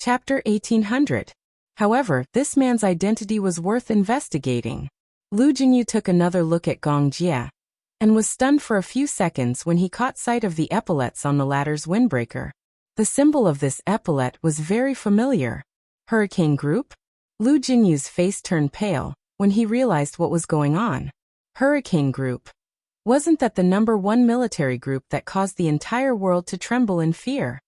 Chapter 1800. However, this man's identity was worth investigating. Lu Jinyu took another look at Gong Jie and was stunned for a few seconds when he caught sight of the epaulets on the latter's windbreaker. The symbol of this epaulet was very familiar. Hurricane Group? Lu Jinyu's face turned pale when he realized what was going on. Hurricane Group. Wasn't that the #1 military group that caused the entire world to tremble in fear?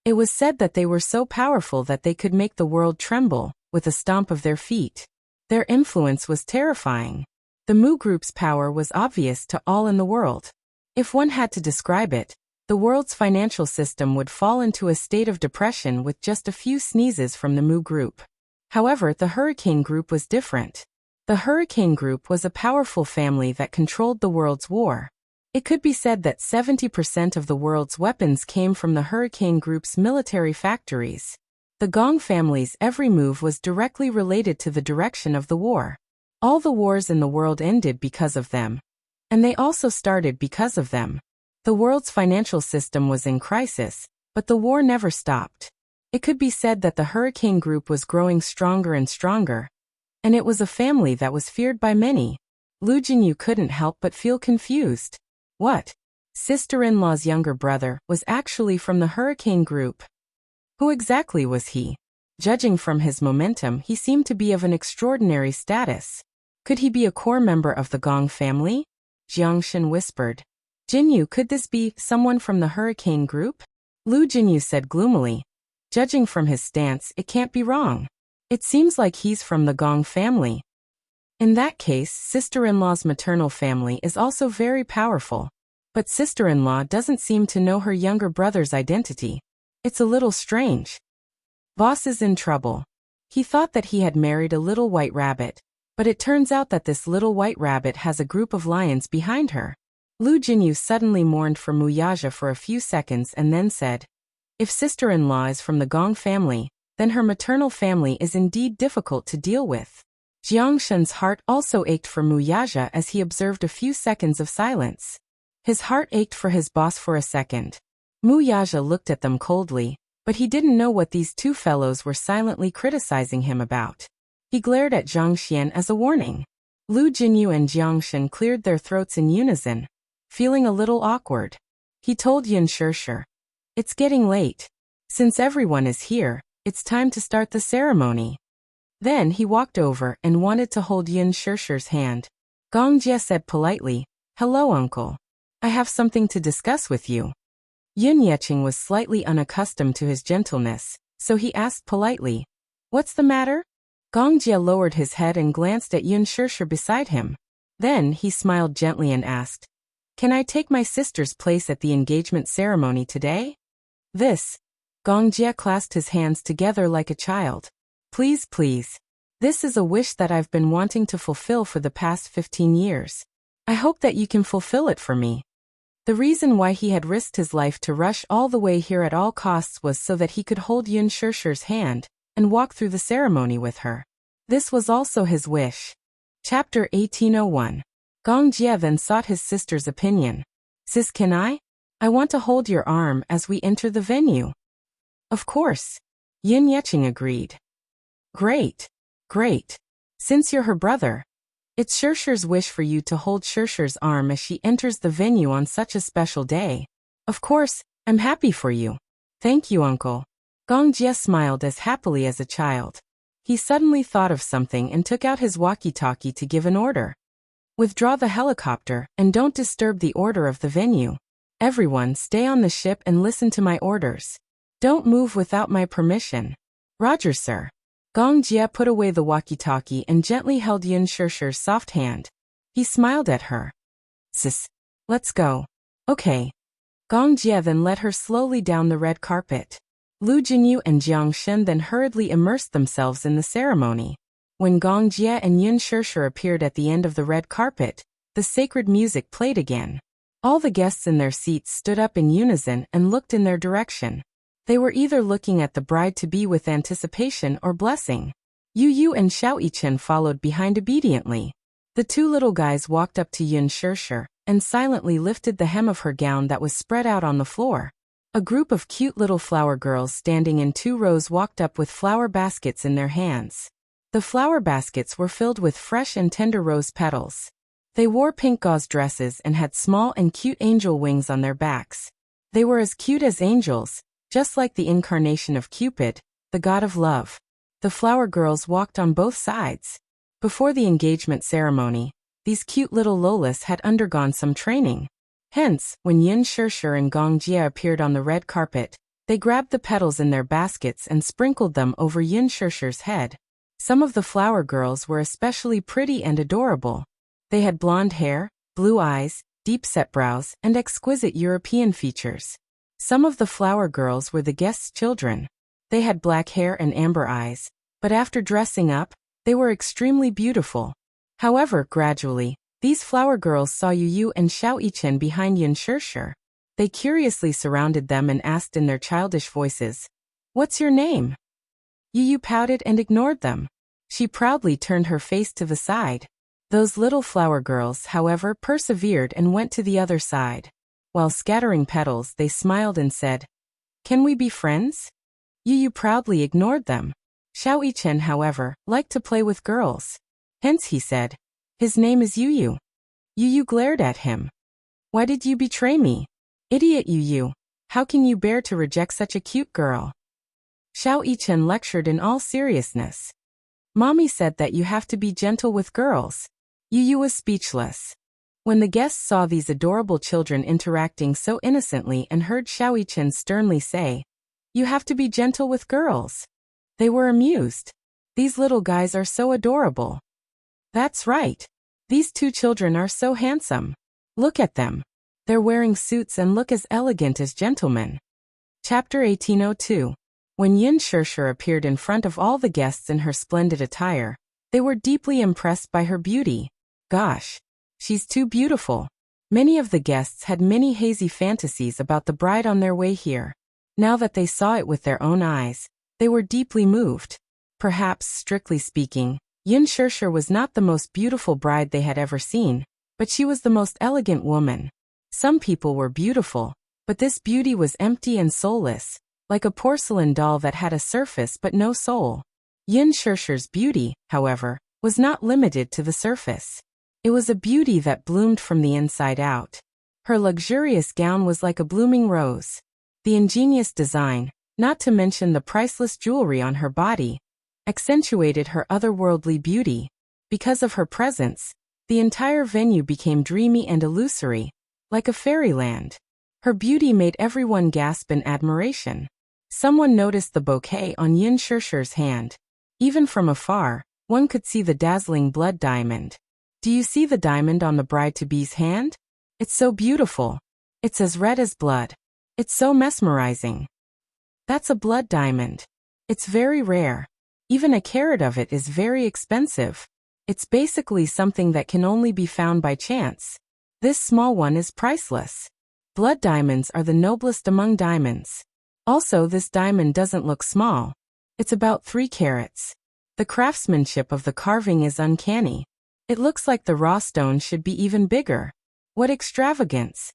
It was said that they were so powerful that they could make the world tremble with a stomp of their feet. Their influence was terrifying. The Mu Group's power was obvious to all in the world. If one had to describe it, the world's financial system would fall into a state of depression with just a few sneezes from the Mu Group. However, the Hurricane Group was different. The Hurricane Group was a powerful family that controlled the world's war. It could be said that 70% of the world's weapons came from the Hurricane Group's military factories. The Gong family's every move was directly related to the direction of the war. All the wars in the world ended because of them. And they also started because of them. The world's financial system was in crisis, but the war never stopped. It could be said that the Hurricane Group was growing stronger and stronger. And it was a family that was feared by many. Lu Jinyu couldn't help but feel confused. What? Sister-in-law's younger brother was actually from the Hurricane Group. Who exactly was he? Judging from his momentum, he seemed to be of an extraordinary status. Could he be a core member of the Gong family? Jiangshan whispered. Jinyu, could this be someone from the Hurricane Group? Lu Jinyu said gloomily. Judging from his stance, it can't be wrong. It seems like he's from the Gong family. In that case, sister-in-law's maternal family is also very powerful. But sister-in-law doesn't seem to know her younger brother's identity. It's a little strange. Boss is in trouble. He thought that he had married a little white rabbit, but it turns out that this little white rabbit has a group of lions behind her. Lu Jinyu suddenly mourned for Muyaja for a few seconds and then said, if sister-in-law is from the Gong family, then her maternal family is indeed difficult to deal with. Jiangshan's heart also ached for Muyaja as he observed a few seconds of silence. His heart ached for his boss for a second. Muyaja looked at them coldly, but he didn't know what these two fellows were silently criticizing him about. He glared at Zhang Xian as a warning. Lu Jinyu and Jiangshan cleared their throats in unison, feeling a little awkward. He told Yun Shirshir, it's getting late. Since everyone is here, it's time to start the ceremony. Then he walked over and wanted to hold Yun Shirshir's hand. Gong Jie said politely, hello uncle. I have something to discuss with you. Yun Yeqing was slightly unaccustomed to his gentleness, so he asked politely, what's the matter? Gong Jie lowered his head and glanced at Yun Shirshir beside him. Then he smiled gently and asked, can I take my sister's place at the engagement ceremony today? This. Gong Jie clasped his hands together like a child. Please, please. This is a wish that I've been wanting to fulfill for the past 15 years. I hope that you can fulfill it for me. The reason why he had risked his life to rush all the way here at all costs was so that he could hold Yun Shirshir's hand and walk through the ceremony with her. This was also his wish. Chapter 1801. Gong Jie then sought his sister's opinion. Sis, can I? I want to hold your arm as we enter the venue. Of course. Yun Yeqing agreed. Great. Great. Since you're her brother, it's Shirshir's wish for you to hold Shirshir's arm as she enters the venue on such a special day. Of course, I'm happy for you. Thank you, uncle. Gong Jie smiled as happily as a child. He suddenly thought of something and took out his walkie-talkie to give an order. Withdraw the helicopter and don't disturb the order of the venue. Everyone stay on the ship and listen to my orders. Don't move without my permission. Roger, sir. Gong Jie put away the walkie-talkie and gently held Yun Shirshir's soft hand. He smiled at her. Sis, let's go. Okay. Gong Jie then led her slowly down the red carpet. Lu Jinyu and Jiangshan then hurriedly immersed themselves in the ceremony. When Gong Jie and Yun Shirshir appeared at the end of the red carpet, the sacred music played again. All the guests in their seats stood up in unison and looked in their direction. They were either looking at the bride-to-be with anticipation or blessing. Yu Yu and Xiao Yichen followed behind obediently. The two little guys walked up to Yun Shirshir and silently lifted the hem of her gown that was spread out on the floor. A group of cute little flower girls standing in 2 rows walked up with flower baskets in their hands. The flower baskets were filled with fresh and tender rose petals. They wore pink gauze dresses and had small and cute angel wings on their backs. They were as cute as angels, just like the incarnation of Cupid, the god of love. The flower girls walked on both sides. Before the engagement ceremony, these cute little Lolas had undergone some training. Hence, when Yin Shishir and Gong Jia appeared on the red carpet, they grabbed the petals in their baskets and sprinkled them over Yin Shishir's head. Some of the flower girls were especially pretty and adorable. They had blonde hair, blue eyes, deep-set brows, and exquisite European features. Some of the flower girls were the guests' children. They had black hair and amber eyes, but after dressing up, they were extremely beautiful. However, gradually, these flower girls saw Yu and Xiao Yichen behind Yin Shishir. They curiously surrounded them and asked in their childish voices, "What's your name?" Yu pouted and ignored them. She proudly turned her face to the side. Those little flower girls, however, persevered and went to the other side. While scattering petals, they smiled and said, "Can we be friends?" Yu proudly ignored them. Xiao Yichen, however, liked to play with girls. Hence he said, "His name is Yu." Yu glared at him. "Why did you betray me? Idiot Yu, how can you bear to reject such a cute girl?" Xiao Yichen lectured in all seriousness. "Mommy said that you have to be gentle with girls." Yu was speechless. When the guests saw these adorable children interacting so innocently and heard Xiao Yichen sternly say, "You have to be gentle with girls," they were amused. "These little guys are so adorable." "That's right. These 2 children are so handsome. Look at them. They're wearing suits and look as elegant as gentlemen." Chapter 1802. When Yin Shishir appeared in front of all the guests in her splendid attire, they were deeply impressed by her beauty. "Gosh, she's too beautiful." Many of the guests had many hazy fantasies about the bride on their way here. Now that they saw it with their own eyes, they were deeply moved. Perhaps, strictly speaking, Yin Shishir was not the most beautiful bride they had ever seen, but she was the most elegant woman. Some people were beautiful, but this beauty was empty and soulless, like a porcelain doll that had a surface but no soul. Yin Shishir's beauty, however, was not limited to the surface. It was a beauty that bloomed from the inside out. Her luxurious gown was like a blooming rose. The ingenious design, not to mention the priceless jewelry on her body, accentuated her otherworldly beauty. Because of her presence, the entire venue became dreamy and illusory, like a fairyland. Her beauty made everyone gasp in admiration. Someone noticed the bouquet on Yin Shishir's hand. Even from afar, one could see the dazzling blood diamond. "Do you see the diamond on the bride-to-be's hand? It's so beautiful. It's as red as blood. It's so mesmerizing." "That's a blood diamond. It's very rare. Even a carat of it is very expensive. It's basically something that can only be found by chance. This small one is priceless. Blood diamonds are the noblest among diamonds. Also, this diamond doesn't look small. It's about 3 carats. The craftsmanship of the carving is uncanny. It looks like the raw stone should be even bigger. What extravagance!"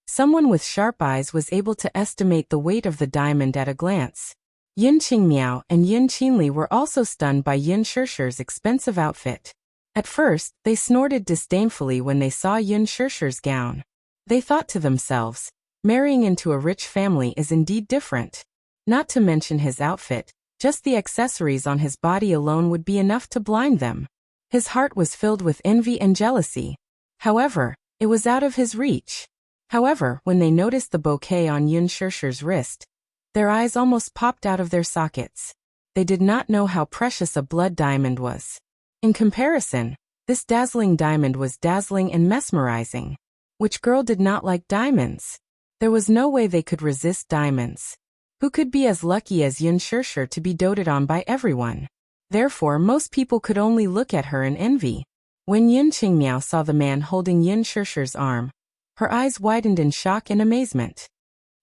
Someone with sharp eyes was able to estimate the weight of the diamond at a glance. Yin Qingmiao and Yin Qinli were also stunned by Yin Shishir's expensive outfit. At first, they snorted disdainfully when they saw Yin Shishir's gown. They thought to themselves, marrying into a rich family is indeed different. Not to mention his outfit, just the accessories on his body alone would be enough to blind them. His heart was filled with envy and jealousy. However, it was out of his reach. However, when they noticed the bouquet on Yin Shishir's wrist, their eyes almost popped out of their sockets. They did not know how precious a blood diamond was. In comparison, this dazzling diamond was dazzling and mesmerizing. Which girl did not like diamonds? There was no way they could resist diamonds. Who could be as lucky as Yin Shishir to be doted on by everyone? Therefore, most people could only look at her in envy. When Yin Qingmiao saw the man holding Yin Shishir's arm, her eyes widened in shock and amazement.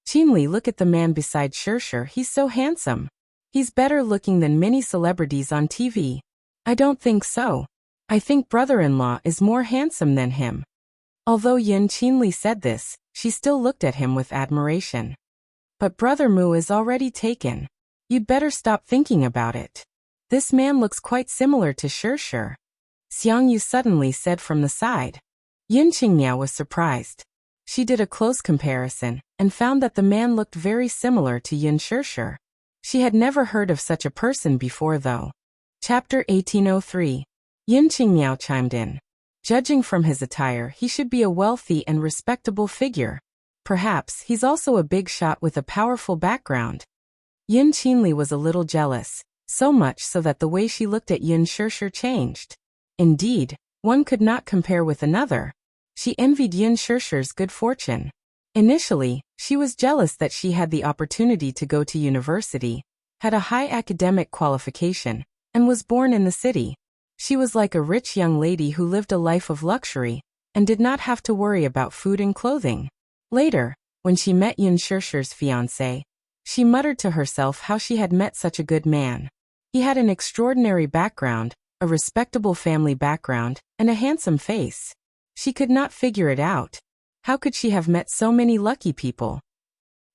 "Qinli, look at the man beside Shishir, he's so handsome. He's better looking than many celebrities on TV." "I don't think so. I think brother-in-law is more handsome than him." Although Yin Qinli said this, she still looked at him with admiration. But Brother Mu is already taken. You'd better stop thinking about it. This man looks quite similar to Shirshir. Xiang Yu suddenly said from the side. Yin Qingniao was surprised. She did a close comparison, and found that the man looked very similar to Yin Shirshir. She had never heard of such a person before though. Chapter 1803. Yin Qingniao chimed in. Judging from his attire, he should be a wealthy and respectable figure. Perhaps he's also a big shot with a powerful background. Yin Qinli was a little jealous, so much so that the way she looked at Yin Shirshir changed. Indeed, one could not compare with another. She envied Yin Shirshir's good fortune. Initially, she was jealous that she had the opportunity to go to university, had a high academic qualification, and was born in the city. She was like a rich young lady who lived a life of luxury, and did not have to worry about food and clothing. Later, when she met Yin Shirshir's fiancé, she muttered to herself how she had met such a good man. He had an extraordinary background, a respectable family background, and a handsome face. She could not figure it out. How could she have met so many lucky people?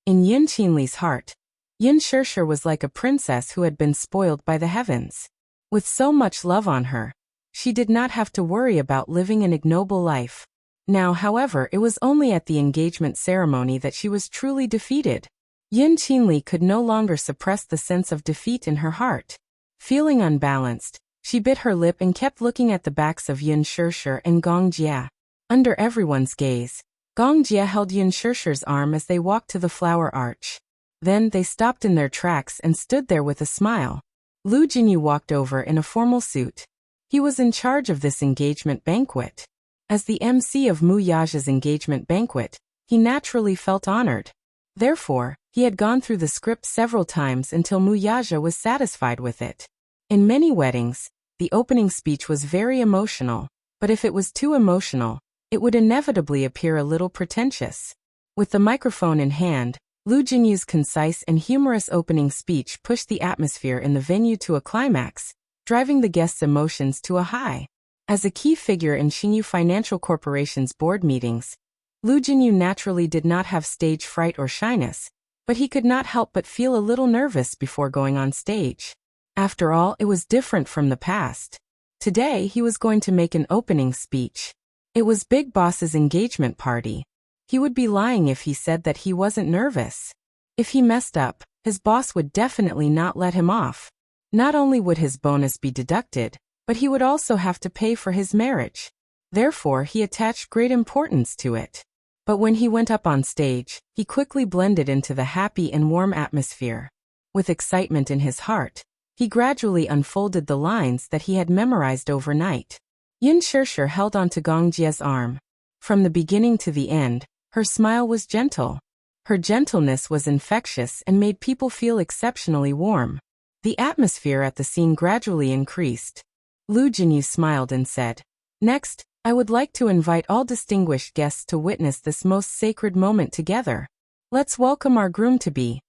In Yin Qinli's heart, Yin Shirshir was like a princess who had been spoiled by the heavens. With so much love on her, she did not have to worry about living an ignoble life. Now, however, it was only at the engagement ceremony that she was truly defeated. Yin Qinli could no longer suppress the sense of defeat in her heart. Feeling unbalanced, she bit her lip and kept looking at the backs of Yin Shirshir and Gong Jia. Under everyone's gaze, Gong Jia held Yin Shirshir's arm as they walked to the flower arch. Then they stopped in their tracks and stood there with a smile. Lu Jinyu walked over in a formal suit. He was in charge of this engagement banquet. As the MC of Mu Yaja's engagement banquet, he naturally felt honored. Therefore, he had gone through the script several times until Mu Yaja was satisfied with it. In many weddings, the opening speech was very emotional, but if it was too emotional, it would inevitably appear a little pretentious. With the microphone in hand, Lu Jinyu's concise and humorous opening speech pushed the atmosphere in the venue to a climax, driving the guests' emotions to a high. As a key figure in Xingyu Financial Corporation's board meetings, Lu Jinyu naturally did not have stage fright or shyness, but he could not help but feel a little nervous before going on stage. After all, it was different from the past. Today he was going to make an opening speech. It was Big Boss's engagement party. He would be lying if he said that he wasn't nervous. If he messed up, his boss would definitely not let him off. Not only would his bonus be deducted, but he would also have to pay for his marriage. Therefore, he attached great importance to it. But when he went up on stage, he quickly blended into the happy and warm atmosphere. With excitement in his heart, he gradually unfolded the lines that he had memorized overnight. Yin Shirshir held onto Gong Jia's arm. From the beginning to the end, her smile was gentle. Her gentleness was infectious and made people feel exceptionally warm. The atmosphere at the scene gradually increased. Lu Jinyu smiled and said, "Next, I would like to invite all distinguished guests to witness this most sacred moment together. Let's welcome our groom-to-be."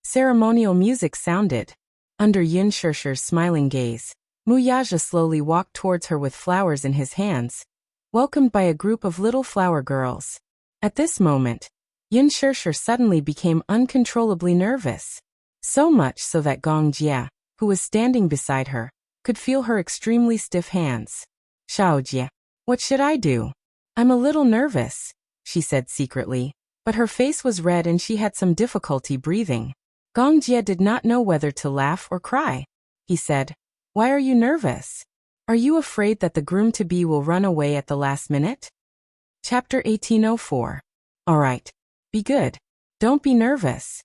Ceremonial music sounded. Under Yin Shirshir's smiling gaze, Mu Yaja slowly walked towards her with flowers in his hands, welcomed by a group of little flower girls. At this moment, Yin Shirshir suddenly became uncontrollably nervous. So much so that Gong Jia, who was standing beside her, could feel her extremely stiff hands. "Xiao Jia, what should I do? I'm a little nervous," she said secretly, but her face was red and she had some difficulty breathing. Gong Jia did not know whether to laugh or cry. He said, "Why are you nervous? Are you afraid that the groom-to-be will run away at the last minute?" Chapter 1804. "All right. Be good. Don't be nervous,"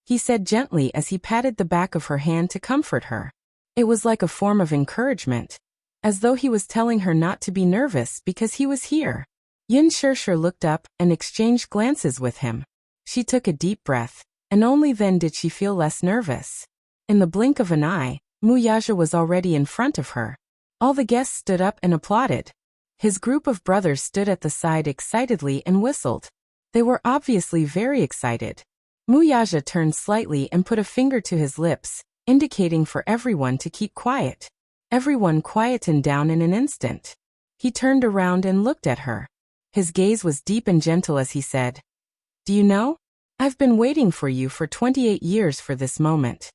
he said gently as he patted the back of her hand to comfort her. It was like a form of encouragement, as though he was telling her not to be nervous because he was here. Yin Shirshir looked up and exchanged glances with him. She took a deep breath, and only then did she feel less nervous. In the blink of an eye, Mu Yaja was already in front of her. All the guests stood up and applauded. His group of brothers stood at the side excitedly and whistled. They were obviously very excited. Mu Yaja turned slightly and put a finger to his lips, indicating for everyone to keep quiet. Everyone quietened down in an instant. He turned around and looked at her. His gaze was deep and gentle as he said, "Do you know? I've been waiting for you for 28 years for this moment.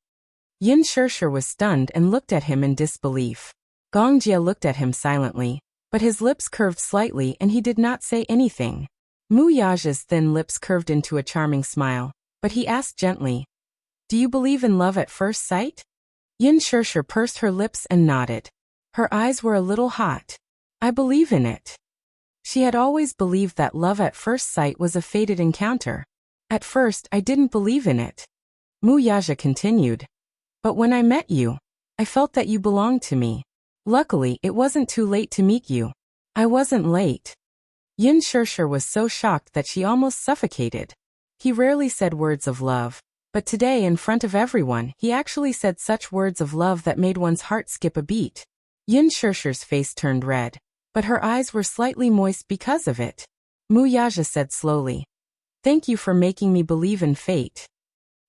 Yin Shirshir was stunned and looked at him in disbelief. Gong Jia looked at him silently, but his lips curved slightly and he did not say anything. Mu Yaja's thin lips curved into a charming smile, but he asked gently, "Do you believe in love at first sight?" Yin Shirshir pursed her lips and nodded. Her eyes were a little hot. "I believe in it." She had always believed that love at first sight was a fated encounter. "At first, I didn't believe in it," Mu Yaja continued. "But when I met you, I felt that you belonged to me. Luckily, it wasn't too late to meet you." "I wasn't late." Yin Shirshir was so shocked that she almost suffocated. He rarely said words of love, but today in front of everyone, he actually said such words of love that made one's heart skip a beat. Yin Shirshir's face turned red, but her eyes were slightly moist because of it. Mu Yaja said slowly, "Thank you for making me believe in fate."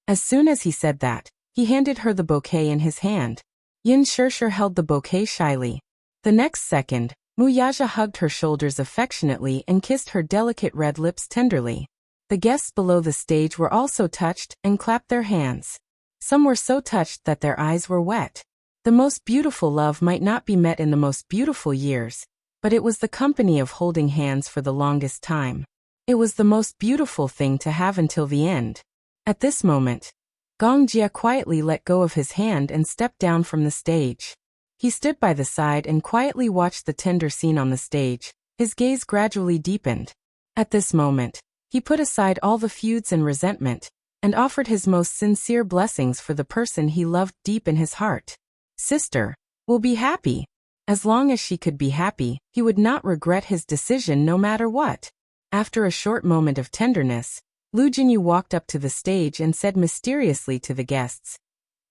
As soon as he said that, he handed her the bouquet in his hand. Yin Shirshir held the bouquet shyly. The next second, Mu Yaja hugged her shoulders affectionately and kissed her delicate red lips tenderly. The guests below the stage were also touched and clapped their hands. Some were so touched that their eyes were wet. The most beautiful love might not be met in the most beautiful years, but it was the company of holding hands for the longest time. It was the most beautiful thing to have until the end. At this moment, Gong Jia quietly let go of his hand and stepped down from the stage. He stood by the side and quietly watched the tender scene on the stage. His gaze gradually deepened. At this moment, he put aside all the feuds and resentment, and offered his most sincere blessings for the person he loved deep in his heart. "Sister, will be happy." As long as she could be happy, he would not regret his decision no matter what. After a short moment of tenderness, Lu Jinyu walked up to the stage and said mysteriously to the guests,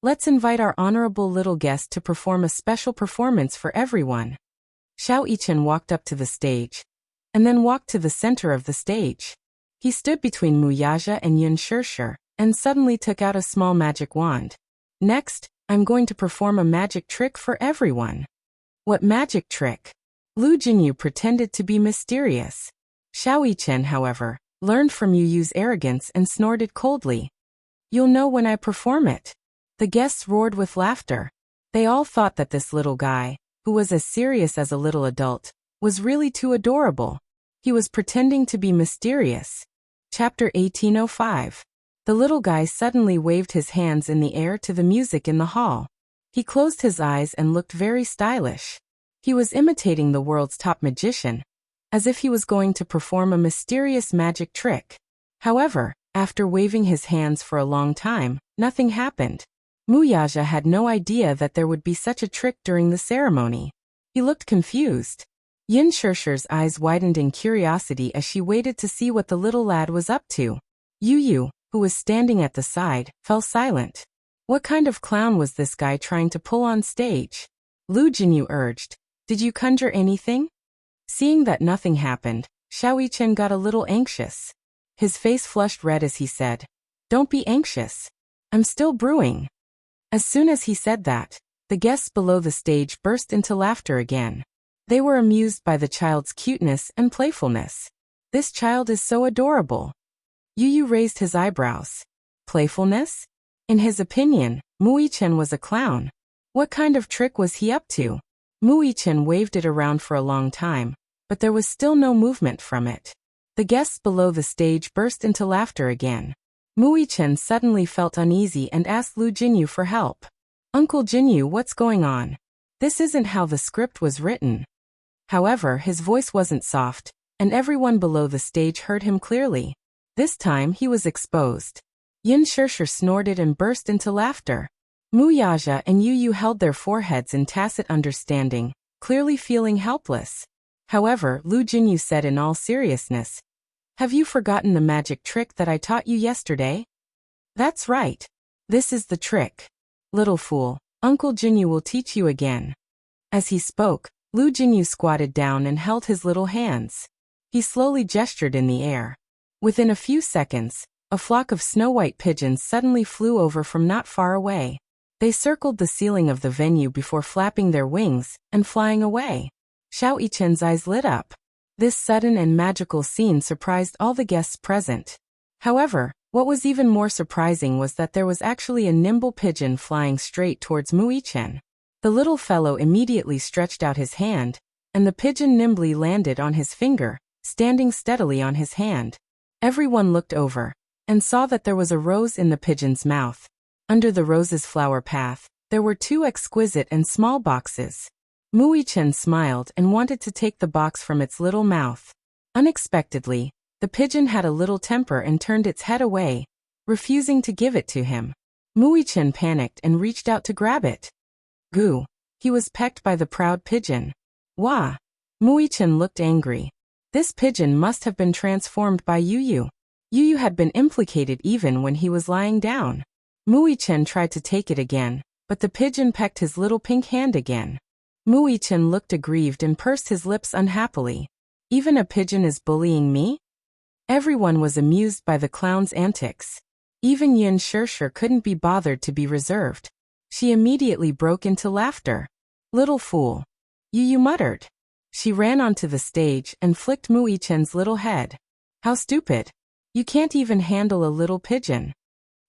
"Let's invite our honorable little guest to perform a special performance for everyone." Xiao Yichen walked up to the stage, and then walked to the center of the stage. He stood between Mu Yaja and Yin Shirshir, and suddenly took out a small magic wand. "Next, I'm going to perform a magic trick for everyone." "What magic trick?" Lu Jinyu pretended to be mysterious. Xiao Yichen, however, learned from Yu Yu's arrogance and snorted coldly. "You'll know when I perform it." The guests roared with laughter. They all thought that this little guy, who was as serious as a little adult, was really too adorable. He was pretending to be mysterious. Chapter 1805. The little guy suddenly waved his hands in the air to the music in the hall. He closed his eyes and looked very stylish. He was imitating the world's top magician, as if he was going to perform a mysterious magic trick. However, after waving his hands for a long time, nothing happened. Mu Yaja had no idea that there would be such a trick during the ceremony. He looked confused. Yin Shirshir's eyes widened in curiosity as she waited to see what the little lad was up to. Yu Yu, who was standing at the side, fell silent. What kind of clown was this guy trying to pull on stage? Lu Jinyu urged, "Did you conjure anything?" Seeing that nothing happened, Xiao Yichen got a little anxious. His face flushed red as he said, "Don't be anxious. I'm still brewing." As soon as he said that, the guests below the stage burst into laughter again. They were amused by the child's cuteness and playfulness. "This child is so adorable." Yu Yu raised his eyebrows. Playfulness? In his opinion, Mu Yichen was a clown. What kind of trick was he up to? Mu Yichen waved it around for a long time, but there was still no movement from it. The guests below the stage burst into laughter again. Mu Yichen suddenly felt uneasy and asked Lu Jinyu for help. "Uncle Jinyu, what's going on? This isn't how the script was written." However, his voice wasn't soft, and everyone below the stage heard him clearly. This time he was exposed. Yin Shirshir snorted and burst into laughter. Mu Yaja and Yu Yu held their foreheads in tacit understanding, clearly feeling helpless. However, Lu Jinyu said in all seriousness, "Have you forgotten the magic trick that I taught you yesterday?" "That's right. This is the trick. Little fool, Uncle Jinyu will teach you again." As he spoke, Lu Jinyu squatted down and held his little hands. He slowly gestured in the air. Within a few seconds, a flock of snow-white pigeons suddenly flew over from not far away. They circled the ceiling of the venue before flapping their wings and flying away. Xiao Yichen's eyes lit up. This sudden and magical scene surprised all the guests present. However, What was even more surprising was that there was actually a nimble pigeon flying straight towards Mu-i-chen. The little fellow immediately stretched out his hand, and the pigeon nimbly landed on his finger, standing steadily on his hand. Everyone looked over, and saw that there was a rose in the pigeon's mouth. Under the rose's flower path, there were 2 exquisite and small boxes. Mu-i-chen smiled and wanted to take the box from its little mouth. Unexpectedly, the pigeon had a little temper and turned its head away, refusing to give it to him. Mu-i-chen panicked and reached out to grab it. Goo! He was pecked by the proud pigeon. Wah! Mu-i-chen looked angry. This pigeon must have been transformed by Yu. Yu had been implicated even when he was lying down. Mu-i-chen tried to take it again, but the pigeon pecked his little pink hand again. Mu-i-chen looked aggrieved and pursed his lips unhappily. Even a pigeon is bullying me? Everyone was amused by the clown's antics. Even Yin Shirshir couldn't be bothered to be reserved. She immediately broke into laughter. Little fool. Yu muttered. She ran onto the stage and flicked Mu-i-chen's little head. How stupid. You can't even handle a little pigeon.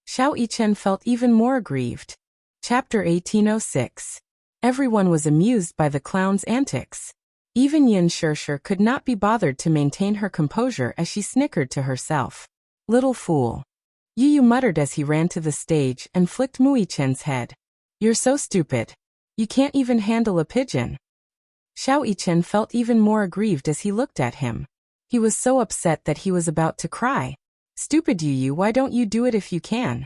Xiao-i-chen felt even more aggrieved. Chapter 1806. Everyone was amused by the clown's antics. Even Yin Shirshir could not be bothered to maintain her composure as she snickered to herself. Little fool. Yu muttered as he ran to the stage and flicked Mu-i-chen's head. You're so stupid. You can't even handle a pigeon. Xiao-i-chen felt even more aggrieved as he looked at him. He was so upset that he was about to cry. Stupid Yu, why don't you do it if you can?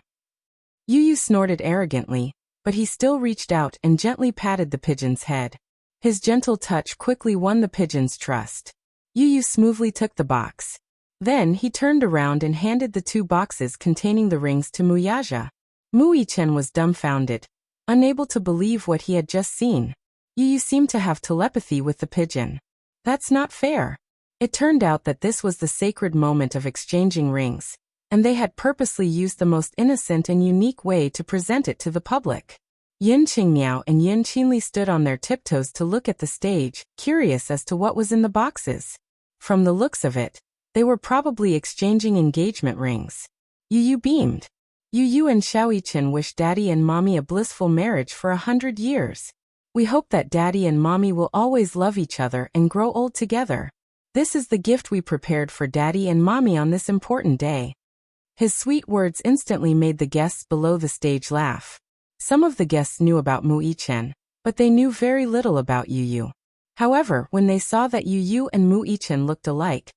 Yu snorted arrogantly, but he still reached out and gently patted the pigeon's head. His gentle touch quickly won the pigeon's trust. Yu smoothly took the box. Then he turned around and handed the 2 boxes containing the rings to Mu-i-chen. Mu-i-chen was dumbfounded, unable to believe what he had just seen. Yu seemed to have telepathy with the pigeon. That's not fair. It turned out that this was the sacred moment of exchanging rings, and they had purposely used the most innocent and unique way to present it to the public. Yin Qingmiao and Yin Qinli stood on their tiptoes to look at the stage, curious as to what was in the boxes. From the looks of it, they were probably exchanging engagement rings. Yu beamed. Yu and Xiao-i-chen wished Daddy and Mommy a blissful marriage for 100 years. We hope that Daddy and Mommy will always love each other and grow old together. This is the gift we prepared for Daddy and Mommy on this important day. His sweet words instantly made the guests below the stage laugh. Some of the guests knew about Mu-i-chen, but they knew very little about Yu. However, when they saw that Yu and Mu-i-chen looked alike,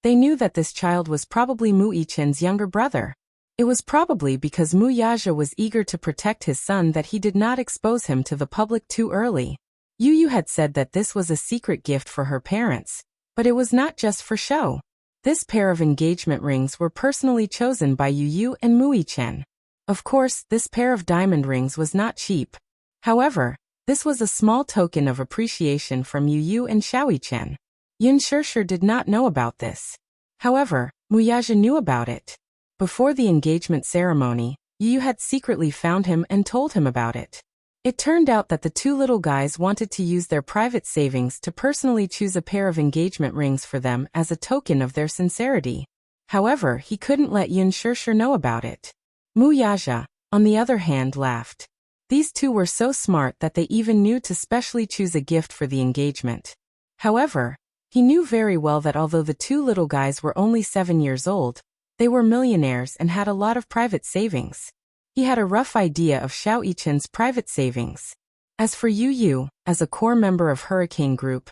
they knew that this child was probably Mu-i-chen's younger brother. It was probably because Mu-i-chen was eager to protect his son that he did not expose him to the public too early. Yu had said that this was a secret gift for her parents, but it was not just for show. This pair of engagement rings were personally chosen by Yu and Mu-i-chen. Of course, this pair of diamond rings was not cheap. However, this was a small token of appreciation from Yu and Xiao-i-chen. Yin Shirshir did not know about this. However, Mu-i-chen knew about it. Before the engagement ceremony, Yu had secretly found him and told him about it. It turned out that the 2 little guys wanted to use their private savings to personally choose a pair of engagement rings for them as a token of their sincerity. However, he couldn't let Yin Shirshir know about it. Mu-i-chen, on the other hand, laughed. These 2 were so smart that they even knew to specially choose a gift for the engagement. However, he knew very well that although the 2 little guys were only 7 years old, they were millionaires and had a lot of private savings. He had a rough idea of Xiao-i-chen's private savings. As for Yu, as a core member of Hurricane Group,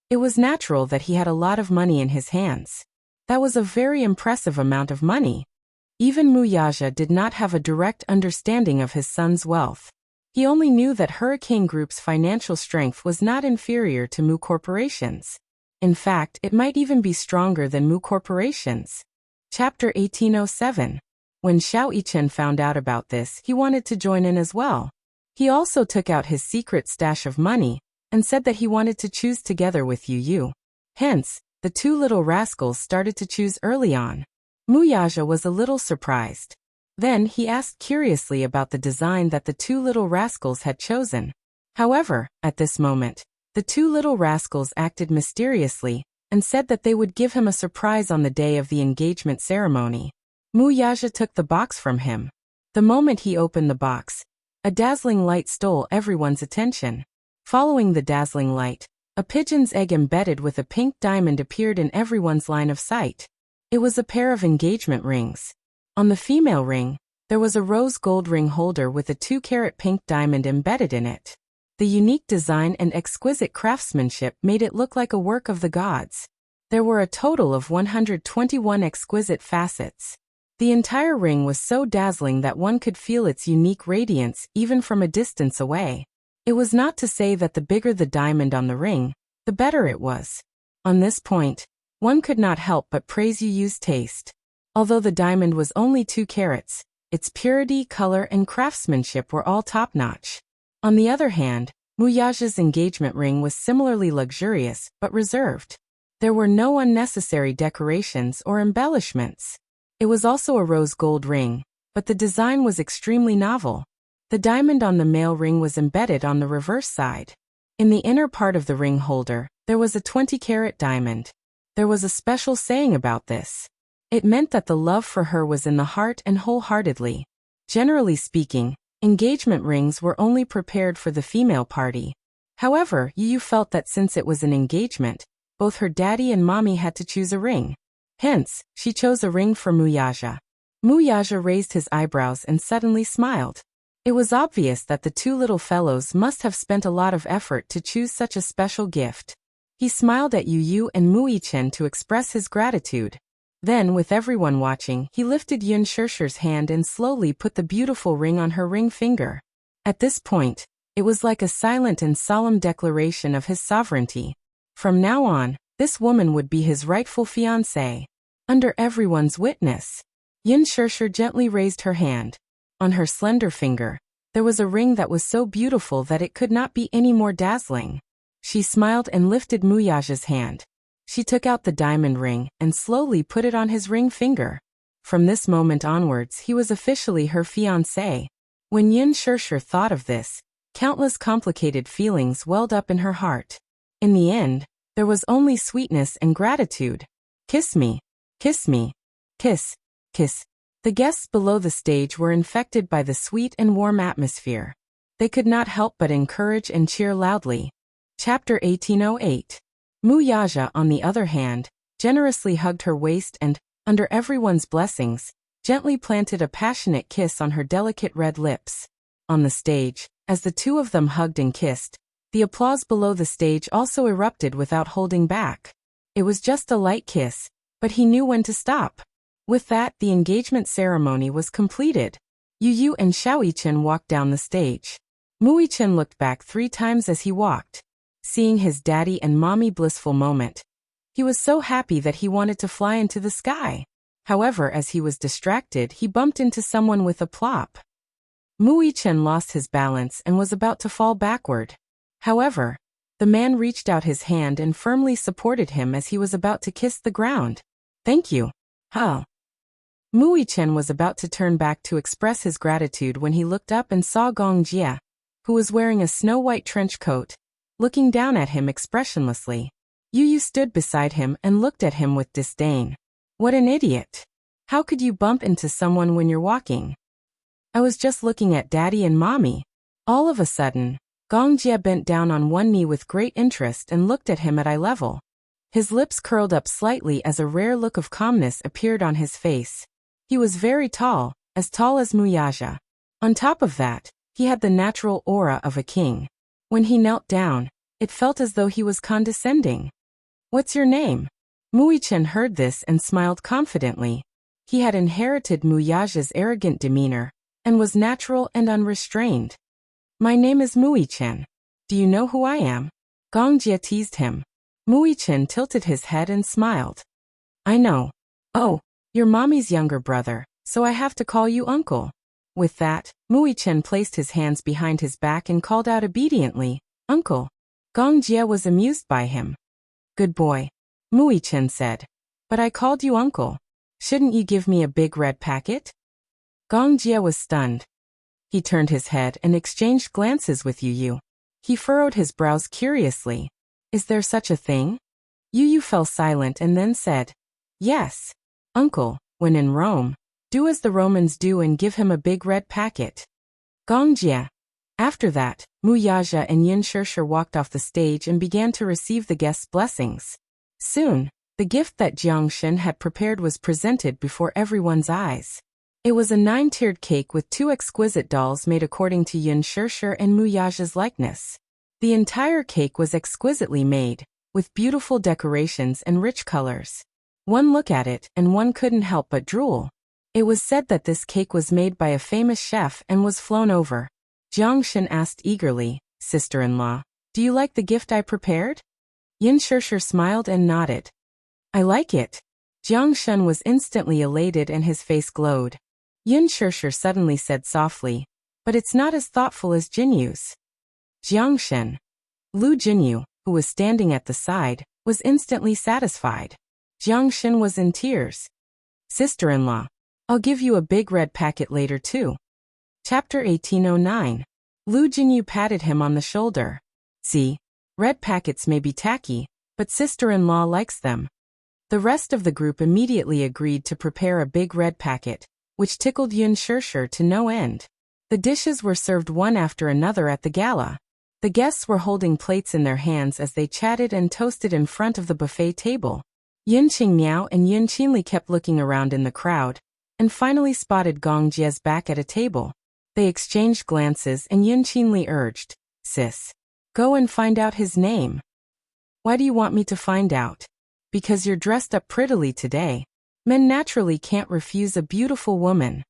it was natural that he had a lot of money in his hands. That was a very impressive amount of money. Even Mu-i-chen did not have a direct understanding of his son's wealth. He only knew that Hurricane Group's financial strength was not inferior to Mu Corporation's. In fact, it might even be stronger than Mu Corporation's. Chapter 1807. When Xiao-i-chen found out about this, he wanted to join in as well. He also took out his secret stash of money and said that he wanted to choose together with Yu. Hence, the 2 little rascals started to choose early on. Mu-i-chen was a little surprised. Then he asked curiously about the design that the 2 little rascals had chosen. However, at this moment, the 2 little rascals acted mysteriously and said that they would give him a surprise on the day of the engagement ceremony. Muyaja took the box from him. The moment he opened the box, a dazzling light stole everyone's attention. Following the dazzling light, a pigeon's egg embedded with a pink diamond appeared in everyone's line of sight. It was a pair of engagement rings. On the female ring, there was a rose gold ring holder with a 2-carat pink diamond embedded in it. The unique design and exquisite craftsmanship made it look like a work of the gods. There were a total of 121 exquisite facets. The entire ring was so dazzling that one could feel its unique radiance even from a distance away. It was not to say that the bigger the diamond on the ring, the better it was. On this point, one could not help but praise Yu Yu's taste. Although the diamond was only 2 carats, its purity, color, and craftsmanship were all top-notch. On the other hand, Muyaja's engagement ring was similarly luxurious but reserved. There were no unnecessary decorations or embellishments. It was also a rose gold ring, but the design was extremely novel. The diamond on the male ring was embedded on the reverse side. In the inner part of the ring holder, there was a 20-carat diamond. There was a special saying about this. It meant that the love for her was in the heart and wholeheartedly. Generally speaking, engagement rings were only prepared for the female party. However, Yu Yu felt that since it was an engagement, both her daddy and mommy had to choose a ring. Hence, she chose a ring for Muyaja. Muyaja raised his eyebrows and suddenly smiled. It was obvious that the two little fellows must have spent a lot of effort to choose such a special gift. He smiled at Yu Yu and Muichen to express his gratitude. Then, with everyone watching, he lifted Yun Shirshir's hand and slowly put the beautiful ring on her ring finger. At this point, it was like a silent and solemn declaration of his sovereignty. From now on, this woman would be his rightful fiancée. Under everyone's witness, Yun Shirshir gently raised her hand. On her slender finger, there was a ring that was so beautiful that it could not be any more dazzling. She smiled and lifted Muyaja's hand. She took out the diamond ring and slowly put it on his ring finger. From this moment onwards, he was officially her fiancé. When Yun Shirshir thought of this, countless complicated feelings welled up in her heart. In the end, there was only sweetness and gratitude. Kiss me. Kiss me. Kiss. Kiss. The guests below the stage were infected by the sweet and warm atmosphere. They could not help but encourage and cheer loudly. Chapter 1808. Muyaja, on the other hand, generously hugged her waist and, under everyone's blessings, gently planted a passionate kiss on her delicate red lips. On the stage, as the two of them hugged and kissed, the applause below the stage also erupted without holding back. It was just a light kiss, but he knew when to stop. With that, the engagement ceremony was completed. Yu Yu and Xiaoyichen walked down the stage. Muichen looked back 3 times as he walked. Seeing his daddy and mommy blissful moment, he was so happy that he wanted to fly into the sky. However, as he was distracted, he bumped into someone with a plop. Muichen lost his balance and was about to fall backward. However, the man reached out his hand and firmly supported him as he was about to kiss the ground. Thank you. Huh. Muichen was about to turn back to express his gratitude when he looked up and saw Gong Jie, who was wearing a snow-white trench coat, looking down at him expressionlessly. Yu Yu stood beside him and looked at him with disdain. What an idiot. How could you bump into someone when you're walking? I was just looking at Daddy and Mommy. All of a sudden, Gong Jie bent down on one knee with great interest and looked at him at eye level. His lips curled up slightly as a rare look of calmness appeared on his face. He was very tall as Muyaja. On top of that, he had the natural aura of a king. When he knelt down, it felt as though he was condescending. What's your name? Muichen heard this and smiled confidently. He had inherited Muyaja's arrogant demeanor and was natural and unrestrained. My name is Muichen. Do you know who I am? Gong Jie teased him. Muichen tilted his head and smiled. I know. Oh, you're Mommy's younger brother, so I have to call you uncle. With that, Muichen placed his hands behind his back and called out obediently, Uncle. Gong Jie was amused by him. Good boy. Muichen said. But I called you uncle. Shouldn't you give me a big red packet? Gong Jie was stunned. He turned his head and exchanged glances with Yu Yu. He furrowed his brows curiously. Is there such a thing? Yu Yu fell silent and then said, Yes, uncle, when in Rome. Do as the Romans do and give him a big red packet. Gong Jie. After that, Mu Yaja and Yin Shishir walked off the stage and began to receive the guests' blessings. Soon, the gift that Jiang Shen had prepared was presented before everyone's eyes. It was a 9-tiered cake with 2 exquisite dolls made according to Yin Shishir and Mu Yaja's likeness. The entire cake was exquisitely made, with beautiful decorations and rich colors. One look at it and one couldn't help but drool. It was said that this cake was made by a famous chef and was flown over. Jiang Shen asked eagerly, "Sister-in-law, do you like the gift I prepared?" Yin Shishir smiled and nodded. "I like it." Jiang Shen was instantly elated and his face glowed. Yin Shishir suddenly said softly, "But it's not as thoughtful as Jinyu's." Jiang Shen. Lu Jinyu, who was standing at the side, was instantly satisfied. Jiang Shen was in tears. "Sister-in-law, I'll give you a big red packet later too." Chapter 1809. Lu Jinyu patted him on the shoulder. "See, red packets may be tacky, but sister-in-law likes them." The rest of the group immediately agreed to prepare a big red packet, which tickled Yin Shishir to no end. The dishes were served one after another at the gala. The guests were holding plates in their hands as they chatted and toasted in front of the buffet table. Yin Qingmiao and Yin Qinli kept looking around in the crowd, and finally spotted Gong Jie's back at a table. They exchanged glances and Yin Qinli urged, "Sis, go and find out his name." "Why do you want me to find out?" "Because you're dressed up prettily today. Men naturally can't refuse a beautiful woman."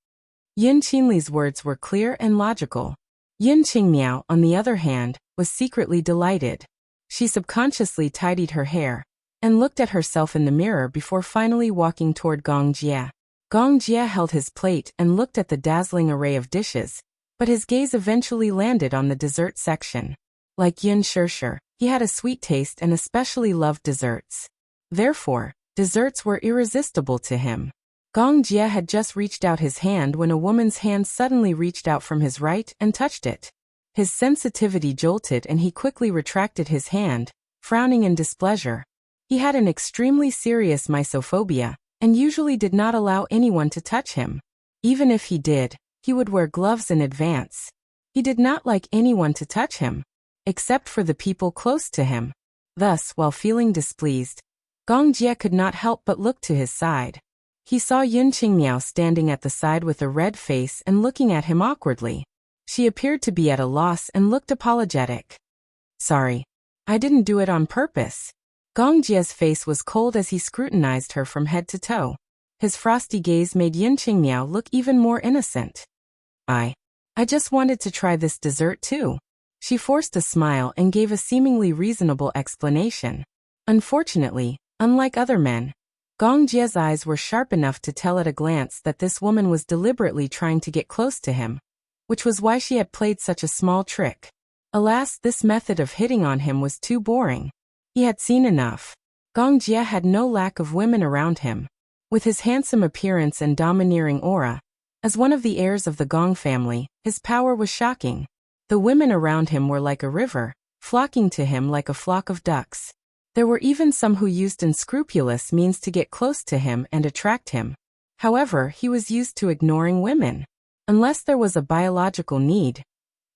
Yin Qinli's words were clear and logical. Yin Qingmiao, on the other hand, was secretly delighted. She subconsciously tidied her hair and looked at herself in the mirror before finally walking toward Gong Jie. Gong Jie held his plate and looked at the dazzling array of dishes, but his gaze eventually landed on the dessert section. Like Yin Shishir, he had a sweet taste and especially loved desserts. Therefore, desserts were irresistible to him. Gong Jie had just reached out his hand when a woman's hand suddenly reached out from his right and touched it. His sensitivity jolted and he quickly retracted his hand, frowning in displeasure. He had an extremely serious mysophobia, and usually did not allow anyone to touch him. Even if he did, he would wear gloves in advance. He did not like anyone to touch him, except for the people close to him. Thus, while feeling displeased, Gong Jie could not help but look to his side. He saw Yin Qingmiao standing at the side with a red face and looking at him awkwardly. She appeared to be at a loss and looked apologetic. "Sorry, I didn't do it on purpose." Gong Jie's face was cold as he scrutinized her from head to toe. His frosty gaze made Yin Qingmiao look even more innocent. I just wanted to try this dessert too." She forced a smile and gave a seemingly reasonable explanation. Unfortunately, unlike other men, Gong Jie's eyes were sharp enough to tell at a glance that this woman was deliberately trying to get close to him, which was why she had played such a small trick. Alas, this method of hitting on him was too boring. He had seen enough. Gong Jie had no lack of women around him. With his handsome appearance and domineering aura, as one of the heirs of the Gong family, his power was shocking. The women around him were like a river, flocking to him like a flock of ducks. There were even some who used unscrupulous means to get close to him and attract him. However, he was used to ignoring women. Unless there was a biological need,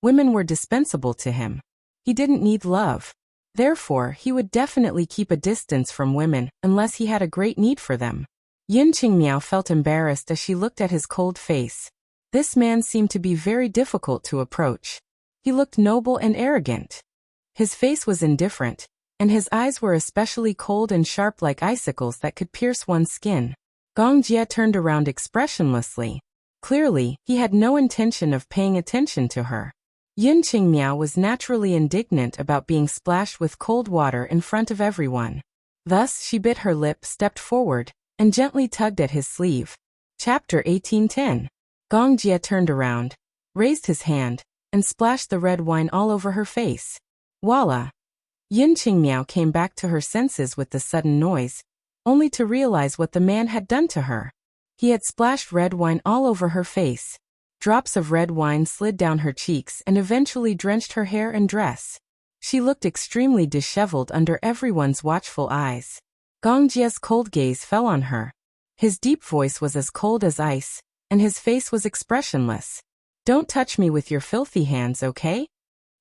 women were dispensable to him. He didn't need love. Therefore, he would definitely keep a distance from women unless he had a great need for them. Yin Qingmiao felt embarrassed as she looked at his cold face. This man seemed to be very difficult to approach. He looked noble and arrogant. His face was indifferent, and his eyes were especially cold and sharp like icicles that could pierce one's skin. Gong Jie turned around expressionlessly. Clearly, he had no intention of paying attention to her. Yin Qingmiao was naturally indignant about being splashed with cold water in front of everyone. Thus, she bit her lip, stepped forward, and gently tugged at his sleeve. Chapter 1810. Gong Jie turned around, raised his hand, and splashed the red wine all over her face. Voila! Yin Qingmiao came back to her senses with the sudden noise, only to realize what the man had done to her. He had splashed red wine all over her face. Drops of red wine slid down her cheeks and eventually drenched her hair and dress. She looked extremely disheveled under everyone's watchful eyes. Gong Jie's cold gaze fell on her. His deep voice was as cold as ice, and his face was expressionless. Don't touch me with your filthy hands, okay?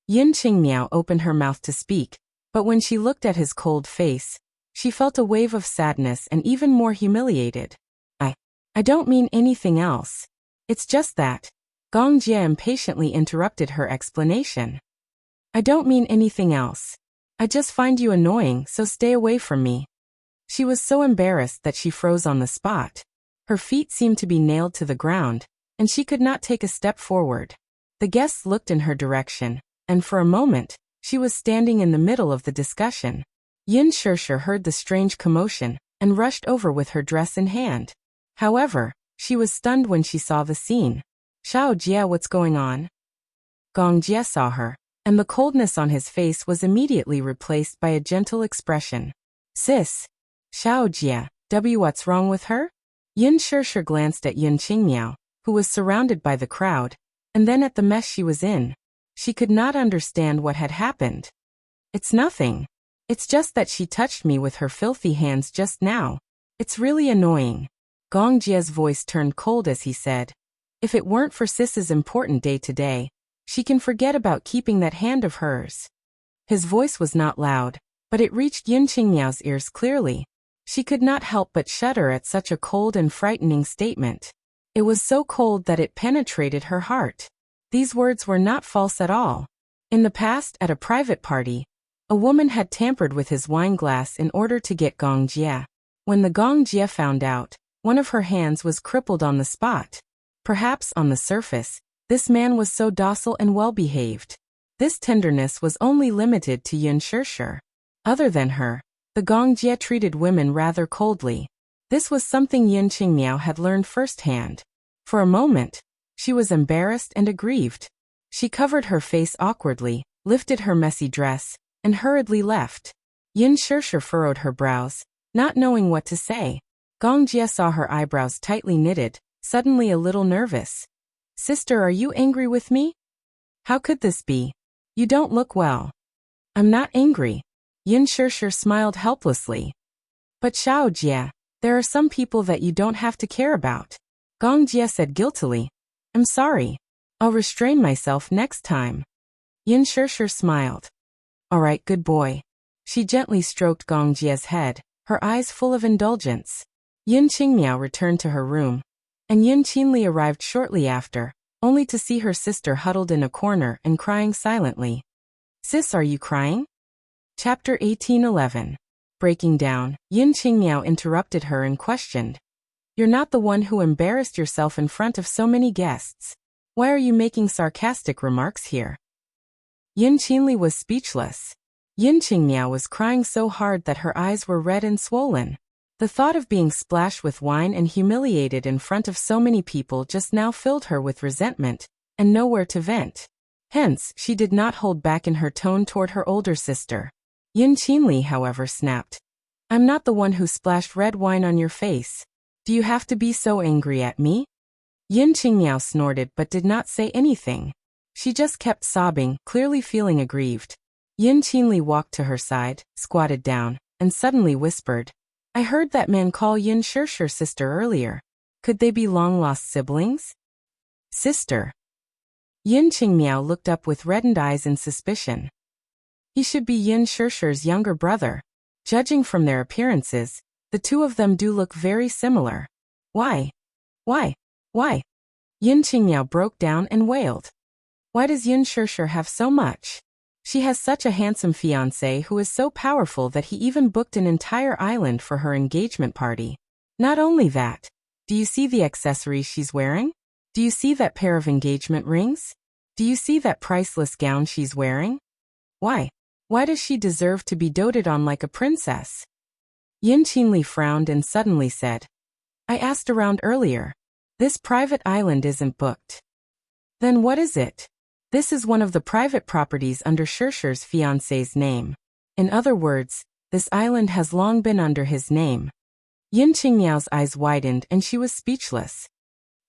Yin Qingmiao opened her mouth to speak, but when she looked at his cold face, she felt a wave of sadness and even more humiliated. I don't mean anything else. It's just that. Gong Jie impatiently interrupted her explanation. I don't mean anything else. I just find you annoying, so stay away from me. She was so embarrassed that she froze on the spot. Her feet seemed to be nailed to the ground, and she could not take a step forward. The guests looked in her direction, and for a moment, she was standing in the middle of the discussion. Yin Shishir heard the strange commotion and rushed over with her dress in hand. However, she was stunned when she saw the scene. Xiao Jie, what's going on? Gong Jie saw her, and the coldness on his face was immediately replaced by a gentle expression. Sis. Xiao Jie, what's wrong with her? Yin Shishir glanced at Yin Qingmiao, who was surrounded by the crowd, and then at the mess she was in. She could not understand what had happened. It's nothing. It's just that she touched me with her filthy hands just now. It's really annoying. Gong Jie's voice turned cold as he said, if it weren't for Sis's important day today, she can forget about keeping that hand of hers. His voice was not loud, but it reached Yin Qingmiao's ears clearly. She could not help but shudder at such a cold and frightening statement. It was so cold that it penetrated her heart. These words were not false at all. In the past, at a private party, a woman had tampered with his wine glass in order to get Gong Jie. When the Gong Jie found out, one of her hands was crippled on the spot. Perhaps on the surface, this man was so docile and well-behaved. This tenderness was only limited to Yin Shishir. Other than her, the Gong Jie treated women rather coldly. This was something Yin Qingmiao had learned firsthand. For a moment, she was embarrassed and aggrieved. She covered her face awkwardly, lifted her messy dress, and hurriedly left. Yin Shishir furrowed her brows, not knowing what to say. Gong Jie saw her eyebrows tightly knitted, suddenly a little nervous. Sister, are you angry with me? How could this be? You don't look well. I'm not angry. Yin Shishir smiled helplessly. But Xiao Jie, there are some people that you don't have to care about. Gong Jie said guiltily. I'm sorry. I'll restrain myself next time. Yin Shishir smiled. All right, good boy. She gently stroked Gong Jie's head, her eyes full of indulgence. Yin Qingmiao returned to her room, and Yin Qinli arrived shortly after, only to see her sister huddled in a corner and crying silently. Sis, are you crying? Chapter 1811. Breaking down, Yin Qingmiao interrupted her and questioned. You're not the one who embarrassed yourself in front of so many guests. Why are you making sarcastic remarks here? Yin Qinli was speechless. Yin Qingmiao was crying so hard that her eyes were red and swollen. The thought of being splashed with wine and humiliated in front of so many people just now filled her with resentment, and nowhere to vent. Hence, she did not hold back in her tone toward her older sister. Yin Qinli, however, snapped. I'm not the one who splashed red wine on your face. Do you have to be so angry at me? Yin Qingmiao snorted but did not say anything. She just kept sobbing, clearly feeling aggrieved. Yin Qinli walked to her side, squatted down, and suddenly whispered, I heard that man call Yin Shishir sister earlier. Could they be long-lost siblings? Sister. Yin Qingmiao looked up with reddened eyes in suspicion. He should be Yin Shishir's younger brother. Judging from their appearances, the two of them do look very similar. Why? Why? Yin Qingmiao broke down and wailed. Why does Yin Shishir have so much? She has such a handsome fiancé who is so powerful that he even booked an entire island for her engagement party. Not only that, do you see the accessories she's wearing? Do you see that pair of engagement rings? Do you see that priceless gown she's wearing? Why? Why does she deserve to be doted on like a princess? Yin Qinli frowned and suddenly said, I asked around earlier. This private island isn't booked. Then what is it? This is one of the private properties under Shishir's fiancé's name. In other words, this island has long been under his name. Yin Qingmiao's eyes widened and she was speechless.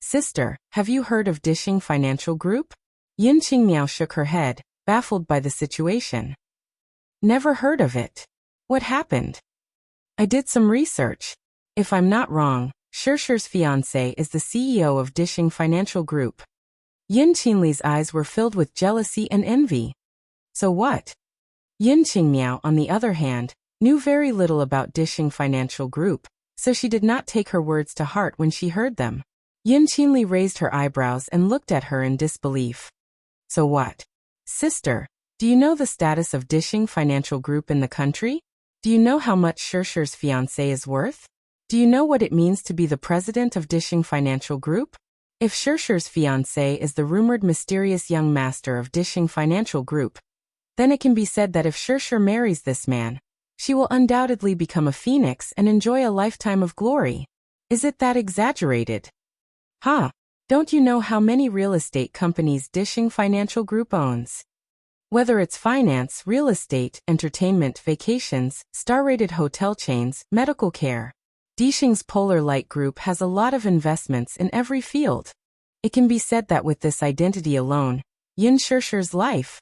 Sister, have you heard of Dishing Financial Group? Yin Qingmiao shook her head, baffled by the situation. Never heard of it. What happened? I did some research. If I'm not wrong, Shershur's fiancé is the CEO of Dishing Financial Group. Yin Qingli's eyes were filled with jealousy and envy. So what? Yin Qingmiao, on the other hand, knew very little about Dishing Financial Group, so she did not take her words to heart when she heard them. Yin Qinli raised her eyebrows and looked at her in disbelief. So what? Sister, do you know the status of Dishing Financial Group in the country? Do you know how much Shershur's fiancé is worth? Do you know what it means to be the president of Dishing Financial Group? If Shershur's fiancé is the rumored mysterious young master of Dishing Financial Group, then it can be said that if Shershur marries this man, she will undoubtedly become a phoenix and enjoy a lifetime of glory. Is it that exaggerated? Ha! Don't you know how many real estate companies Dishing Financial Group owns? Whether it's finance, real estate, entertainment, vacations, star-rated hotel chains, medical care. Dishing's Polar Light Group has a lot of investments in every field. It can be said that with this identity alone, Yin Shershur's life,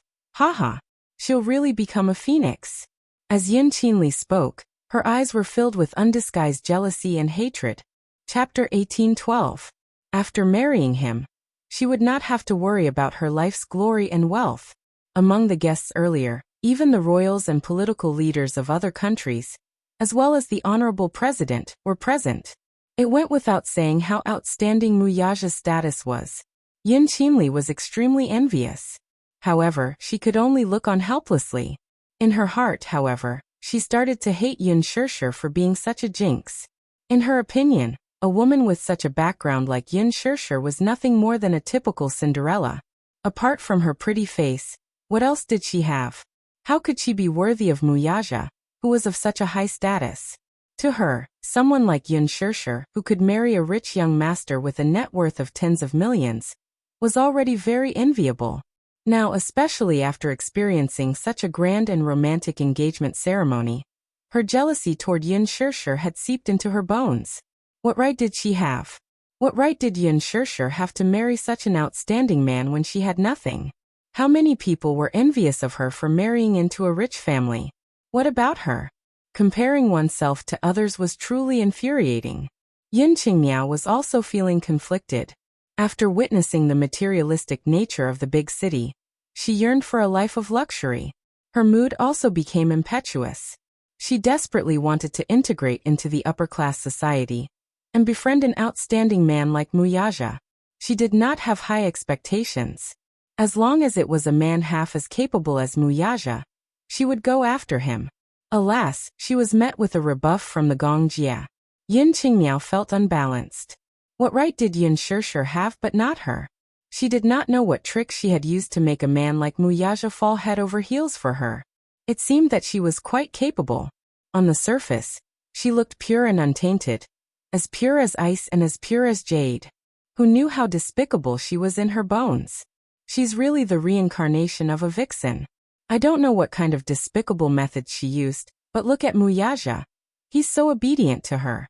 she'll really become a phoenix. As Yin Qinli spoke, her eyes were filled with undisguised jealousy and hatred. Chapter 1812. After marrying him, she would not have to worry about her life's glory and wealth. Among the guests earlier, even the royals and political leaders of other countries, as well as the honorable president, were present. It went without saying how outstanding Muyaja's status was. Yin Qinli was extremely envious. However, she could only look on helplessly. In her heart, however, she started to hate Yin Shershur for being such a jinx. In her opinion, a woman with such a background like Yin Shershur was nothing more than a typical Cinderella. Apart from her pretty face, what else did she have? How could she be worthy of Muyaja, who was of such a high status? To her, someone like Yin Shershur, who could marry a rich young master with a net worth of tens of millions, was already very enviable. Now, especially after experiencing such a grand and romantic engagement ceremony, her jealousy toward Yin Shershur had seeped into her bones. What right did she have? What right did Yin Shershur have to marry such an outstanding man when she had nothing? How many people were envious of her for marrying into a rich family? What about her? Comparing oneself to others was truly infuriating. Yin Qingmiao was also feeling conflicted. After witnessing the materialistic nature of the big city, she yearned for a life of luxury. Her mood also became impetuous. She desperately wanted to integrate into the upper-class society and befriend an outstanding man like Muyaja. She did not have high expectations. As long as it was a man half as capable as Muyaja, she would go after him. Alas, she was met with a rebuff from the Gongjia. Yin Qingmiao felt unbalanced. What right did Yin Shershur have but not her? She did not know what tricks she had used to make a man like Muyaja fall head over heels for her. It seemed that she was quite capable. On the surface, she looked pure and untainted, as pure as ice and as pure as jade. Who knew how despicable she was in her bones? She's really the reincarnation of a vixen. I don't know what kind of despicable methods she used, but look at Muyaja. He's so obedient to her.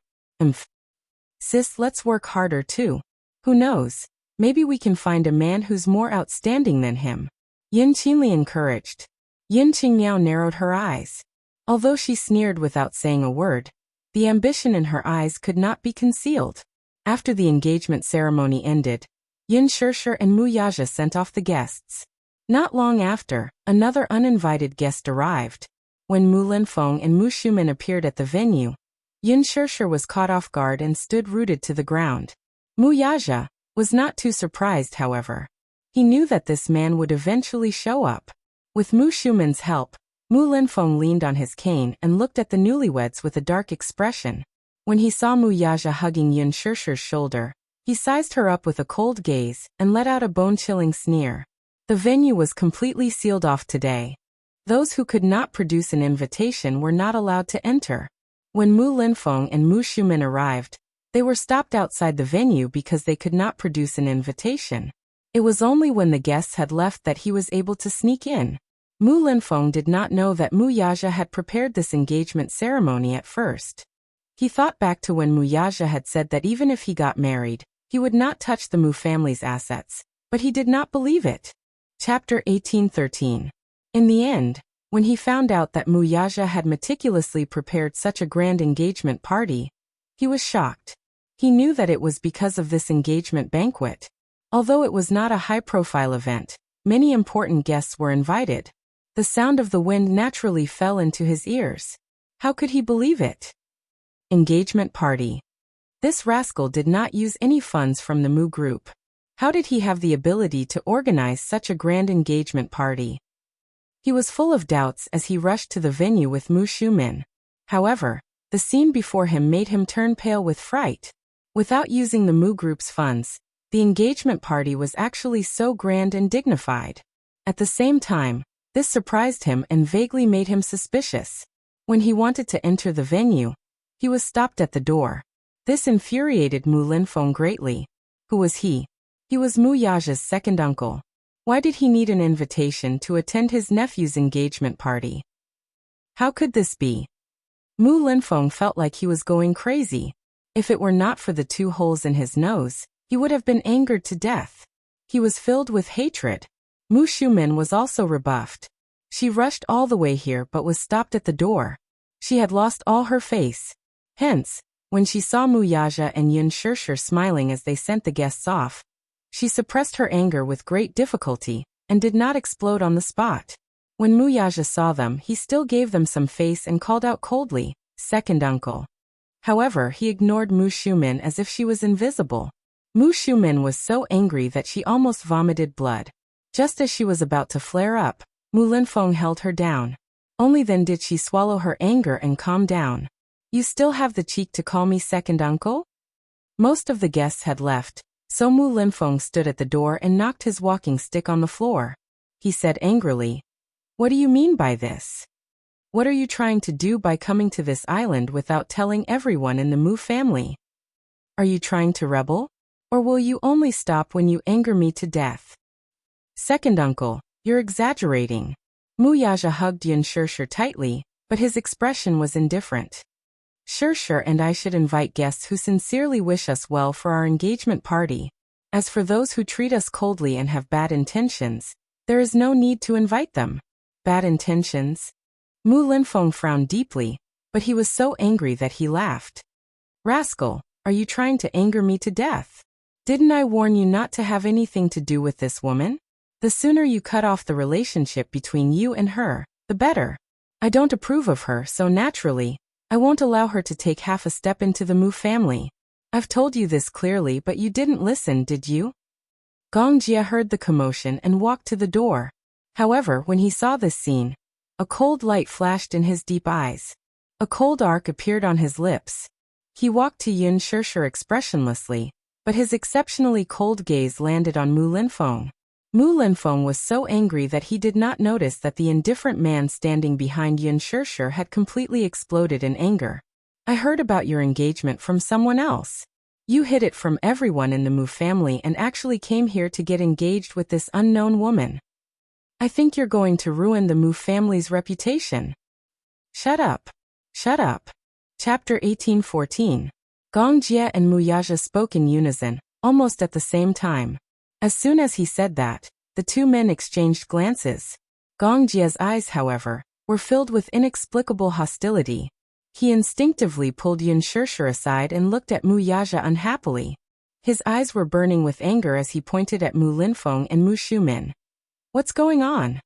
Sis, let's work harder too. Who knows? Maybe we can find a man who's more outstanding than him. Yin Qinli encouraged. Yin Qingmiao narrowed her eyes. Although she sneered without saying a word, the ambition in her eyes could not be concealed. After the engagement ceremony ended, Yin Shershur and Muyaja sent off the guests. Not long after, another uninvited guest arrived. When Mu Linfeng and Mu Shumen appeared at the venue, Yin Shershur was caught off guard and stood rooted to the ground. Muyaja was not too surprised, however. He knew that this man would eventually show up. With Mu Shumen's help, Mu Linfeng leaned on his cane and looked at the newlyweds with a dark expression. When he saw Muyaja hugging Yin Shershur's shoulder, he sized her up with a cold gaze and let out a bone-chilling sneer. The venue was completely sealed off today. Those who could not produce an invitation were not allowed to enter. When Mu Linfeng and Mu Shumen arrived, they were stopped outside the venue because they could not produce an invitation. It was only when the guests had left that he was able to sneak in. Mu Linfeng did not know that Muyaja had prepared this engagement ceremony at first. He thought back to when Muyaja had said that even if he got married, he would not touch the Mu family's assets, but he did not believe it. Chapter 1813. In the end, when he found out that Muyaja had meticulously prepared such a grand engagement party, he was shocked. He knew that it was because of this engagement banquet. Although it was not a high-profile event, many important guests were invited. The sound of the wind naturally fell into his ears. How could he believe it? Engagement party. This rascal did not use any funds from the Mu group. How did he have the ability to organize such a grand engagement party? He was full of doubts as he rushed to the venue with Mu Xiumin. However, the scene before him made him turn pale with fright. Without using the Mu group's funds, the engagement party was actually so grand and dignified. At the same time, this surprised him and vaguely made him suspicious. When he wanted to enter the venue, he was stopped at the door. This infuriated Mu Linfeng greatly. Who was he? He was Mu Yaja's second uncle. Why did he need an invitation to attend his nephew's engagement party? How could this be? Mu Linfeng felt like he was going crazy. If it were not for the 2 holes in his nose, he would have been angered to death. He was filled with hatred. Mu Xiumin was also rebuffed. She rushed all the way here but was stopped at the door. She had lost all her face. Hence, when she saw Mu Yaja and Yun Shishir smiling as they sent the guests off, she suppressed her anger with great difficulty and did not explode on the spot. When Mu Yaja saw them, he still gave them some face and called out coldly, "Second uncle." However, he ignored Mu Xiumin as if she was invisible. Mu Xiumin was so angry that she almost vomited blood. Just as she was about to flare up, Mu Linfeng held her down. Only then did she swallow her anger and calm down. "You still have the cheek to call me second uncle?" Most of the guests had left, so Mu Linfeng stood at the door and knocked his walking stick on the floor. He said angrily, "What do you mean by this? What are you trying to do by coming to this island without telling everyone in the Mu family? Are you trying to rebel? Or will you only stop when you anger me to death?" "Second uncle, you're exaggerating." Mu Yaja hugged Yun Shishir tightly, but his expression was indifferent. "Shishir and I should invite guests who sincerely wish us well for our engagement party. As for those who treat us coldly and have bad intentions, there is no need to invite them." Bad intentions? Mu Linfeng frowned deeply, but he was so angry that he laughed. "Rascal, are you trying to anger me to death? Didn't I warn you not to have anything to do with this woman? The sooner you cut off the relationship between you and her, the better. I don't approve of her, so naturally, I won't allow her to take half a step into the Mu family. I've told you this clearly, but you didn't listen, did you?" Gong Jie heard the commotion and walked to the door. However, when he saw this scene, a cold light flashed in his deep eyes. A cold arc appeared on his lips. He walked to Yun Shishir expressionlessly, but his exceptionally cold gaze landed on Mu Linfeng. Mu Linfeng was so angry that he did not notice that the indifferent man standing behind Yun Shishir had completely exploded in anger. "I heard about your engagement from someone else. You hid it from everyone in the Mu family and actually came here to get engaged with this unknown woman. I think you're going to ruin the Mu family's reputation." "Shut up. Shut up." Chapter 18:14. Gong Jie and Mu Yaja spoke in unison, almost at the same time. As soon as he said that, the 2 men exchanged glances. Gong Jie's eyes, however, were filled with inexplicable hostility. He instinctively pulled Yun Shishir aside and looked at Mu Yaja unhappily. His eyes were burning with anger as he pointed at Mu Linfeng and Mu Xiumin. What's going on?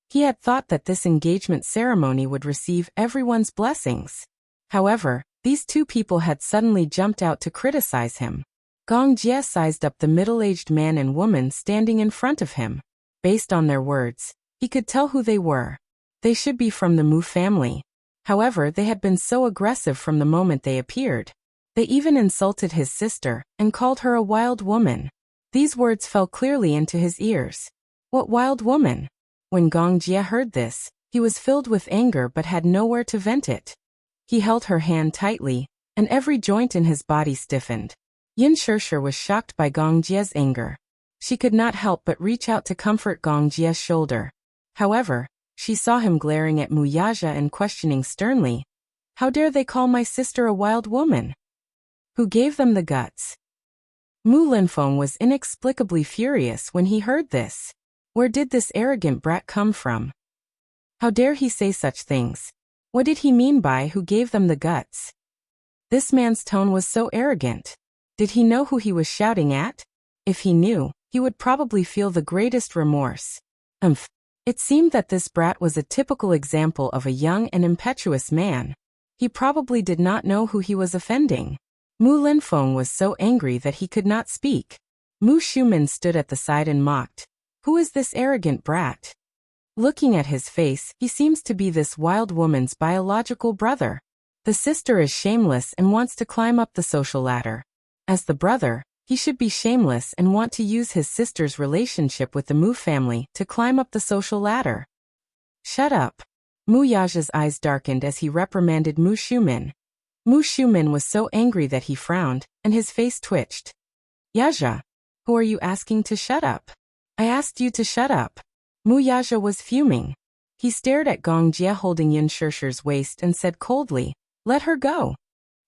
He had thought that this engagement ceremony would receive everyone's blessings. However, these 2 people had suddenly jumped out to criticize him. Gong Jie sized up the middle-aged man and woman standing in front of him. Based on their words, he could tell who they were. They should be from the Mu family. However, they had been so aggressive from the moment they appeared. They even insulted his sister and called her a wild woman. These words fell clearly into his ears. What wild woman? When Gong Jie heard this, he was filled with anger but had nowhere to vent it. He held her hand tightly, and every joint in his body stiffened. Yun Shishir was shocked by Gong Jie's anger. She could not help but reach out to comfort Gong Jie's shoulder. However, she saw him glaring at Mu Yaja and questioning sternly, "How dare they call my sister a wild woman? Who gave them the guts?" Mu Linfeng was inexplicably furious when he heard this. Where did this arrogant brat come from? How dare he say such things? What did he mean by who gave them the guts? This man's tone was so arrogant. Did he know who he was shouting at? If he knew, he would probably feel the greatest remorse. It seemed that this brat was a typical example of a young and impetuous man. He probably did not know who he was offending. Mu Linfeng was so angry that he could not speak. Mu Shumin stood at the side and mocked. Who is this arrogant brat? Looking at his face, he seems to be this wild woman's biological brother. The sister is shameless and wants to climb up the social ladder. As the brother, he should be shameless and want to use his sister's relationship with the Mu family to climb up the social ladder. Shut up. Mu Yaja's eyes darkened as he reprimanded Mu Shumin. Mu Shumin was so angry that he frowned, and his face twitched. Yaja, who are you asking to shut up? I asked you to shut up. Mu Yaja was fuming. He stared at Gong Jie holding Yin Shishir's waist and said coldly, "Let her go.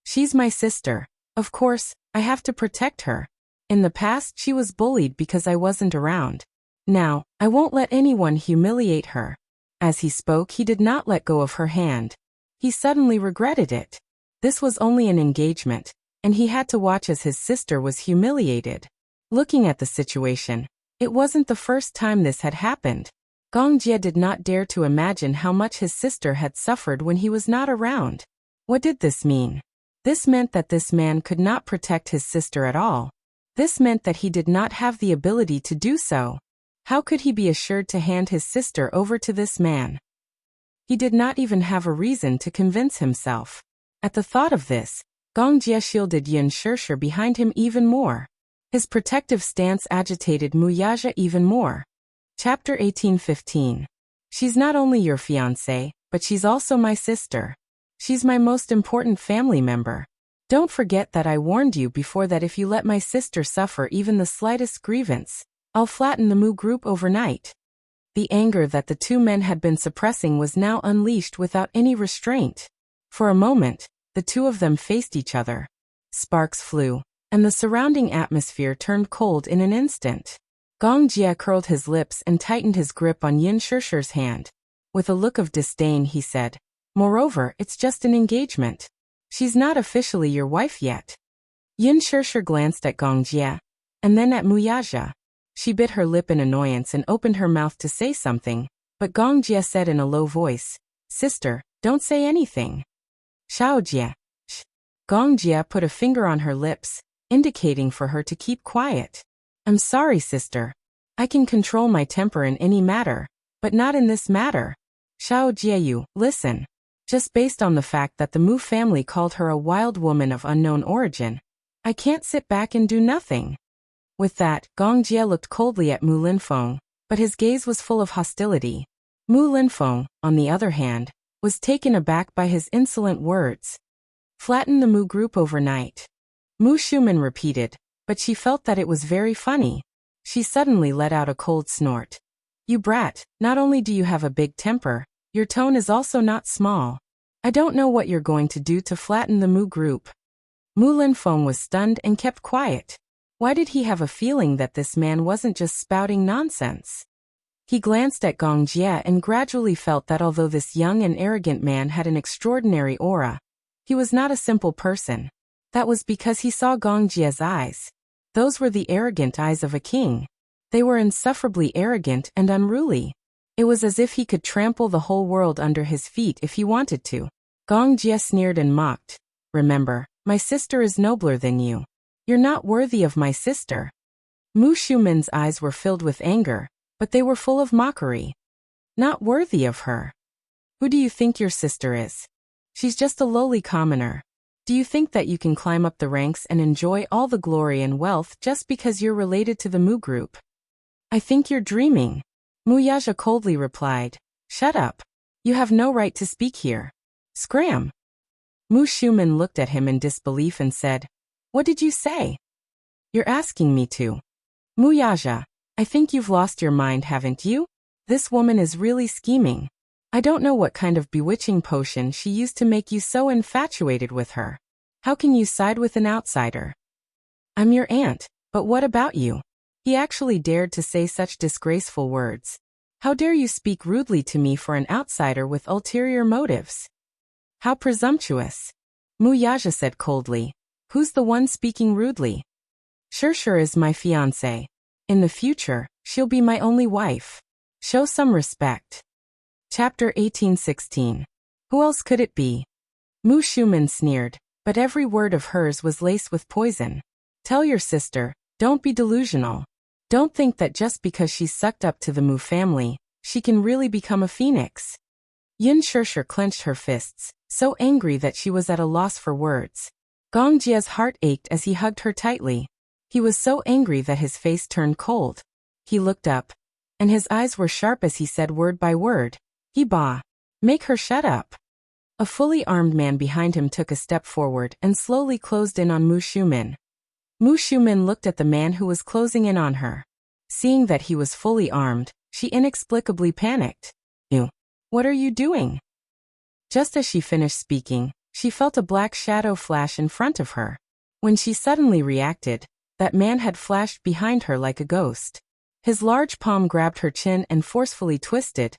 She's my sister. Of course, I have to protect her. In the past she was bullied because I wasn't around. Now, I won't let anyone humiliate her." As he spoke, he did not let go of her hand. He suddenly regretted it. This was only an engagement, and he had to watch as his sister was humiliated. Looking at the situation, it wasn't the first time this had happened. Gong Jie did not dare to imagine how much his sister had suffered when he was not around. What did this mean? This meant that this man could not protect his sister at all. This meant that he did not have the ability to do so. How could he be assured to hand his sister over to this man? He did not even have a reason to convince himself. At the thought of this, Gong Jie shielded Yin Shishir behind him even more. His protective stance agitated Mu Yaja even more. Chapter 18:15. She's not only your fiancée, but she's also my sister. She's my most important family member. Don't forget that I warned you before that if you let my sister suffer even the slightest grievance, I'll flatten the Mu group overnight. The anger that the two men had been suppressing was now unleashed without any restraint. For a moment, the two of them faced each other. Sparks flew, and the surrounding atmosphere turned cold in an instant. Gong Jie curled his lips and tightened his grip on Yin Shishir's hand. With a look of disdain, he said, "Moreover, it's just an engagement. She's not officially your wife yet." Yin Shishir glanced at Gong Jie, and then at Mu Yaja. She bit her lip in annoyance and opened her mouth to say something, but Gong Jie said in a low voice, "Sister, don't say anything." Xiao Jie. Gong Jie put a finger on her lips, indicating for her to keep quiet. "I'm sorry, sister. I can control my temper in any matter, but not in this matter. Xiao Jieyu, listen. Just based on the fact that the Mu family called her a wild woman of unknown origin, I can't sit back and do nothing." With that, Gong Jie looked coldly at Mu Linfeng, but his gaze was full of hostility. Mu Linfeng, on the other hand, was taken aback by his insolent words. "Flatten the Mu group overnight." Mu Shumin repeated, but she felt that it was very funny. She suddenly let out a cold snort. "You brat, not only do you have a big temper, your tone is also not small. I don't know what you're going to do to flatten the Mu group." Mu Linfeng was stunned and kept quiet. Why did he have a feeling that this man wasn't just spouting nonsense? He glanced at Gong Jie and gradually felt that although this young and arrogant man had an extraordinary aura, he was not a simple person. That was because he saw Gong Jie's eyes. Those were the arrogant eyes of a king. They were insufferably arrogant and unruly. It was as if he could trample the whole world under his feet if he wanted to. Gong Jie sneered and mocked. "Remember, my sister is nobler than you. You're not worthy of my sister." Mu Shumin's eyes were filled with anger, but they were full of mockery. "Not worthy of her? Who do you think your sister is? She's just a lowly commoner. Do you think that you can climb up the ranks and enjoy all the glory and wealth just because you're related to the Mu group? I think you're dreaming." Mu Yaja coldly replied, "Shut up. You have no right to speak here. Scram." Mu Shumin looked at him in disbelief and said, "What did you say?" "You're asking me to." "Mu Yaja, I think you've lost your mind, haven't you? This woman is really scheming. I don't know what kind of bewitching potion she used to make you so infatuated with her. How can you side with an outsider?" "I'm your aunt, but what about you?" He actually dared to say such disgraceful words. "How dare you speak rudely to me for an outsider with ulterior motives? How presumptuous." Mu Yaja said coldly, Who's the one speaking rudely? Shirshir is my fiancé. In the future, she'll be my only wife. Show some respect. Chapter 1816. Who else could it be? Mu Shumen sneered, but every word of hers was laced with poison. Tell your sister, don't be delusional. Don't think that just because she's sucked up to the Mu family, she can really become a phoenix. Yin Shirshir clenched her fists, so angry that she was at a loss for words. Gong Jie's heart ached as he hugged her tightly. He was so angry that his face turned cold. He looked up, and his eyes were sharp as he said word by word. Ba. Make her shut up. A fully armed man behind him took a step forward and slowly closed in on Mu Shumen. Mu Shumen looked at the man who was closing in on her. Seeing that he was fully armed, she inexplicably panicked. Ew. What are you doing? Just as she finished speaking, she felt a black shadow flash in front of her. When she suddenly reacted, that man had flashed behind her like a ghost. His large palm grabbed her chin and forcefully twisted,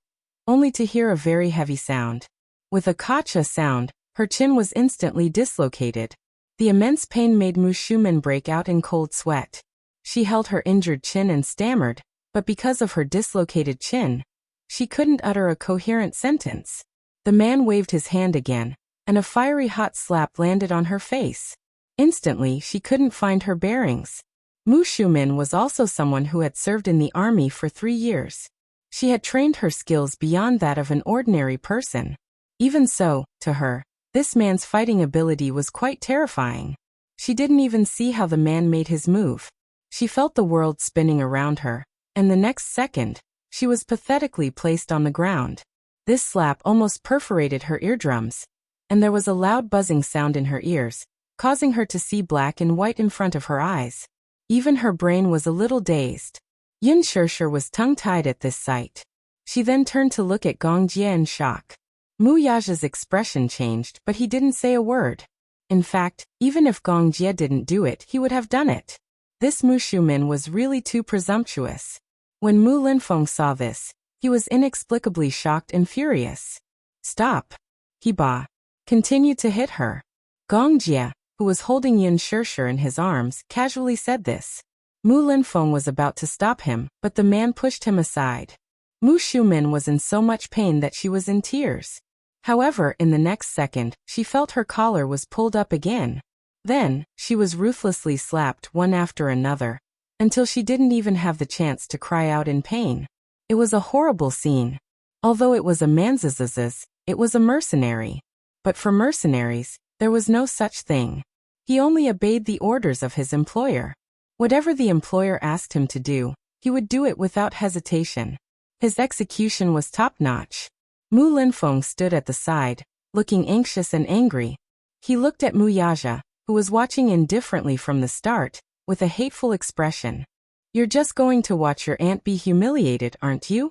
only to hear a very heavy sound. With a kacha sound, her chin was instantly dislocated. The immense pain made Mu Shumen break out in cold sweat. She held her injured chin and stammered, but because of her dislocated chin, she couldn't utter a coherent sentence. The man waved his hand again, and a fiery hot slap landed on her face. Instantly, she couldn't find her bearings. Mu Shumen was also someone who had served in the army for 3 years. She had trained her skills beyond that of an ordinary person. Even so, to her, this man's fighting ability was quite terrifying. She didn't even see how the man made his move. She felt the world spinning around her, and the next second, she was pathetically placed on the ground. This slap almost perforated her eardrums, and there was a loud buzzing sound in her ears, causing her to see black and white in front of her eyes. Even her brain was a little dazed. Yin Shirshir was tongue-tied at this sight. She then turned to look at Gong Jie in shock. Mu Yaja's expression changed, but he didn't say a word. In fact, even if Gong Jie didn't do it, he would have done it. This Mu Shumen was really too presumptuous. When Mu Linfeng saw this, he was inexplicably shocked and furious. Stop. Ba. Continued to hit her. Gong Jie, who was holding Yin Shirshir in his arms, casually said this. Mu Linfeng was about to stop him, but the man pushed him aside. Mu Shumen was in so much pain that she was in tears. However, in the next second, she felt her collar was pulled up again. Then, she was ruthlessly slapped one after another, until she didn't even have the chance to cry out in pain. It was a horrible scene. Although it was a manzazazaz, it was a mercenary. But for mercenaries, there was no such thing. He only obeyed the orders of his employer. Whatever the employer asked him to do, he would do it without hesitation. His execution was top-notch. Mu Linfeng stood at the side, looking anxious and angry. He looked at Mu Yaja, who was watching indifferently from the start, with a hateful expression. You're just going to watch your aunt be humiliated, aren't you?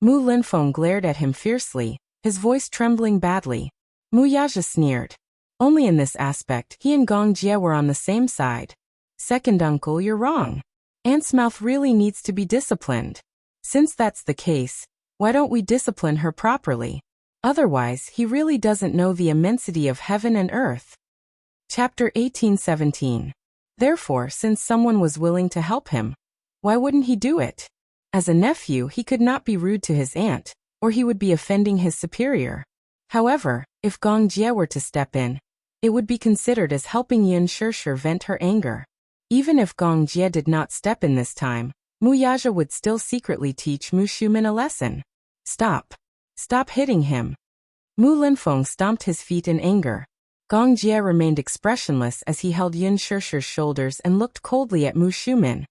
Mu Linfeng glared at him fiercely, his voice trembling badly. Mu Yaja sneered. Only in this aspect, he and Gong Jie were on the same side. Second uncle, you're wrong. Aunt's mouth really needs to be disciplined. Since that's the case, why don't we discipline her properly? Otherwise, he really doesn't know the immensity of heaven and earth. Chapter 1817. Therefore, since someone was willing to help him, why wouldn't he do it? As a nephew, he could not be rude to his aunt, or he would be offending his superior. However, if Gong Jie were to step in, it would be considered as helping Yin Shirshir vent her anger. Even if Gong Jie did not step in this time, Mu Yaja would still secretly teach Mu Shumen a lesson. Stop. Stop hitting him. Mu Linfeng stomped his feet in anger. Gong Jie remained expressionless as he held Yin Shirshir's shoulders and looked coldly at Mu Shumen,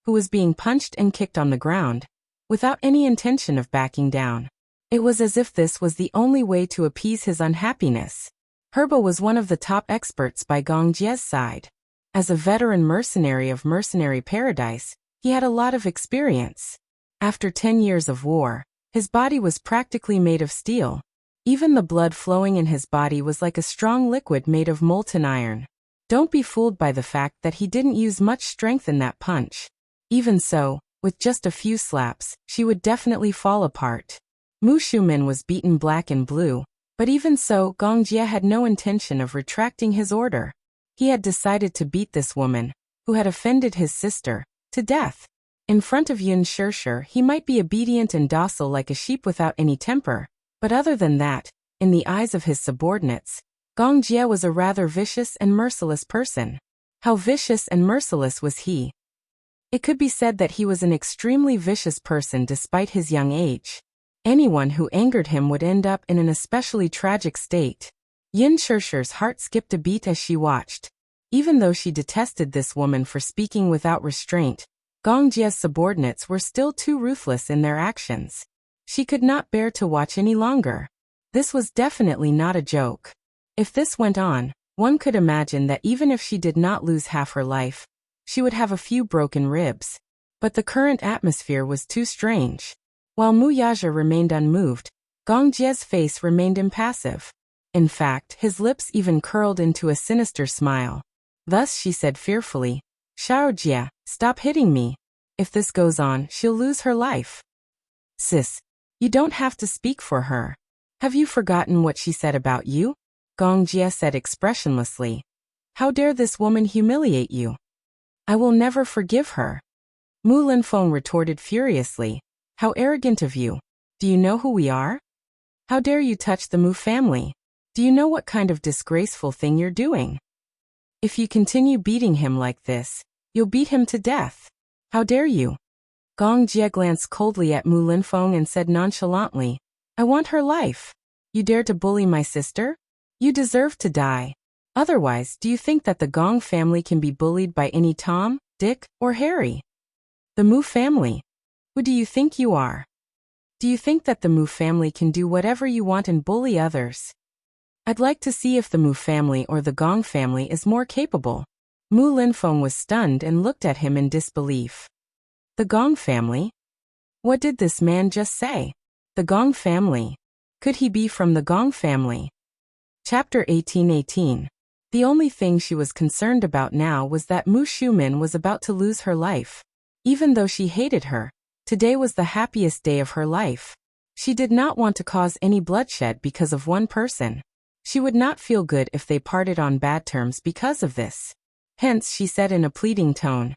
who was being punched and kicked on the ground, without any intention of backing down. It was as if this was the only way to appease his unhappiness. Herba was one of the top experts by Gong Jie's side. As a veteran mercenary of Mercenary Paradise, he had a lot of experience. After 10 years of war, his body was practically made of steel. Even the blood flowing in his body was like a strong liquid made of molten iron. Don't be fooled by the fact that he didn't use much strength in that punch. Even so, with just a few slaps, she would definitely fall apart. Mu Shumen was beaten black and blue, but even so, Gong Jie had no intention of retracting his order. He had decided to beat this woman, who had offended his sister, to death. In front of Yun Shirshir, he might be obedient and docile like a sheep without any temper, but other than that, in the eyes of his subordinates, Gong Jie was a rather vicious and merciless person. How vicious and merciless was he? It could be said that he was an extremely vicious person despite his young age. Anyone who angered him would end up in an especially tragic state. Yin Shirshir's heart skipped a beat as she watched. Even though she detested this woman for speaking without restraint, Gong Jie's subordinates were still too ruthless in their actions. She could not bear to watch any longer. This was definitely not a joke. If this went on, one could imagine that even if she did not lose half her life, she would have a few broken ribs. But the current atmosphere was too strange. While Mu Yaja remained unmoved, Gong Jie's face remained impassive. In fact, his lips even curled into a sinister smile. Thus she said fearfully, "Xiao Jie, stop hitting me. If this goes on, she'll lose her life." "Sis, you don't have to speak for her. Have you forgotten what she said about you?" Gong Jie said expressionlessly. "How dare this woman humiliate you? I will never forgive her." Mu Linfeng retorted furiously. "How arrogant of you. Do you know who we are? How dare you touch the Mu family? Do you know what kind of disgraceful thing you're doing? If you continue beating him like this, you'll beat him to death. How dare you?" Gong Jie glanced coldly at Mu Linfeng and said nonchalantly, "I want her life. You dare to bully my sister? You deserve to die. Otherwise, do you think that the Gong family can be bullied by any Tom, Dick, or Harry? The Mu family? Who do you think you are? Do you think that the Mu family can do whatever you want and bully others? I'd like to see if the Mu family or the Gong family is more capable." Mu Linfeng was stunned and looked at him in disbelief. The Gong family? What did this man just say? The Gong family? Could he be from the Gong family? Chapter 18:18. The only thing she was concerned about now was that Mu Shumin was about to lose her life. Even though she hated her, today was the happiest day of her life. She did not want to cause any bloodshed because of one person. She would not feel good if they parted on bad terms because of this. Hence, she said in a pleading tone,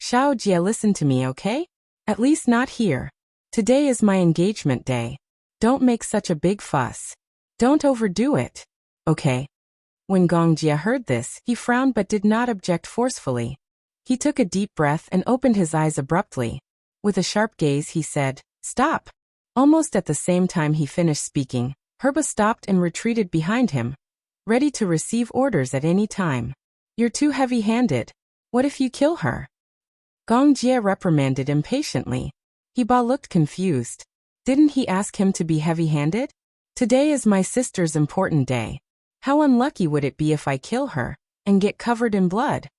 "Xiao Jie, listen to me, okay? At least not here. Today is my engagement day. Don't make such a big fuss. Don't overdo it. Okay?" When Gong Jie heard this, he frowned but did not object forcefully. He took a deep breath and opened his eyes abruptly. With a sharp gaze, he said, "Stop." Almost at the same time he finished speaking, Herba stopped and retreated behind him, ready to receive orders at any time. "You're too heavy-handed. What if you kill her?" Gong Jie reprimanded impatiently. Heba looked confused. Didn't he ask him to be heavy-handed? "Today is my sister's important day. How unlucky would it be if I kill her and get covered in blood?"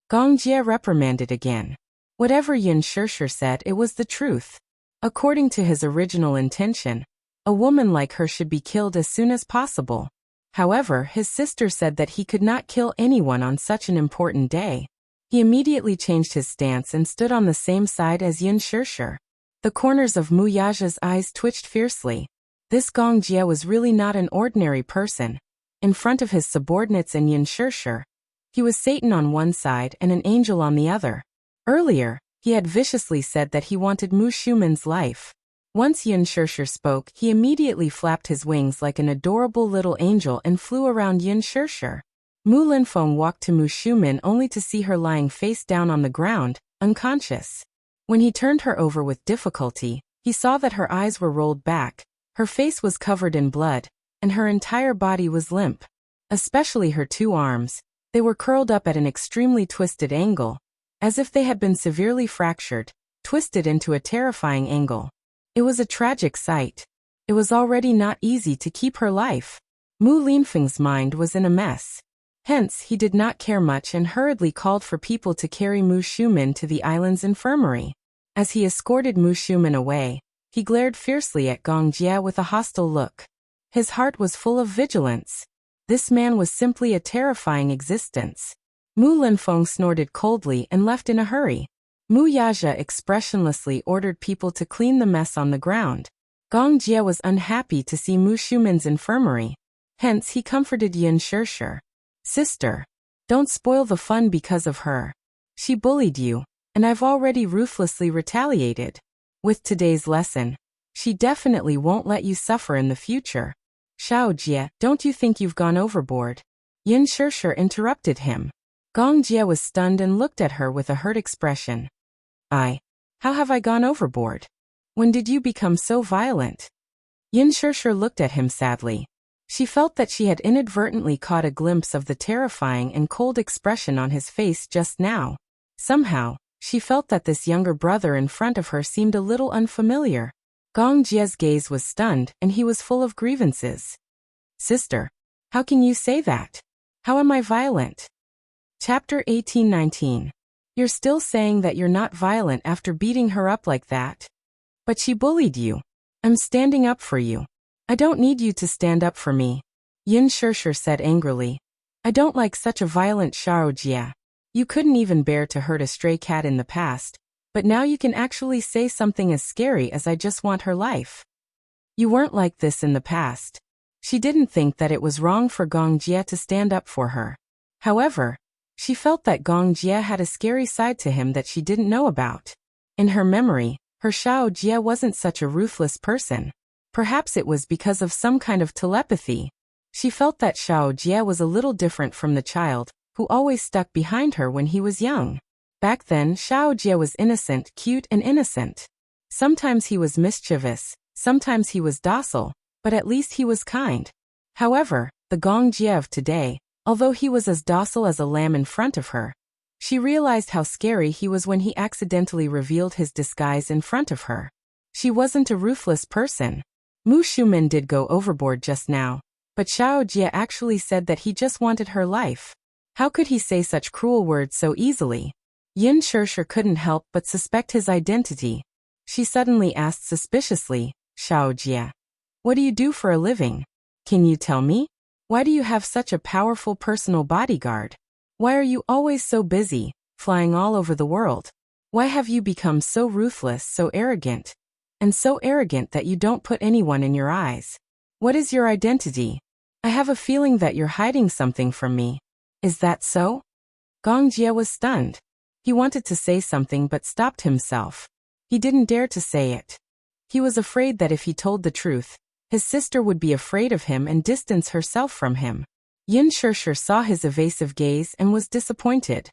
Gong Jie reprimanded again. Whatever Yin Shirshir said, it was the truth. According to his original intention, a woman like her should be killed as soon as possible. However, his sister said that he could not kill anyone on such an important day. He immediately changed his stance and stood on the same side as Yin Shirshir. The corners of Mu Yaja's eyes twitched fiercely. This Gong Jie was really not an ordinary person. In front of his subordinates and Yin Shirshir, he was Satan on one side and an angel on the other. Earlier, he had viciously said that he wanted Mu Shumin's life. Once Yin Shirshir spoke, he immediately flapped his wings like an adorable little angel and flew around Yin Shirshir. Mu Linfeng walked to Mu Shumin only to see her lying face down on the ground, unconscious. When he turned her over with difficulty, he saw that her eyes were rolled back, her face was covered in blood, and her entire body was limp. Especially her two arms. They were curled up at an extremely twisted angle, as if they had been severely fractured, twisted into a terrifying angle. It was a tragic sight. It was already not easy to keep her life. Mu Linfeng's mind was in a mess. Hence, he did not care much and hurriedly called for people to carry Mu Shumin to the island's infirmary. As he escorted Mu Shumin away, he glared fiercely at Gong Jie with a hostile look. His heart was full of vigilance. This man was simply a terrifying existence. Mu Linfeng snorted coldly and left in a hurry. Mu Yaja expressionlessly ordered people to clean the mess on the ground. Gong Jie was unhappy to see Mu Shumin's infirmary. Hence he comforted Yin Shirshir. "Sister, Don't spoil the fun because of her. She bullied you, and I've already ruthlessly retaliated. With today's lesson, she definitely won't let you suffer in the future. Xiao Jie, don't you think you've gone overboard? Yin Shishir interrupted him. Gong Jie was stunned and looked at her with a hurt expression. How have I gone overboard? When did you become so violent? Yin Shishir looked at him sadly. She felt that she had inadvertently caught a glimpse of the terrifying and cold expression on his face just now. Somehow, she felt that this younger brother in front of her seemed a little unfamiliar. Gong Jie's gaze was stunned and he was full of grievances. Sister, how can you say that? How am I violent? Chapter 18-19. You're still saying that you're not violent after beating her up like that. But she bullied you. I'm standing up for you. I don't need you to stand up for me. Yin Shishir said angrily. I don't like such a violent Xiao Jie. You couldn't even bear to hurt a stray cat in the past, but now you can actually say something as scary as I just want her life. You weren't like this in the past. She didn't think that it was wrong for Gong Jie to stand up for her. However, she felt that Gong Jie had a scary side to him that she didn't know about. In her memory, her Xiao Jie wasn't such a ruthless person. Perhaps it was because of some kind of telepathy. She felt that Xiao Jie was a little different from the child, who always stuck behind her when he was young. Back then, Xiao Jie was innocent, cute and innocent. Sometimes he was mischievous, sometimes he was docile, but at least he was kind. However, the Gong Jie of today, although he was as docile as a lamb in front of her, she realized how scary he was when he accidentally revealed his disguise in front of her. She wasn't a ruthless person. Mu Shumin did go overboard just now, but Xiao Jie actually said that he just wanted her life. How could he say such cruel words so easily? Yin Shishir couldn't help but suspect his identity. She suddenly asked suspiciously, Xiao Jie, what do you do for a living? Can you tell me? Why do you have such a powerful personal bodyguard? Why are you always so busy, flying all over the world? Why have you become so ruthless, so arrogant? And so arrogant that you don't put anyone in your eyes. What is your identity? I have a feeling that you're hiding something from me. Is that so? Gong Jie was stunned. He wanted to say something but stopped himself. He didn't dare to say it. He was afraid that if he told the truth, his sister would be afraid of him and distance herself from him. Yin Shishir saw his evasive gaze and was disappointed.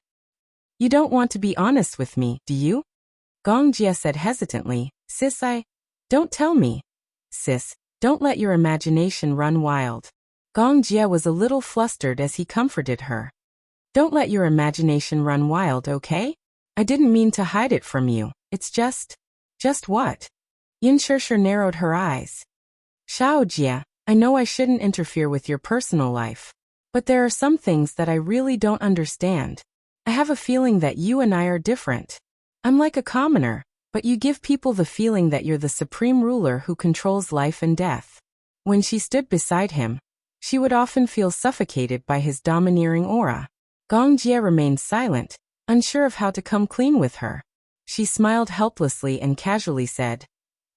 You don't want to be honest with me, do you? Gong Jie said hesitantly, Sis, don't tell me. Sis, don't let your imagination run wild. Gong Jie was a little flustered as he comforted her. Don't let your imagination run wild, okay? I didn't mean to hide it from you. It's just what? Yin Shishir narrowed her eyes. Xiao Jie, I know I shouldn't interfere with your personal life, but there are some things that I really don't understand. I have a feeling that you and I are different. I'm like a commoner, but you give people the feeling that you're the supreme ruler who controls life and death. When she stood beside him, she would often feel suffocated by his domineering aura. Gong Jie remained silent, unsure of how to come clean with her. She smiled helplessly and casually said,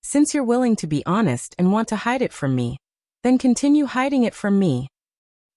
Since you're willing to be honest and want to hide it from me, then continue hiding it from me.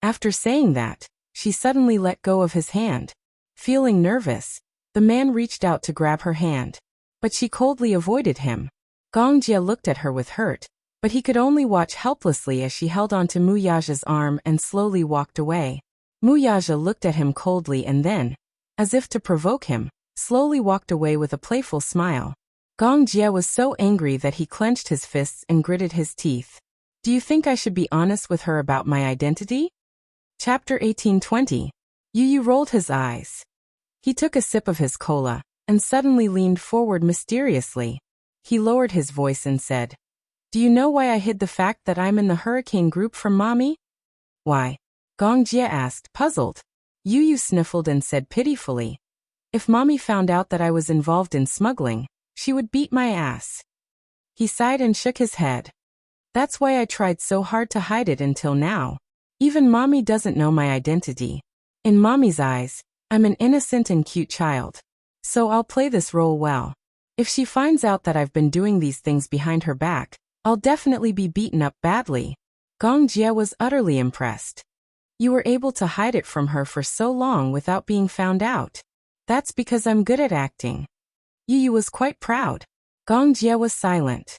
After saying that, she suddenly let go of his hand. Feeling nervous, the man reached out to grab her hand, but she coldly avoided him. Gong Jie looked at her with hurt, but he could only watch helplessly as she held onto Mu Yaja's arm and slowly walked away. Mu Yaja looked at him coldly and then, as if to provoke him, slowly walked away with a playful smile. Gong Jie was so angry that he clenched his fists and gritted his teeth. Do you think I should be honest with her about my identity? Chapter 18-20. Yu rolled his eyes. He took a sip of his cola, and suddenly leaned forward mysteriously. He lowered his voice and said, Do you know why I hid the fact that I'm in the hurricane group from Mommy? Why? Gong Jie asked, puzzled. Yu sniffled and said pitifully, If Mommy found out that I was involved in smuggling, she would beat my ass. He sighed and shook his head. That's why I tried so hard to hide it until now. Even Mommy doesn't know my identity. In Mommy's eyes, I'm an innocent and cute child. So I'll play this role well. If she finds out that I've been doing these things behind her back, I'll definitely be beaten up badly. Gong Jie was utterly impressed. You were able to hide it from her for so long without being found out. That's because I'm good at acting. Yu Yu was quite proud. Gong Jie was silent.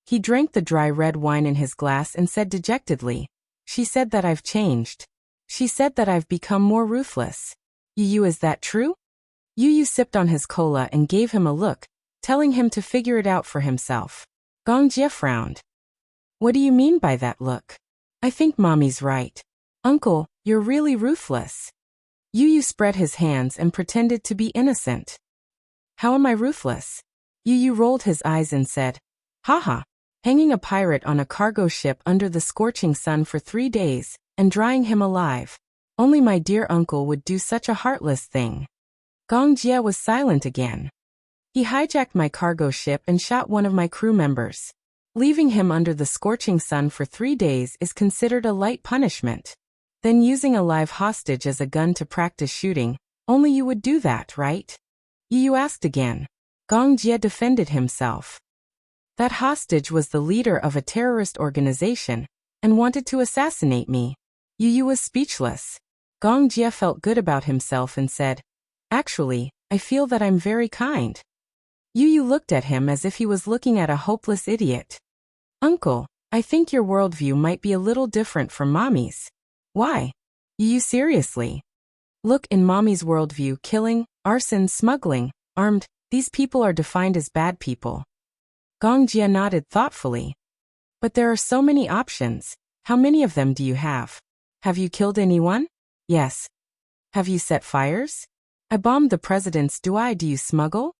He drank the dry red wine in his glass and said dejectedly, "She said that I've changed. She said that I've become more ruthless. Yu Yu, is that true?" Yu Yu sipped on his cola and gave him a look, telling him to figure it out for himself. Gong Jie frowned. "What do you mean by that look?" "I think Mommy's right. Uncle, you're really ruthless." Yu Yu spread his hands and pretended to be innocent. "How am I ruthless?" Yu Yu rolled his eyes and said, "Haha, hanging a pirate on a cargo ship under the scorching sun for 3 days, and drying him alive. Only my dear uncle would do such a heartless thing." Gong Jie was silent again. "He hijacked my cargo ship and shot one of my crew members. Leaving him under the scorching sun for 3 days is considered a light punishment. Then using a live hostage as a gun to practice shooting, only you would do that, right?" Yu Yu asked again. Gong Jie defended himself. "That hostage was the leader of a terrorist organization, and wanted to assassinate me." Yu Yu was speechless. Gong Jie felt good about himself and said, "Actually, I feel that I'm very kind." Yu Yu looked at him as if he was looking at a hopeless idiot. "Uncle, I think your worldview might be a little different from Mommy's." "Why?" "Yu Yu, seriously. Look, in Mommy's worldview, killing, arson, smuggling, armed, these people are defined as bad people." Gong Jie nodded thoughtfully. "But there are so many options. How many of them do you have? Have you killed anyone?" "Yes." "Have you set fires?" "I bombed the president's. Do you smuggle?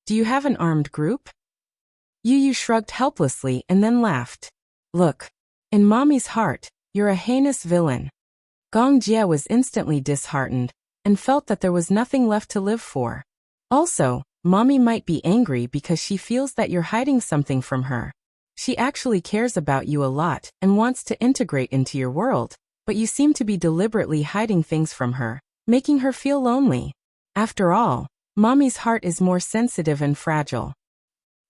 Do you have an armed group?" Yu Yu shrugged helplessly and then laughed. "Look, in Mommy's heart, you're a heinous villain." Gong Jie was instantly disheartened, and felt that there was nothing left to live for. Also, Mommy might be angry because she feels that you're hiding something from her. She actually cares about you a lot and wants to integrate into your world, but you seem to be deliberately hiding things from her, making her feel lonely. After all, Mommy's heart is more sensitive and fragile.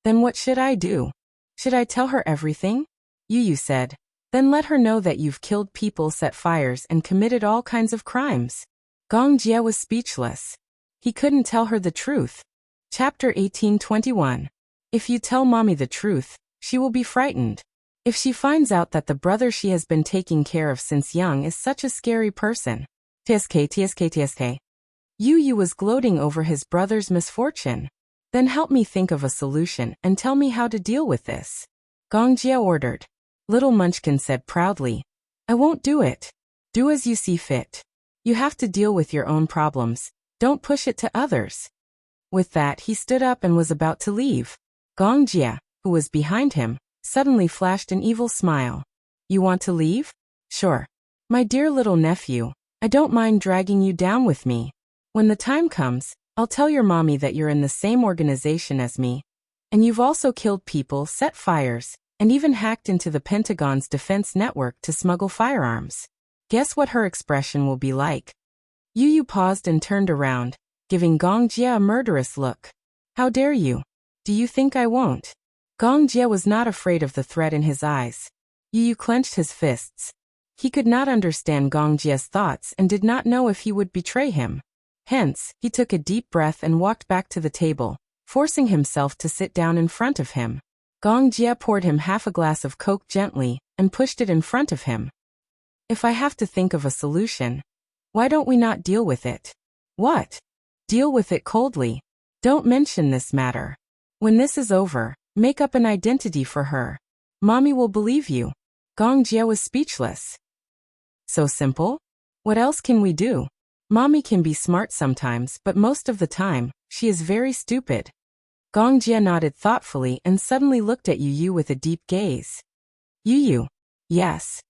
"Then what should I do? Should I tell her everything?" Yu Yu said. "Then let her know that you've killed people, set fires, and committed all kinds of crimes." Gong Jie was speechless. He couldn't tell her the truth. Chapter 18:21. If you tell Mommy the truth, she will be frightened. If she finds out that the brother she has been taking care of since young is such a scary person. TSK. Yu Yu was gloating over his brother's misfortune. "Then help me think of a solution and tell me how to deal with this," Gong Jie ordered. Little Munchkin said proudly, "I won't do it. Do as you see fit. You have to deal with your own problems. Don't push it to others." With that, he stood up and was about to leave. Gong Jie, who was behind him, suddenly flashed an evil smile. "You want to leave? Sure. My dear little nephew, I don't mind dragging you down with me. When the time comes, I'll tell your mommy that you're in the same organization as me. And you've also killed people, set fires, and even hacked into the Pentagon's defense network to smuggle firearms." Guess what her expression will be like? Yu Yu paused and turned around, giving Gong Jie a murderous look. "How dare you? Do you think I won't?" Gong Jie was not afraid of the threat in his eyes. Yu Yu clenched his fists. He could not understand Gong Jie's thoughts and did not know if he would betray him. Hence, he took a deep breath and walked back to the table, forcing himself to sit down in front of him. Gong Jie poured him half a glass of Coke gently and pushed it in front of him. "If I have to think of a solution, why don't we not deal with it?" "What?" "Deal with it coldly. Don't mention this matter. When this is over, make up an identity for her. Mommy will believe you." Gong Jie was speechless. "So simple? What else can we do? Mommy can be smart sometimes, but most of the time, she is very stupid." Gong Jie nodded thoughtfully and suddenly looked at Yu Yu with a deep gaze. "Yu Yu." "Yes."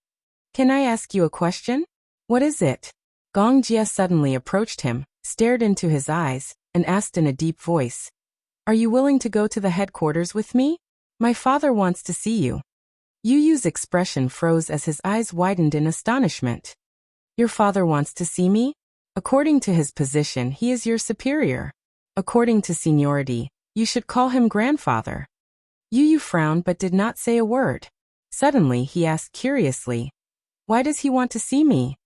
"Can I ask you a question?" "What is it?" Gong Jie suddenly approached him, stared into his eyes, and asked in a deep voice, "Are you willing to go to the headquarters with me? My father wants to see you." Yu Yu's expression froze as his eyes widened in astonishment. "Your father wants to see me? According to his position, he is your superior. According to seniority, you should call him grandfather." Yu Yu frowned but did not say a word. Suddenly, he asked curiously, "Why does he want to see me?"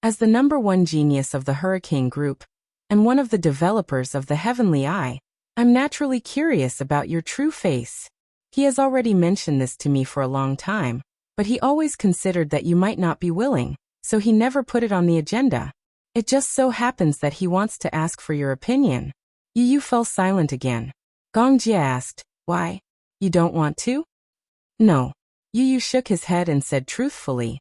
As the #1 genius of the Hurricane Group, and one of the developers of the Heavenly Eye, I'm naturally curious about your true face. He has already mentioned this to me for a long time, but he always considered that you might not be willing, so he never put it on the agenda. It just so happens that he wants to ask for your opinion. Yu fell silent again. Gong Jia asked, why? You don't want to? No. Yu shook his head and said truthfully,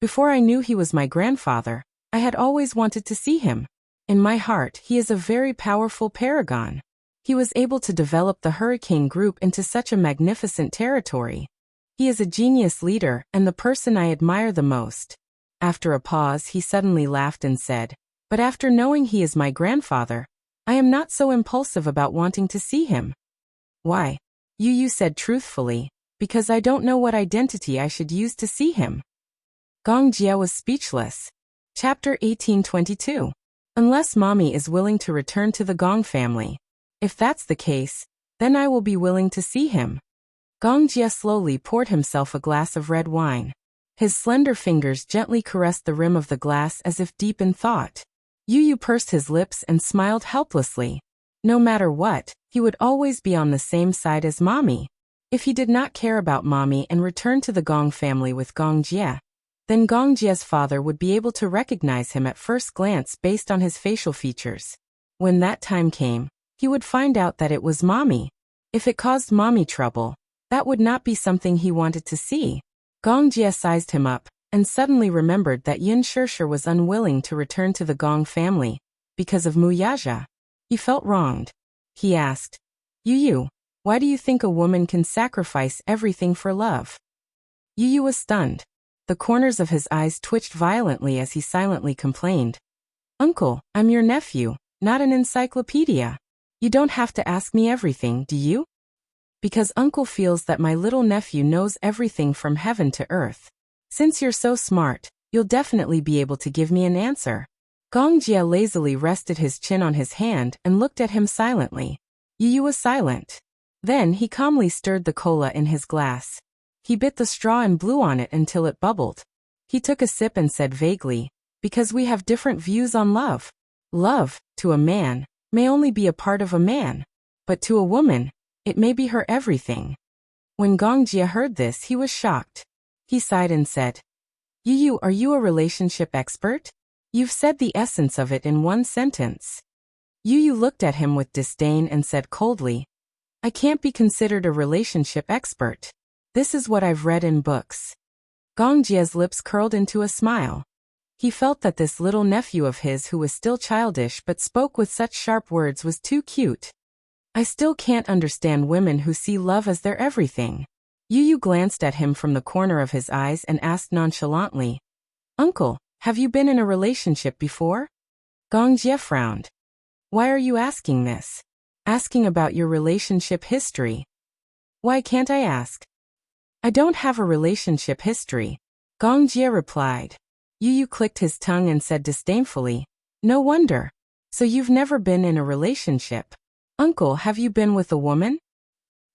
before I knew he was my grandfather, I had always wanted to see him. In my heart, he is a very powerful paragon. He was able to develop the Hurricane Group into such a magnificent territory. He is a genius leader and the person I admire the most. After a pause, he suddenly laughed and said, but after knowing he is my grandfather, I am not so impulsive about wanting to see him. Why? Yu said truthfully, because I don't know what identity I should use to see him. Gong Jia was speechless. Chapter 1822. Unless mommy is willing to return to the Gong family. If that's the case, then I will be willing to see him. Gong Jia slowly poured himself a glass of red wine. His slender fingers gently caressed the rim of the glass as if deep in thought. Yu pursed his lips and smiled helplessly. No matter what, he would always be on the same side as mommy. If he did not care about mommy and returned to the Gong family with Gong Jia, then Gong Jia's father would be able to recognize him at first glance based on his facial features. When that time came, he would find out that it was mommy. If it caused mommy trouble, that would not be something he wanted to see. Gong Jia sized him up, and suddenly remembered that Yin Shishir was unwilling to return to the Gong family, because of Muyaja. He felt wronged. He asked, Yu, why do you think a woman can sacrifice everything for love? Yu was stunned. The corners of his eyes twitched violently as he silently complained. Uncle, I'm your nephew, not an encyclopedia. You don't have to ask me everything, do you? Because uncle feels that my little nephew knows everything from heaven to earth. Since you're so smart, you'll definitely be able to give me an answer. Gong Jia lazily rested his chin on his hand and looked at him silently. Yu was silent. Then he calmly stirred the cola in his glass. He bit the straw and blew on it until it bubbled. He took a sip and said vaguely, because we have different views on love. Love, to a man, may only be a part of a man. But to a woman, it may be her everything. When Gong Jia heard this, he was shocked. He sighed and said, Yu, are you a relationship expert? You've said the essence of it in one sentence. Yu looked at him with disdain and said coldly, I can't be considered a relationship expert. This is what I've read in books. Gong Jia's lips curled into a smile. He felt that this little nephew of his who was still childish but spoke with such sharp words was too cute. I still can't understand women who see love as their everything. Yu glanced at him from the corner of his eyes and asked nonchalantly, Uncle, have you been in a relationship before? Gong Jia frowned. Why are you asking this? Asking about your relationship history. Why can't I ask? I don't have a relationship history, Gong Jia replied. Yu clicked his tongue and said disdainfully, no wonder. So you've never been in a relationship. Uncle, have you been with a woman?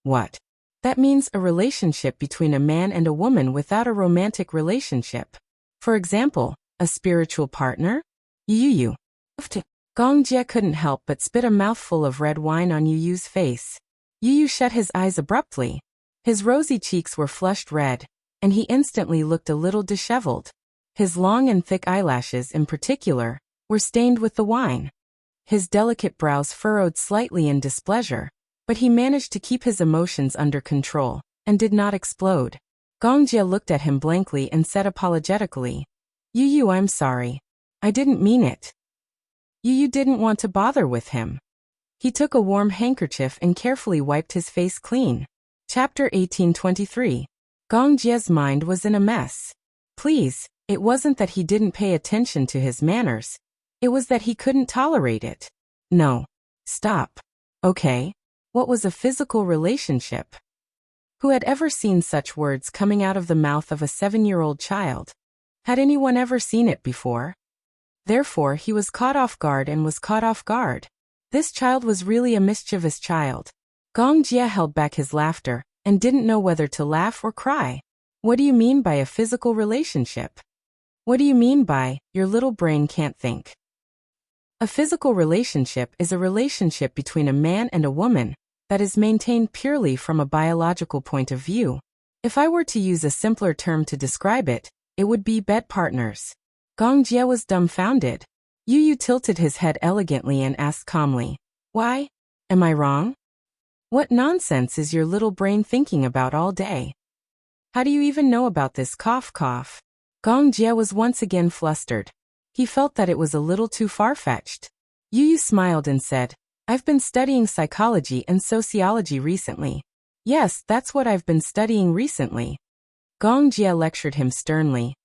What? That means a relationship between a man and a woman without a romantic relationship. For example, a spiritual partner? Yu. Gong Jia couldn't help but spit a mouthful of red wine on Yu's face. Yu shut his eyes abruptly. His rosy cheeks were flushed red, and he instantly looked a little disheveled. His long and thick eyelashes, in particular, were stained with the wine. His delicate brows furrowed slightly in displeasure, but he managed to keep his emotions under control, and did not explode. Gong Jia looked at him blankly and said apologetically, Yu, I'm sorry. I didn't mean it. Yu didn't want to bother with him. He took a warm handkerchief and carefully wiped his face clean. Chapter 1823. Gong Jia's mind was in a mess. Please, it wasn't that he didn't pay attention to his manners. It was that he couldn't tolerate it. No. Stop. Okay. What was a physical relationship? Who had ever seen such words coming out of the mouth of a 7-year-old child? Had anyone ever seen it before? Therefore, he was caught off guard and was caught off guard. This child was really a mischievous child. Gong Jia held back his laughter and didn't know whether to laugh or cry. What do you mean by a physical relationship? What do you mean by, your little brain can't think? A physical relationship is a relationship between a man and a woman that is maintained purely from a biological point of view. If I were to use a simpler term to describe it, it would be bed partners. Gong Jie was dumbfounded. Yu Yu tilted his head elegantly and asked calmly, "Why? Am I wrong? What nonsense is your little brain thinking about all day? How do you even know about this cough cough?" Gong Jie was once again flustered. He felt that it was a little too far-fetched. Yu Yu smiled and said, "I've been studying psychology and sociology recently." "Yes, that's what I've been studying recently." Gong Jie lectured him sternly.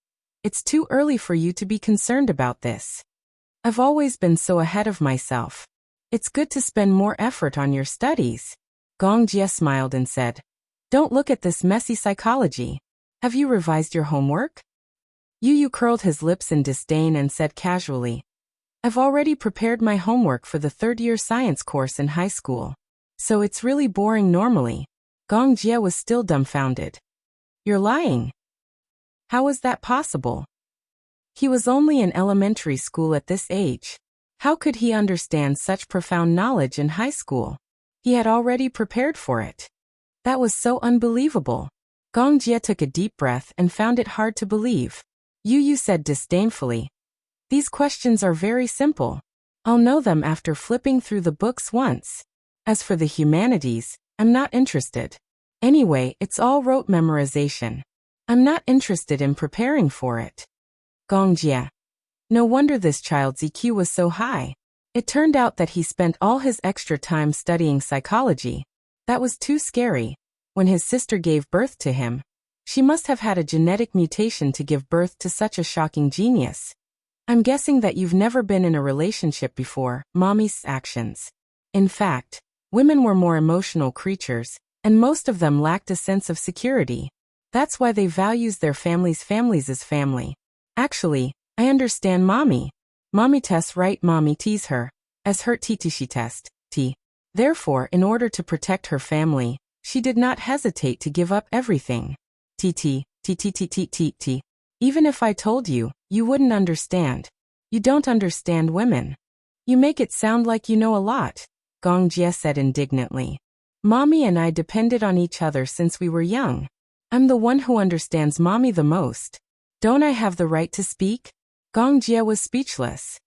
"It's too early for you to be concerned about this. I've always been so ahead of myself. It's good to spend more effort on your studies." Gong Jie smiled and said, "Don't look at this messy psychology. Have you revised your homework?" Yu Yu curled his lips in disdain and said casually, "I've already prepared my homework for the third-year science course in high school. So it's really boring normally." Gong Jie was still dumbfounded. "You're lying. How is that possible?" He was only in elementary school at this age. How could he understand such profound knowledge in high school? He had already prepared for it. That was so unbelievable. Gong Jie took a deep breath and found it hard to believe. Yu Yu said disdainfully, "These questions are very simple. I'll know them after flipping through the books once. As for the humanities, I'm not interested. Anyway, it's all rote memorization. I'm not interested in preparing for it." Gong Jie. No wonder this child's EQ was so high. It turned out that he spent all his extra time studying psychology. That was too scary. When his sister gave birth to him, she must have had a genetic mutation to give birth to such a shocking genius. "I'm guessing that you've never been in a relationship before," Mommy's actions. In fact, women were more emotional creatures, and most of them lacked a sense of security. That's why they values their families as family. "Actually, I understand Mommy. Mommy tests right, Mommy tease her, as her she test, t. Therefore, in order to protect her family, she did not hesitate to give up everything. T. Even if I told you, you wouldn't understand. You don't understand women. You make it sound like you know a lot," Gong Jie said indignantly. "Mommy and I depended on each other since we were young. I'm the one who understands Mommy the most. Don't I have the right to speak?" Gong Jie was speechless.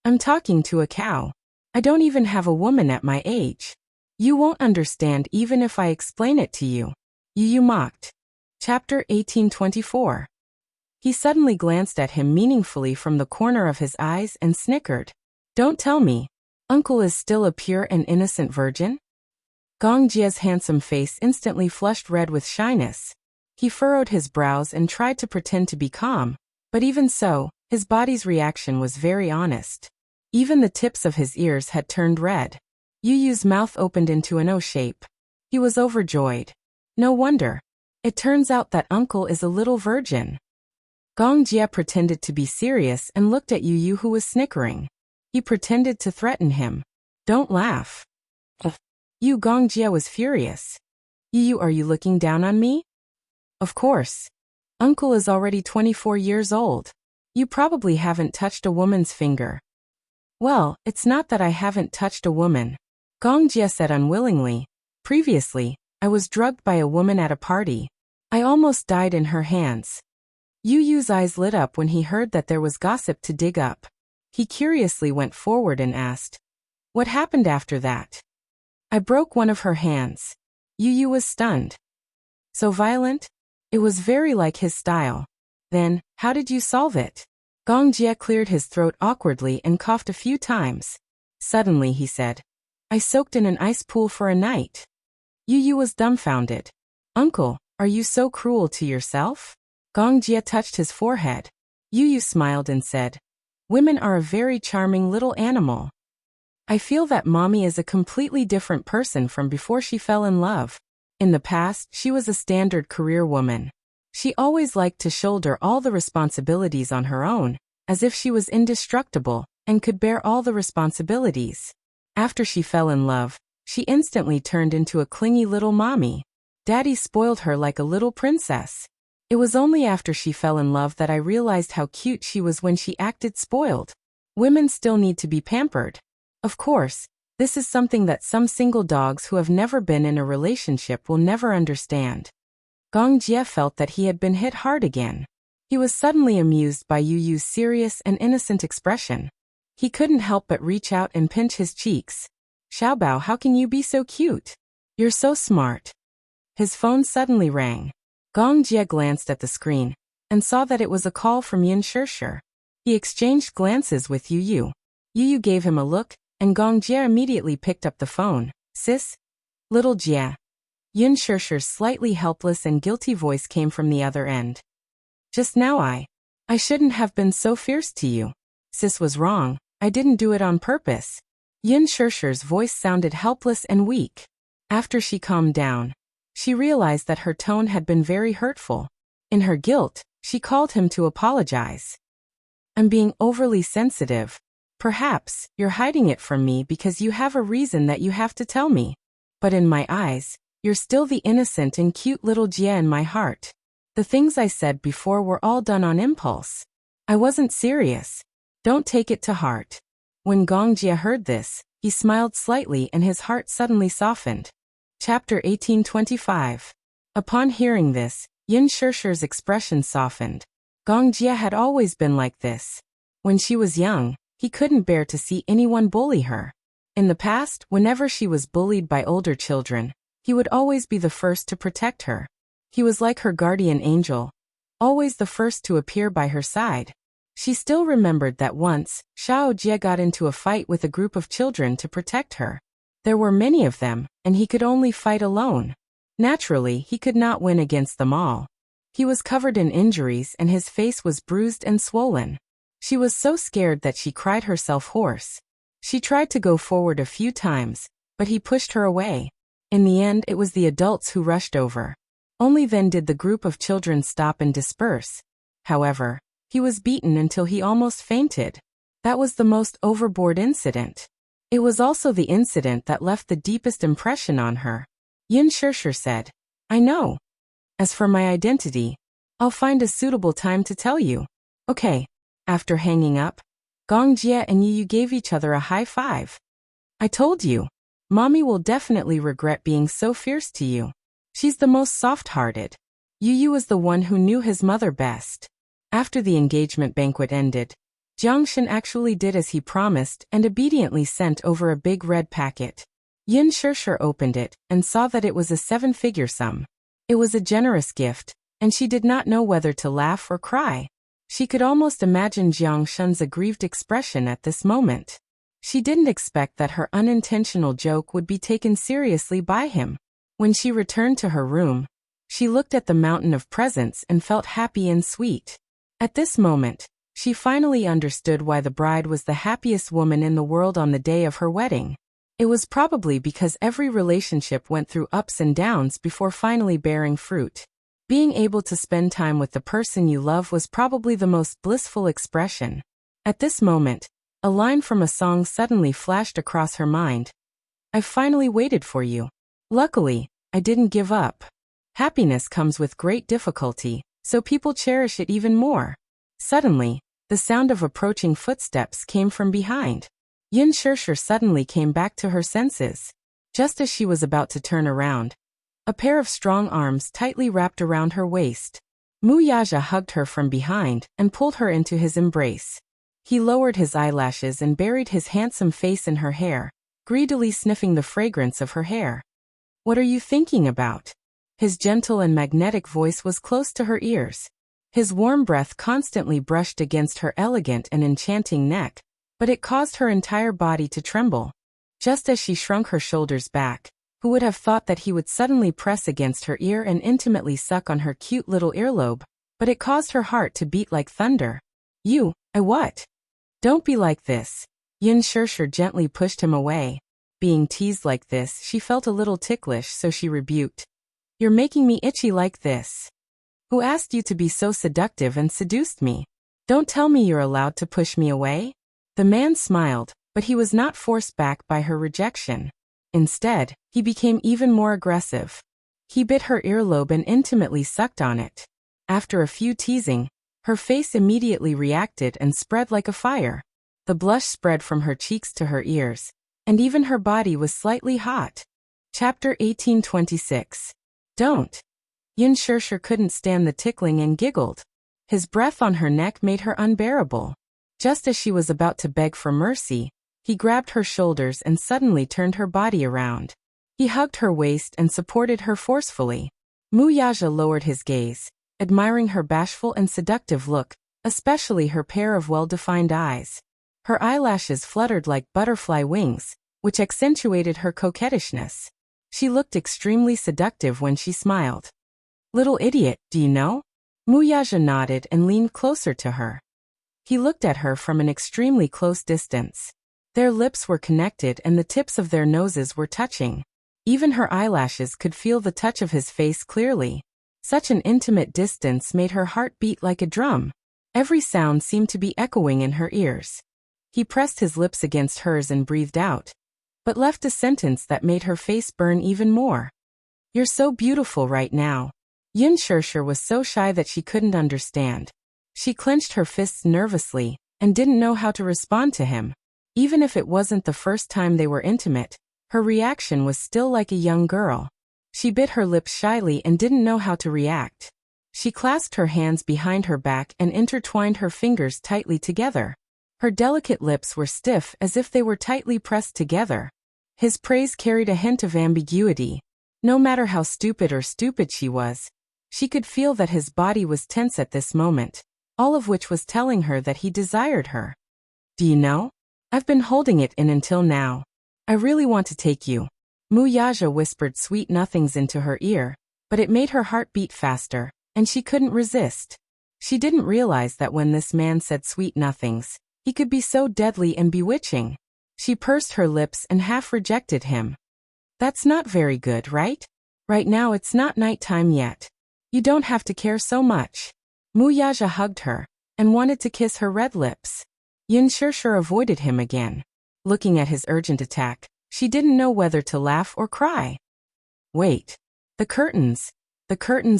"I'm talking to a cow. I don't even have a woman at my age. You won't understand even if I explain it to you." Yu Yu mocked. Chapter 1824. He suddenly glanced at him meaningfully from the corner of his eyes and snickered. "Don't tell me. Uncle is still a pure and innocent virgin?" Gong Jie's handsome face instantly flushed red with shyness. He furrowed his brows and tried to pretend to be calm, but even so, his body's reaction was very honest. Even the tips of his ears had turned red. Yu Yu's mouth opened into an O shape. He was overjoyed. No wonder. It turns out that Uncle is a little virgin. Gong Jie pretended to be serious and looked at Yu Yu, who was snickering. He pretended to threaten him. "Don't laugh." Gong Jie was furious. "Yu Yu, are you looking down on me?" "Of course. Uncle is already 24 years old. You probably haven't touched a woman's finger." "Well, it's not that I haven't touched a woman," Gong Jie said unwillingly. "Previously, I was drugged by a woman at a party. I almost died in her hands." Yu Yu's eyes lit up when he heard that there was gossip to dig up. He curiously went forward and asked, "What happened after that?" "I broke one of her hands." Yu Yu was stunned. "So violent?" It was very like his style. "Then, how did you solve it?" Gong Jie cleared his throat awkwardly and coughed a few times. Suddenly he said, "I soaked in an ice pool for a night." Yu Yu was dumbfounded. "Uncle, are you so cruel to yourself?" Gong Jie touched his forehead. Yu Yu smiled and said, "Women are a very charming little animal. I feel that Mommy is a completely different person from before she fell in love. In the past, she was a standard career woman. She always liked to shoulder all the responsibilities on her own, as if she was indestructible and could bear all the responsibilities. After she fell in love, she instantly turned into a clingy little mommy. Daddy spoiled her like a little princess. It was only after she fell in love that I realized how cute she was when she acted spoiled. Women still need to be pampered. Of course, this is something that some single dogs who have never been in a relationship will never understand. Gong Jie felt that he had been hit hard again. He was suddenly amused by Yu Yu's serious and innocent expression. He couldn't help but reach out and pinch his cheeks. Xiaobao, how can you be so cute? You're so smart. His phone suddenly rang. Gong Jie glanced at the screen and saw that it was a call from Yin Shishir. He exchanged glances with Yu Yu. Yu Yu gave him a look, and Gong Jie immediately picked up the phone. Sis? Little Jie. Yin Shishir's slightly helpless and guilty voice came from the other end. Just now I shouldn't have been so fierce to you. Sis was wrong, I didn't do it on purpose. Yin Shishir's voice sounded helpless and weak. After she calmed down, she realized that her tone had been very hurtful. In her guilt, she called him to apologize. I'm being overly sensitive. Perhaps you're hiding it from me because you have a reason that you have to tell me. But in my eyes, you're still the innocent and cute little Jie in my heart. The things I said before were all done on impulse. I wasn't serious. Don't take it to heart. When Gong Jie heard this, he smiled slightly and his heart suddenly softened. Chapter 1825. Upon hearing this, Yin Shishir's expression softened. Gong Jie had always been like this. When she was young, he couldn't bear to see anyone bully her. In the past, whenever she was bullied by older children, he would always be the first to protect her. He was like her guardian angel, always the first to appear by her side. She still remembered that once, Xiao Jie got into a fight with a group of children to protect her. There were many of them, and he could only fight alone. Naturally, he could not win against them all. He was covered in injuries and his face was bruised and swollen. She was so scared that she cried herself hoarse. She tried to go forward a few times, but he pushed her away. In the end, it was the adults who rushed over. Only then did the group of children stop and disperse. However, he was beaten until he almost fainted. That was the most overboard incident. It was also the incident that left the deepest impression on her. Yin Shishir said, I know. As for my identity, I'll find a suitable time to tell you. Okay. After hanging up, Gong Jie and Yu Yu gave each other a high five. I told you. Mommy will definitely regret being so fierce to you. She's the most soft-hearted. Yu Yu was the one who knew his mother best. After the engagement banquet ended, Jiangshan actually did as he promised and obediently sent over a big red packet. Yin Shishir opened it and saw that it was a 7-figure sum. It was a generous gift, and she did not know whether to laugh or cry. She could almost imagine Jiangshan's aggrieved expression at this moment. She didn't expect that her unintentional joke would be taken seriously by him. When she returned to her room, she looked at the mountain of presents and felt happy and sweet. At this moment, she finally understood why the bride was the happiest woman in the world on the day of her wedding. It was probably because every relationship went through ups and downs before finally bearing fruit. Being able to spend time with the person you love was probably the most blissful expression. At this moment, a line from a song suddenly flashed across her mind. I've finally waited for you. Luckily, I didn't give up. Happiness comes with great difficulty, so people cherish it even more. Suddenly, the sound of approaching footsteps came from behind. Yin Shishir suddenly came back to her senses. Just as she was about to turn around, a pair of strong arms tightly wrapped around her waist. Mu Yaja hugged her from behind and pulled her into his embrace. He lowered his eyelashes and buried his handsome face in her hair, greedily sniffing the fragrance of her hair. What are you thinking about? His gentle and magnetic voice was close to her ears. His warm breath constantly brushed against her elegant and enchanting neck, but it caused her entire body to tremble. Just as she shrunk her shoulders back, who would have thought that he would suddenly press against her ear and intimately suck on her cute little earlobe, but it caused her heart to beat like thunder. What? Don't be like this. Yin Shishir gently pushed him away. Being teased like this, she felt a little ticklish, so she rebuked. You're making me itchy like this. Who asked you to be so seductive and seduced me? Don't tell me you're allowed to push me away? The man smiled, but he was not forced back by her rejection. Instead, he became even more aggressive. He bit her earlobe and intimately sucked on it. After a few teasing, her face immediately reacted and spread like a fire. The blush spread from her cheeks to her ears, and even her body was slightly hot. Chapter 1826. Don't. Yin Shirshir couldn't stand the tickling and giggled. His breath on her neck made her unbearable. Just as she was about to beg for mercy, he grabbed her shoulders and suddenly turned her body around. He hugged her waist and supported her forcefully. Muyaja lowered his gaze, admiring her bashful and seductive look, especially her pair of well-defined eyes. Her eyelashes fluttered like butterfly wings, which accentuated her coquettishness. She looked extremely seductive when she smiled. Little idiot, do you know? Muyaja nodded and leaned closer to her. He looked at her from an extremely close distance. Their lips were connected and the tips of their noses were touching. Even her eyelashes could feel the touch of his face clearly. Such an intimate distance made her heart beat like a drum. Every sound seemed to be echoing in her ears. He pressed his lips against hers and breathed out, but left a sentence that made her face burn even more. You're so beautiful right now. Yin Shirshir was so shy that she couldn't understand. She clenched her fists nervously and didn't know how to respond to him. Even if it wasn't the first time they were intimate, her reaction was still like a young girl. She bit her lips shyly and didn't know how to react. She clasped her hands behind her back and intertwined her fingers tightly together. Her delicate lips were stiff as if they were tightly pressed together. His praise carried a hint of ambiguity. No matter how stupid she was, she could feel that his body was tense at this moment, all of which was telling her that he desired her. Do you know? I've been holding it in until now. I really want to take you. Muyaja whispered sweet nothings into her ear, but it made her heart beat faster, and she couldn't resist. She didn't realize that when this man said sweet nothings, he could be so deadly and bewitching. She pursed her lips and half rejected him. That's not very good, right? Right now it's not nighttime yet. You don't have to care so much. Muyaja hugged her and wanted to kiss her red lips. Yin Shirshir avoided him again. Looking at his urgent attack, she didn't know whether to laugh or cry. Wait. The curtains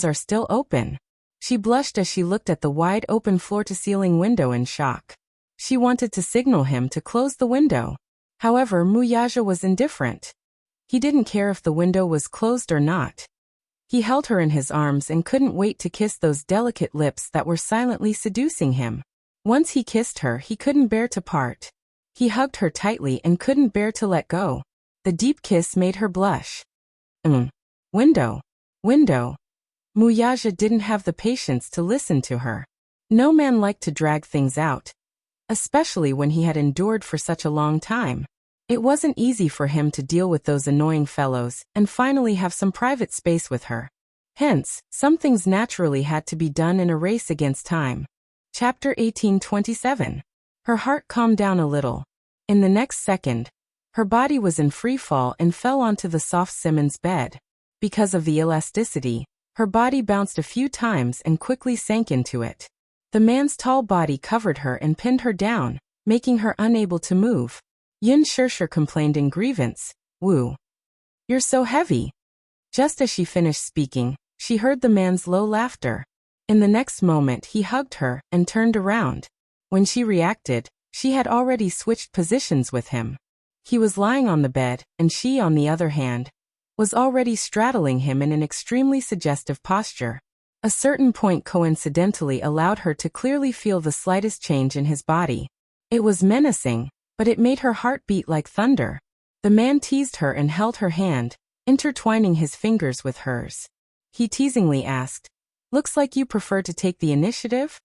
are still open. She blushed as she looked at the wide open floor-to-ceiling window in shock. She wanted to signal him to close the window. However, Muyaja was indifferent. He didn't care if the window was closed or not. He held her in his arms and couldn't wait to kiss those delicate lips that were silently seducing him. Once he kissed her, he couldn't bear to part. He hugged her tightly and couldn't bear to let go. The deep kiss made her blush. Window. Muyaja didn't have the patience to listen to her. No man liked to drag things out, especially when he had endured for such a long time. It wasn't easy for him to deal with those annoying fellows and finally have some private space with her. Hence, some things naturally had to be done in a race against time. Chapter 1827. Her heart calmed down a little. In the next second, her body was in free fall and fell onto the soft Simmons bed. Because of the elasticity, her body bounced a few times and quickly sank into it. The man's tall body covered her and pinned her down, making her unable to move. Yin Shirshir complained in grievance, "Woo. You're so heavy." Just as she finished speaking, she heard the man's low laughter. In the next moment he hugged her and turned around. When she reacted, she had already switched positions with him. He was lying on the bed, and she, on the other hand, was already straddling him in an extremely suggestive posture. A certain point coincidentally allowed her to clearly feel the slightest change in his body. It was menacing, but it made her heart beat like thunder. The man teased her and held her hand, intertwining his fingers with hers. He teasingly asked, "Looks like you prefer to take the initiative?"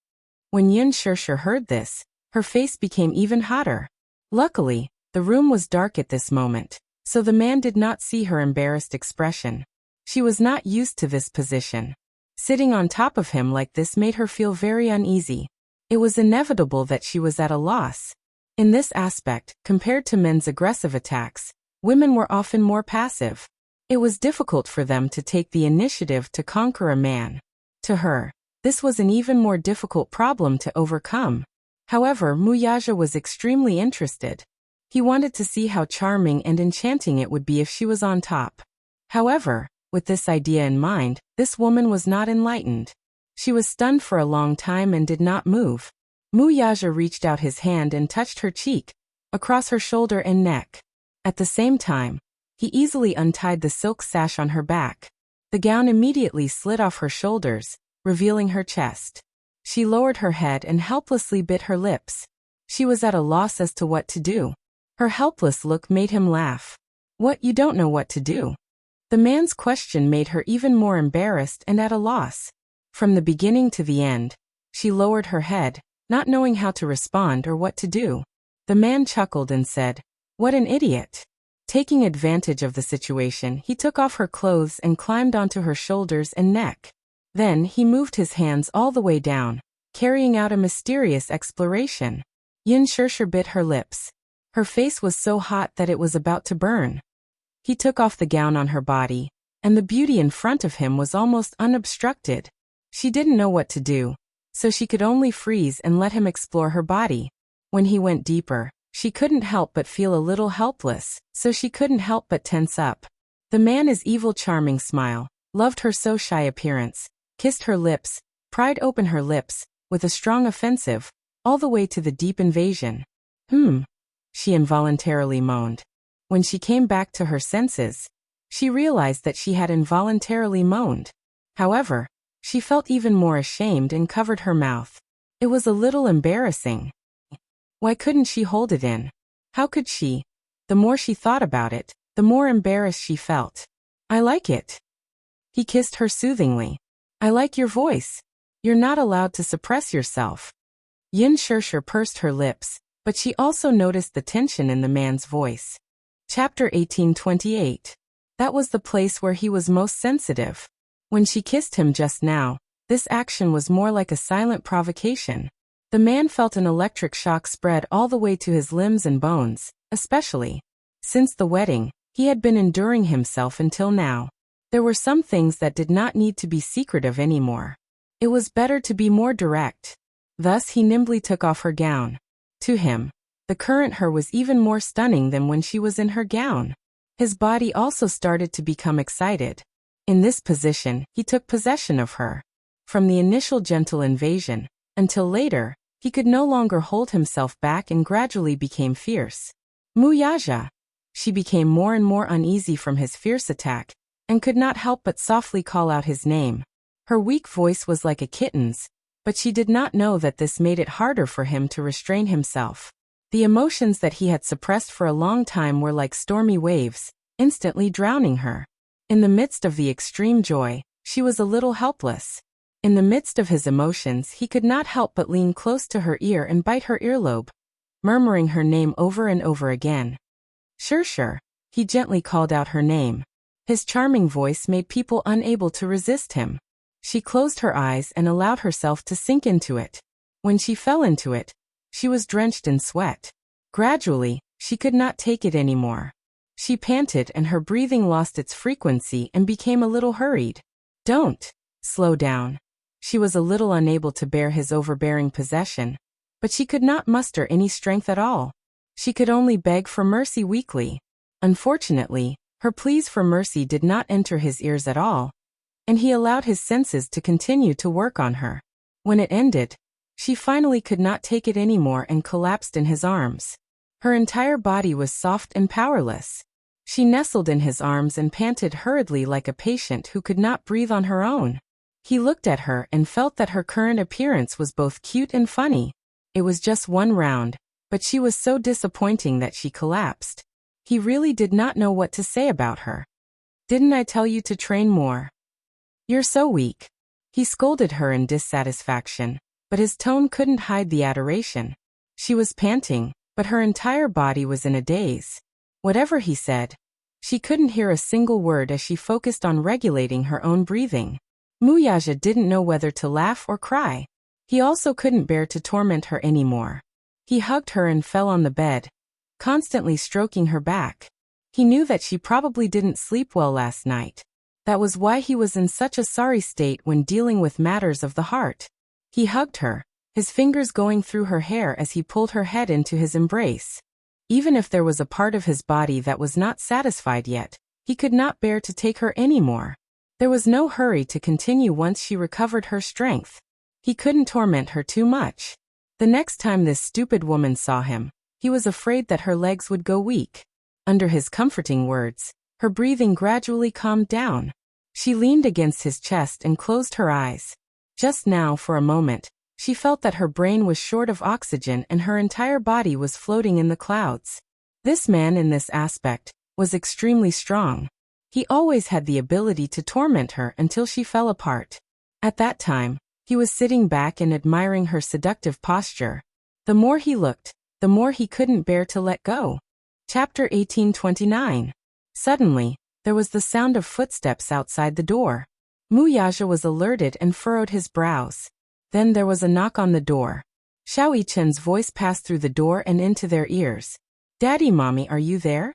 When Yin Shirshir heard this, her face became even hotter. Luckily, the room was dark at this moment, so the man did not see her embarrassed expression. She was not used to this position. Sitting on top of him like this made her feel very uneasy. It was inevitable that she was at a loss. In this aspect, compared to men's aggressive attacks, women were often more passive. It was difficult for them to take the initiative to conquer a man. To her, this was an even more difficult problem to overcome. However, Muyaja was extremely interested. He wanted to see how charming and enchanting it would be if she was on top. However, with this idea in mind, this woman was not enlightened. She was stunned for a long time and did not move. Muyaja reached out his hand and touched her cheek, across her shoulder and neck. At the same time, he easily untied the silk sash on her back. The gown immediately slid off her shoulders, revealing her chest. She lowered her head and helplessly bit her lips. She was at a loss as to what to do. Her helpless look made him laugh. "What, you don't know what to do?" The man's question made her even more embarrassed and at a loss. From the beginning to the end, she lowered her head, not knowing how to respond or what to do. The man chuckled and said, "What an idiot." Taking advantage of the situation, he took off her clothes and climbed onto her shoulders and neck. Then he moved his hands all the way down, carrying out a mysterious exploration. Yin Shirshir bit her lips. Her face was so hot that it was about to burn. He took off the gown on her body, and the beauty in front of him was almost unobstructed. She didn't know what to do, so she could only freeze and let him explore her body. When he went deeper, she couldn't help but feel a little helpless, so she couldn't help but tense up. The man is evil charming smile, loved her so shy appearance, kissed her lips, pried open her lips, with a strong offensive, all the way to the deep invasion. She involuntarily moaned. When she came back to her senses, she realized that she had involuntarily moaned. However, she felt even more ashamed and covered her mouth. It was a little embarrassing. Why couldn't she hold it in? How could she? The more she thought about it, the more embarrassed she felt. "I like it." He kissed her soothingly. "I like your voice. You're not allowed to suppress yourself." Yin Shirshir pursed her lips, but she also noticed the tension in the man's voice. Chapter 1828. That was the place where he was most sensitive. When she kissed him just now, this action was more like a silent provocation. The man felt an electric shock spread all the way to his limbs and bones, especially. Since the wedding, he had been enduring himself until now. There were some things that did not need to be secretive anymore. It was better to be more direct. Thus he nimbly took off her gown. To him, the current her was even more stunning than when she was in her gown. His body also started to become excited. In this position, he took possession of her. From the initial gentle invasion, until later, he could no longer hold himself back and gradually became fierce. "Muyaja!" She became more and more uneasy from his fierce attack, and could not help but softly call out his name. Her weak voice was like a kitten's, but she did not know that this made it harder for him to restrain himself. The emotions that he had suppressed for a long time were like stormy waves, instantly drowning her. In the midst of the extreme joy, she was a little helpless. In the midst of his emotions, he could not help but lean close to her ear and bite her earlobe, murmuring her name over and over again. "Shirshir," he gently called out her name. His charming voice made people unable to resist him. She closed her eyes and allowed herself to sink into it. When she fell into it, she was drenched in sweat. Gradually, she could not take it anymore. She panted and her breathing lost its frequency and became a little hurried. "Don't. Slow down." She was a little unable to bear his overbearing possession, but she could not muster any strength at all. She could only beg for mercy weakly. Unfortunately, her pleas for mercy did not enter his ears at all, and he allowed his senses to continue to work on her. When it ended, she finally could not take it anymore and collapsed in his arms. Her entire body was soft and powerless. She nestled in his arms and panted hurriedly like a patient who could not breathe on her own. He looked at her and felt that her current appearance was both cute and funny. It was just one round, but she was so disappointing that she collapsed. He really did not know what to say about her. "Didn't I tell you to train more? You're so weak." He scolded her in dissatisfaction, but his tone couldn't hide the adoration. She was panting, but her entire body was in a daze. Whatever he said, she couldn't hear a single word as she focused on regulating her own breathing. Muyaja didn't know whether to laugh or cry. He also couldn't bear to torment her anymore. He hugged her and fell on the bed, constantly stroking her back. He knew that she probably didn't sleep well last night. That was why he was in such a sorry state when dealing with matters of the heart. He hugged her, his fingers going through her hair as he pulled her head into his embrace. Even if there was a part of his body that was not satisfied yet, he could not bear to take her anymore. There was no hurry to continue once she recovered her strength. He couldn't torment her too much. The next time this stupid woman saw him, he was afraid that her legs would go weak. Under his comforting words, her breathing gradually calmed down. She leaned against his chest and closed her eyes. Just now, for a moment, she felt that her brain was short of oxygen and her entire body was floating in the clouds. This man, in this aspect, was extremely strong. He always had the ability to torment her until she fell apart. At that time, he was sitting back and admiring her seductive posture. The more he looked, the more he couldn't bear to let go. Chapter 1829. Suddenly, there was the sound of footsteps outside the door. Muyaja was alerted and furrowed his brows. Then there was a knock on the door. Xiao Yichen's voice passed through the door and into their ears. "Daddy, Mommy, are you there?"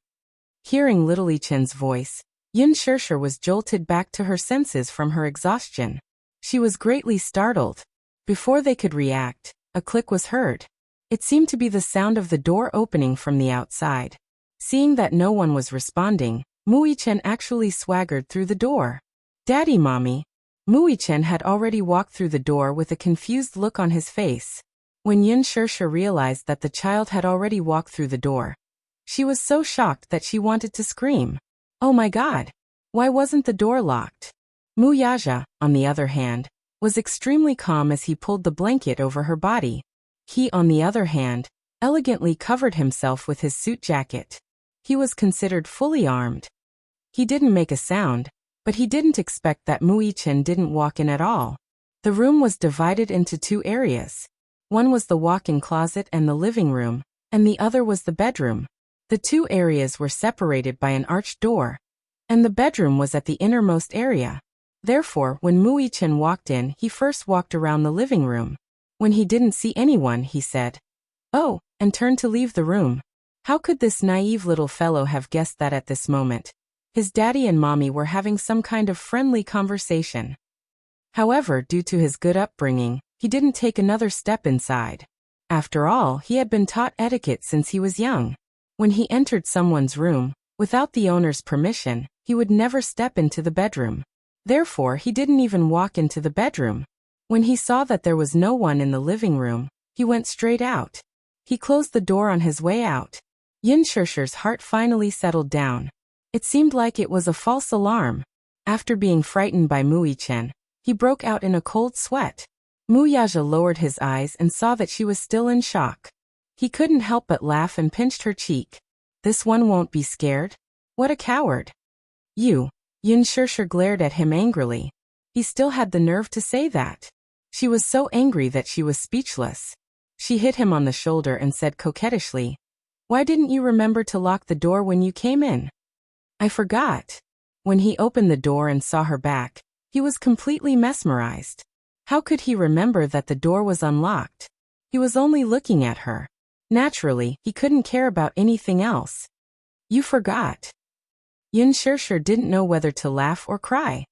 Hearing little Yichen's voice, Yin Shirshir was jolted back to her senses from her exhaustion. She was greatly startled. Before they could react, a click was heard. It seemed to be the sound of the door opening from the outside. Seeing that no one was responding, Mu Yichen actually swaggered through the door. "Daddy, Mommy." Mu Yichen had already walked through the door with a confused look on his face. When Yin Shirshir realized that the child had already walked through the door, she was so shocked that she wanted to scream. "Oh my God! Why wasn't the door locked?" Muyaja, on the other hand, was extremely calm as he pulled the blanket over her body. He, on the other hand, elegantly covered himself with his suit jacket. He was considered fully armed. He didn't make a sound, but he didn't expect that Mu Yichen didn't walk in at all. The room was divided into two areas. One was the walk-in closet and the living room, and the other was the bedroom. The two areas were separated by an arched door, and the bedroom was at the innermost area. Therefore, when Mu Yichen walked in, he first walked around the living room. When he didn't see anyone, he said, "Oh," and turned to leave the room. How could this naive little fellow have guessed that at this moment his daddy and mommy were having some kind of friendly conversation? However, due to his good upbringing, he didn't take another step inside. After all, he had been taught etiquette since he was young. When he entered someone's room, without the owner's permission, he would never step into the bedroom. Therefore, he didn't even walk into the bedroom. When he saw that there was no one in the living room, he went straight out. He closed the door on his way out. Yin Shirshir's heart finally settled down. It seemed like it was a false alarm. After being frightened by Mu Yichen, he broke out in a cold sweat. Muyaja lowered his eyes and saw that she was still in shock. He couldn't help but laugh and pinched her cheek. "This one won't be scared? What a coward." "You." Yin Shirshir glared at him angrily. He still had the nerve to say that. She was so angry that she was speechless. She hit him on the shoulder and said coquettishly, "Why didn't you remember to lock the door when you came in?" "I forgot." When he opened the door and saw her back, he was completely mesmerized. How could he remember that the door was unlocked? He was only looking at her. Naturally, he couldn't care about anything else. "You forgot." Yin Shirshir didn't know whether to laugh or cry.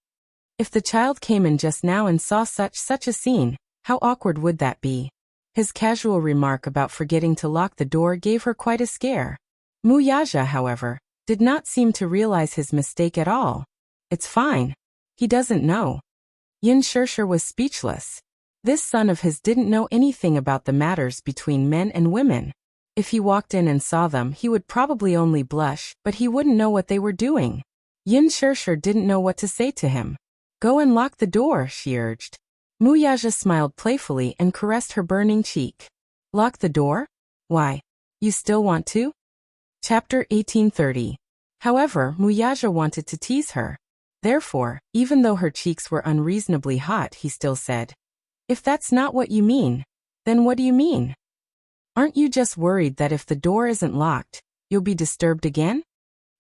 If the child came in just now and saw such a scene, how awkward would that be? His casual remark about forgetting to lock the door gave her quite a scare. Muyaja, however, did not seem to realize his mistake at all. "It's fine. He doesn't know." Yin Shirshir was speechless. This son of his didn't know anything about the matters between men and women. If he walked in and saw them, he would probably only blush, but he wouldn't know what they were doing. Yin Shirshir didn't know what to say to him. "Go and lock the door," she urged. Muyaja smiled playfully and caressed her burning cheek. "Lock the door? Why? You still want to?" Chapter 1830. However, Muyaja wanted to tease her. Therefore, even though her cheeks were unreasonably hot, he still said, "If that's not what you mean, then what do you mean? Aren't you just worried that if the door isn't locked, you'll be disturbed again?"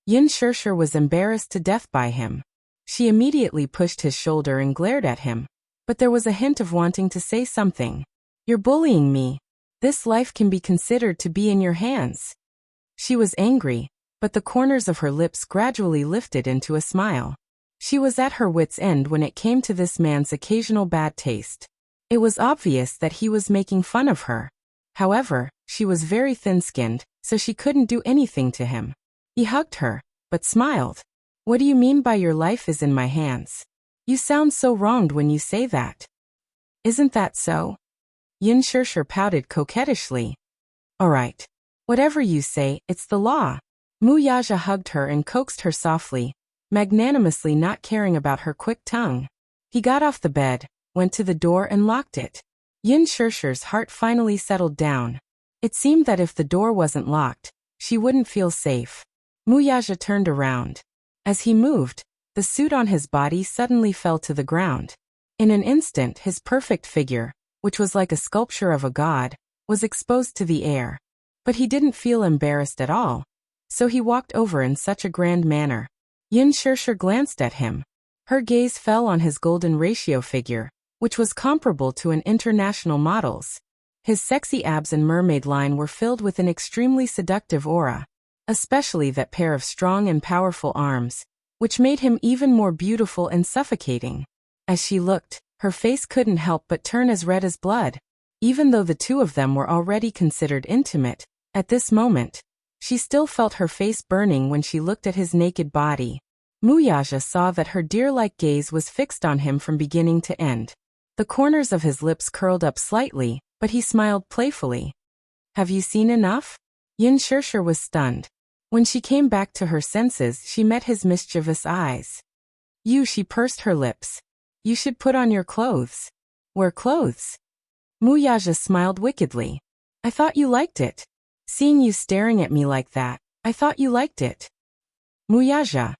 Yin Shirshir was embarrassed to death by him. She immediately pushed his shoulder and glared at him, but there was a hint of wanting to say something. "You're bullying me. This life can be considered to be in your hands." She was angry, but the corners of her lips gradually lifted into a smile. She was at her wit's end when it came to this man's occasional bad taste. It was obvious that he was making fun of her. However, she was very thin-skinned, so she couldn't do anything to him. He hugged her, but smiled. "What do you mean by your life is in my hands? You sound so wronged when you say that. Isn't that so? Yin Shirshir pouted coquettishly. All right. Whatever you say, it's the law. Mu Yaja hugged her and coaxed her softly, magnanimously not caring about her quick tongue. He got off the bed, went to the door and locked it. Yin Shirshir's heart finally settled down. It seemed that if the door wasn't locked, she wouldn't feel safe. Mu Yaja turned around. As he moved, the suit on his body suddenly fell to the ground. In an instant his perfect figure, which was like a sculpture of a god, was exposed to the air. But he didn't feel embarrassed at all. So he walked over in such a grand manner. Yin Shirshir glanced at him. Her gaze fell on his golden ratio figure, which was comparable to an international model's. His sexy abs and mermaid line were filled with an extremely seductive aura, especially that pair of strong and powerful arms, which made him even more beautiful and suffocating. As she looked, her face couldn't help but turn as red as blood. Even though the two of them were already considered intimate, at this moment, she still felt her face burning when she looked at his naked body. Mu Yaja saw that her deer-like gaze was fixed on him from beginning to end. The corners of his lips curled up slightly, but he smiled playfully. Have you seen enough? Yin Shirshir was stunned. When she came back to her senses, she met his mischievous eyes. She pursed her lips. You should put on your clothes. Wear clothes? Mu Yaja smiled wickedly. I thought you liked it. Seeing you staring at me like that, I thought you liked it. Mu Yaja.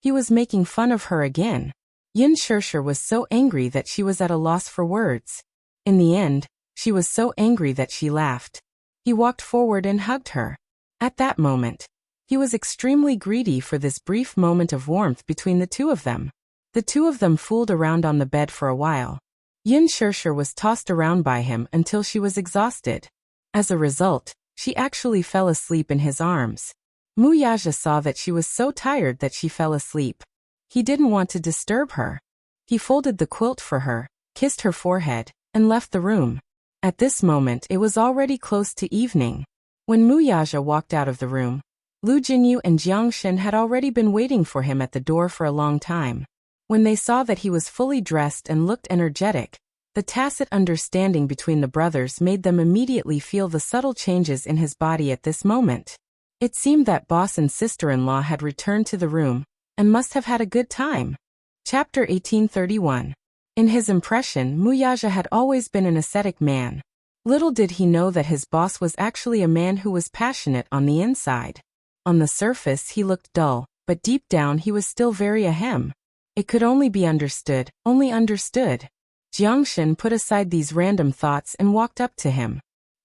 He was making fun of her again. Yin Shirshir was so angry that she was at a loss for words. In the end, she was so angry that she laughed. He walked forward and hugged her. At that moment, he was extremely greedy for this brief moment of warmth between the two of them. The two of them fooled around on the bed for a while. Yin Shirshir was tossed around by him until she was exhausted. As a result, she actually fell asleep in his arms. Mu Yaja saw that she was so tired that she fell asleep. He didn't want to disturb her. He folded the quilt for her, kissed her forehead, and left the room. At this moment it was already close to evening. When Mu Yaja walked out of the room, Lu Jinyu and Jiangshan had already been waiting for him at the door for a long time. When they saw that he was fully dressed and looked energetic, the tacit understanding between the brothers made them immediately feel the subtle changes in his body at this moment. It seemed that boss and sister-in-law had returned to the room, and must have had a good time. Chapter 1831. In his impression, Mu Yaja had always been an ascetic man. Little did he know that his boss was actually a man who was passionate on the inside. On the surface he looked dull, but deep down he was still very ahem. It could only be understood, only understood. Jiangshan put aside these random thoughts and walked up to him.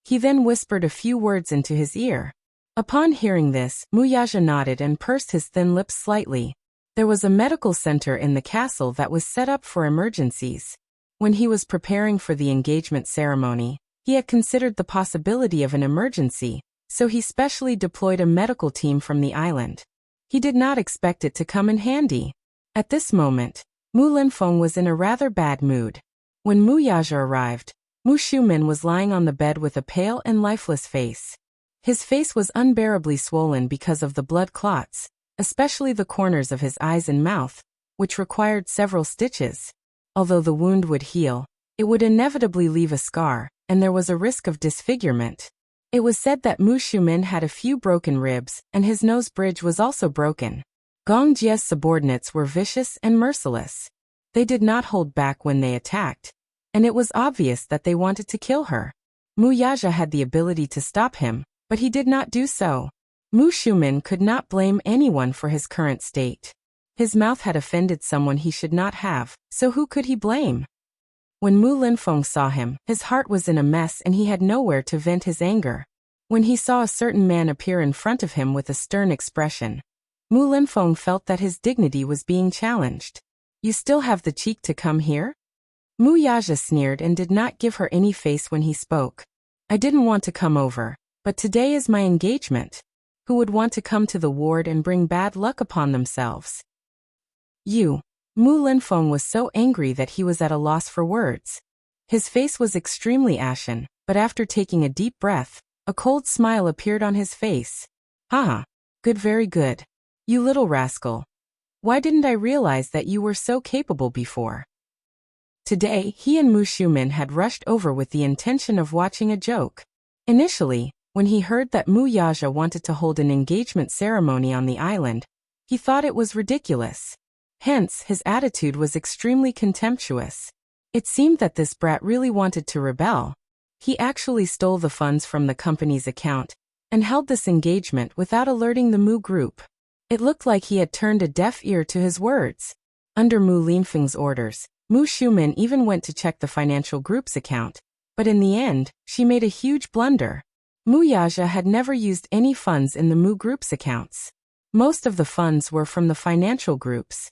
He then whispered a few words into his ear. Upon hearing this, Mu Yaja nodded and pursed his thin lips slightly. There was a medical center in the castle that was set up for emergencies. When he was preparing for the engagement ceremony, he had considered the possibility of an emergency, so he specially deployed a medical team from the island. He did not expect it to come in handy. At this moment, Mu Linfeng was in a rather bad mood. When Mu Yaja arrived, Mu Shumin was lying on the bed with a pale and lifeless face. His face was unbearably swollen because of the blood clots, especially the corners of his eyes and mouth, which required several stitches. Although the wound would heal, it would inevitably leave a scar, and there was a risk of disfigurement. It was said that Mu Shumin had a few broken ribs, and his nose bridge was also broken. Gong Jie's subordinates were vicious and merciless. They did not hold back when they attacked, and it was obvious that they wanted to kill her. Mu Yaja had the ability to stop him, but he did not do so. Mu Shumin could not blame anyone for his current state. His mouth had offended someone he should not have, so who could he blame? When Mu Linfeng saw him, his heart was in a mess and he had nowhere to vent his anger. When he saw a certain man appear in front of him with a stern expression, Mu Linfeng felt that his dignity was being challenged. You still have the cheek to come here? Mu Yaja sneered and did not give her any face when he spoke. I didn't want to come over, but today is my engagement. Who would want to come to the ward and bring bad luck upon themselves? You. Mu Linfeng was so angry that he was at a loss for words. His face was extremely ashen, but after taking a deep breath, a cold smile appeared on his face. Haha. Good, very good. You little rascal. Why didn't I realize that you were so capable before? Today, he and Mu Xiumin had rushed over with the intention of watching a joke. Initially, when he heard that Mu Yaja wanted to hold an engagement ceremony on the island, he thought it was ridiculous. Hence, his attitude was extremely contemptuous. It seemed that this brat really wanted to rebel. He actually stole the funds from the company's account and held this engagement without alerting the Mu group. It looked like he had turned a deaf ear to his words. Under Mu Linfeng's orders, Mu Xiumin even went to check the financial group's account, but in the end, she made a huge blunder. Mu Yaja had never used any funds in the Mu group's accounts. Most of the funds were from the financial groups.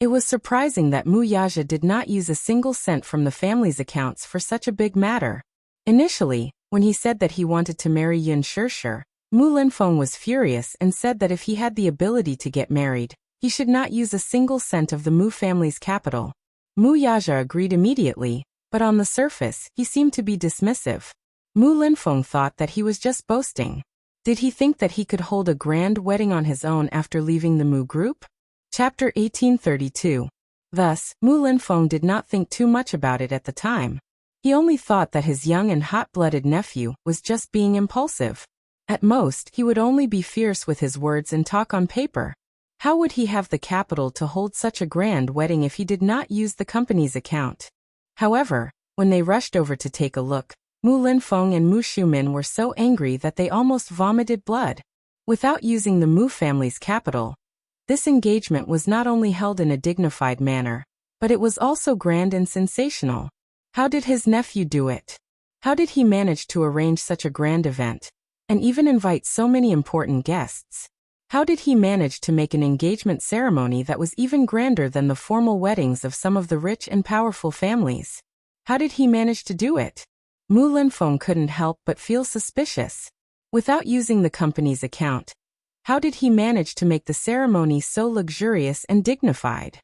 It was surprising that Mu Yaja did not use a single cent from the family's accounts for such a big matter. Initially, when he said that he wanted to marry Yun Shishir, Mu Linfeng was furious and said that if he had the ability to get married, he should not use a single cent of the Mu family's capital. Mu Yaja agreed immediately, but on the surface, he seemed to be dismissive. Mu Linfeng thought that he was just boasting. Did he think that he could hold a grand wedding on his own after leaving the Mu group? Chapter 1832. Thus, Mu Linfeng did not think too much about it at the time. He only thought that his young and hot-blooded nephew was just being impulsive. At most, he would only be fierce with his words and talk on paper. How would he have the capital to hold such a grand wedding if he did not use the company's account? However, when they rushed over to take a look, Mu Linfeng and Mu Xiumin were so angry that they almost vomited blood. Without using the Mu family's capital, this engagement was not only held in a dignified manner, but it was also grand and sensational. How did his nephew do it? How did he manage to arrange such a grand event, and even invite so many important guests? How did he manage to make an engagement ceremony that was even grander than the formal weddings of some of the rich and powerful families? How did he manage to do it? Mu Linfeng couldn't help but feel suspicious. Without using the company's account, how did he manage to make the ceremony so luxurious and dignified?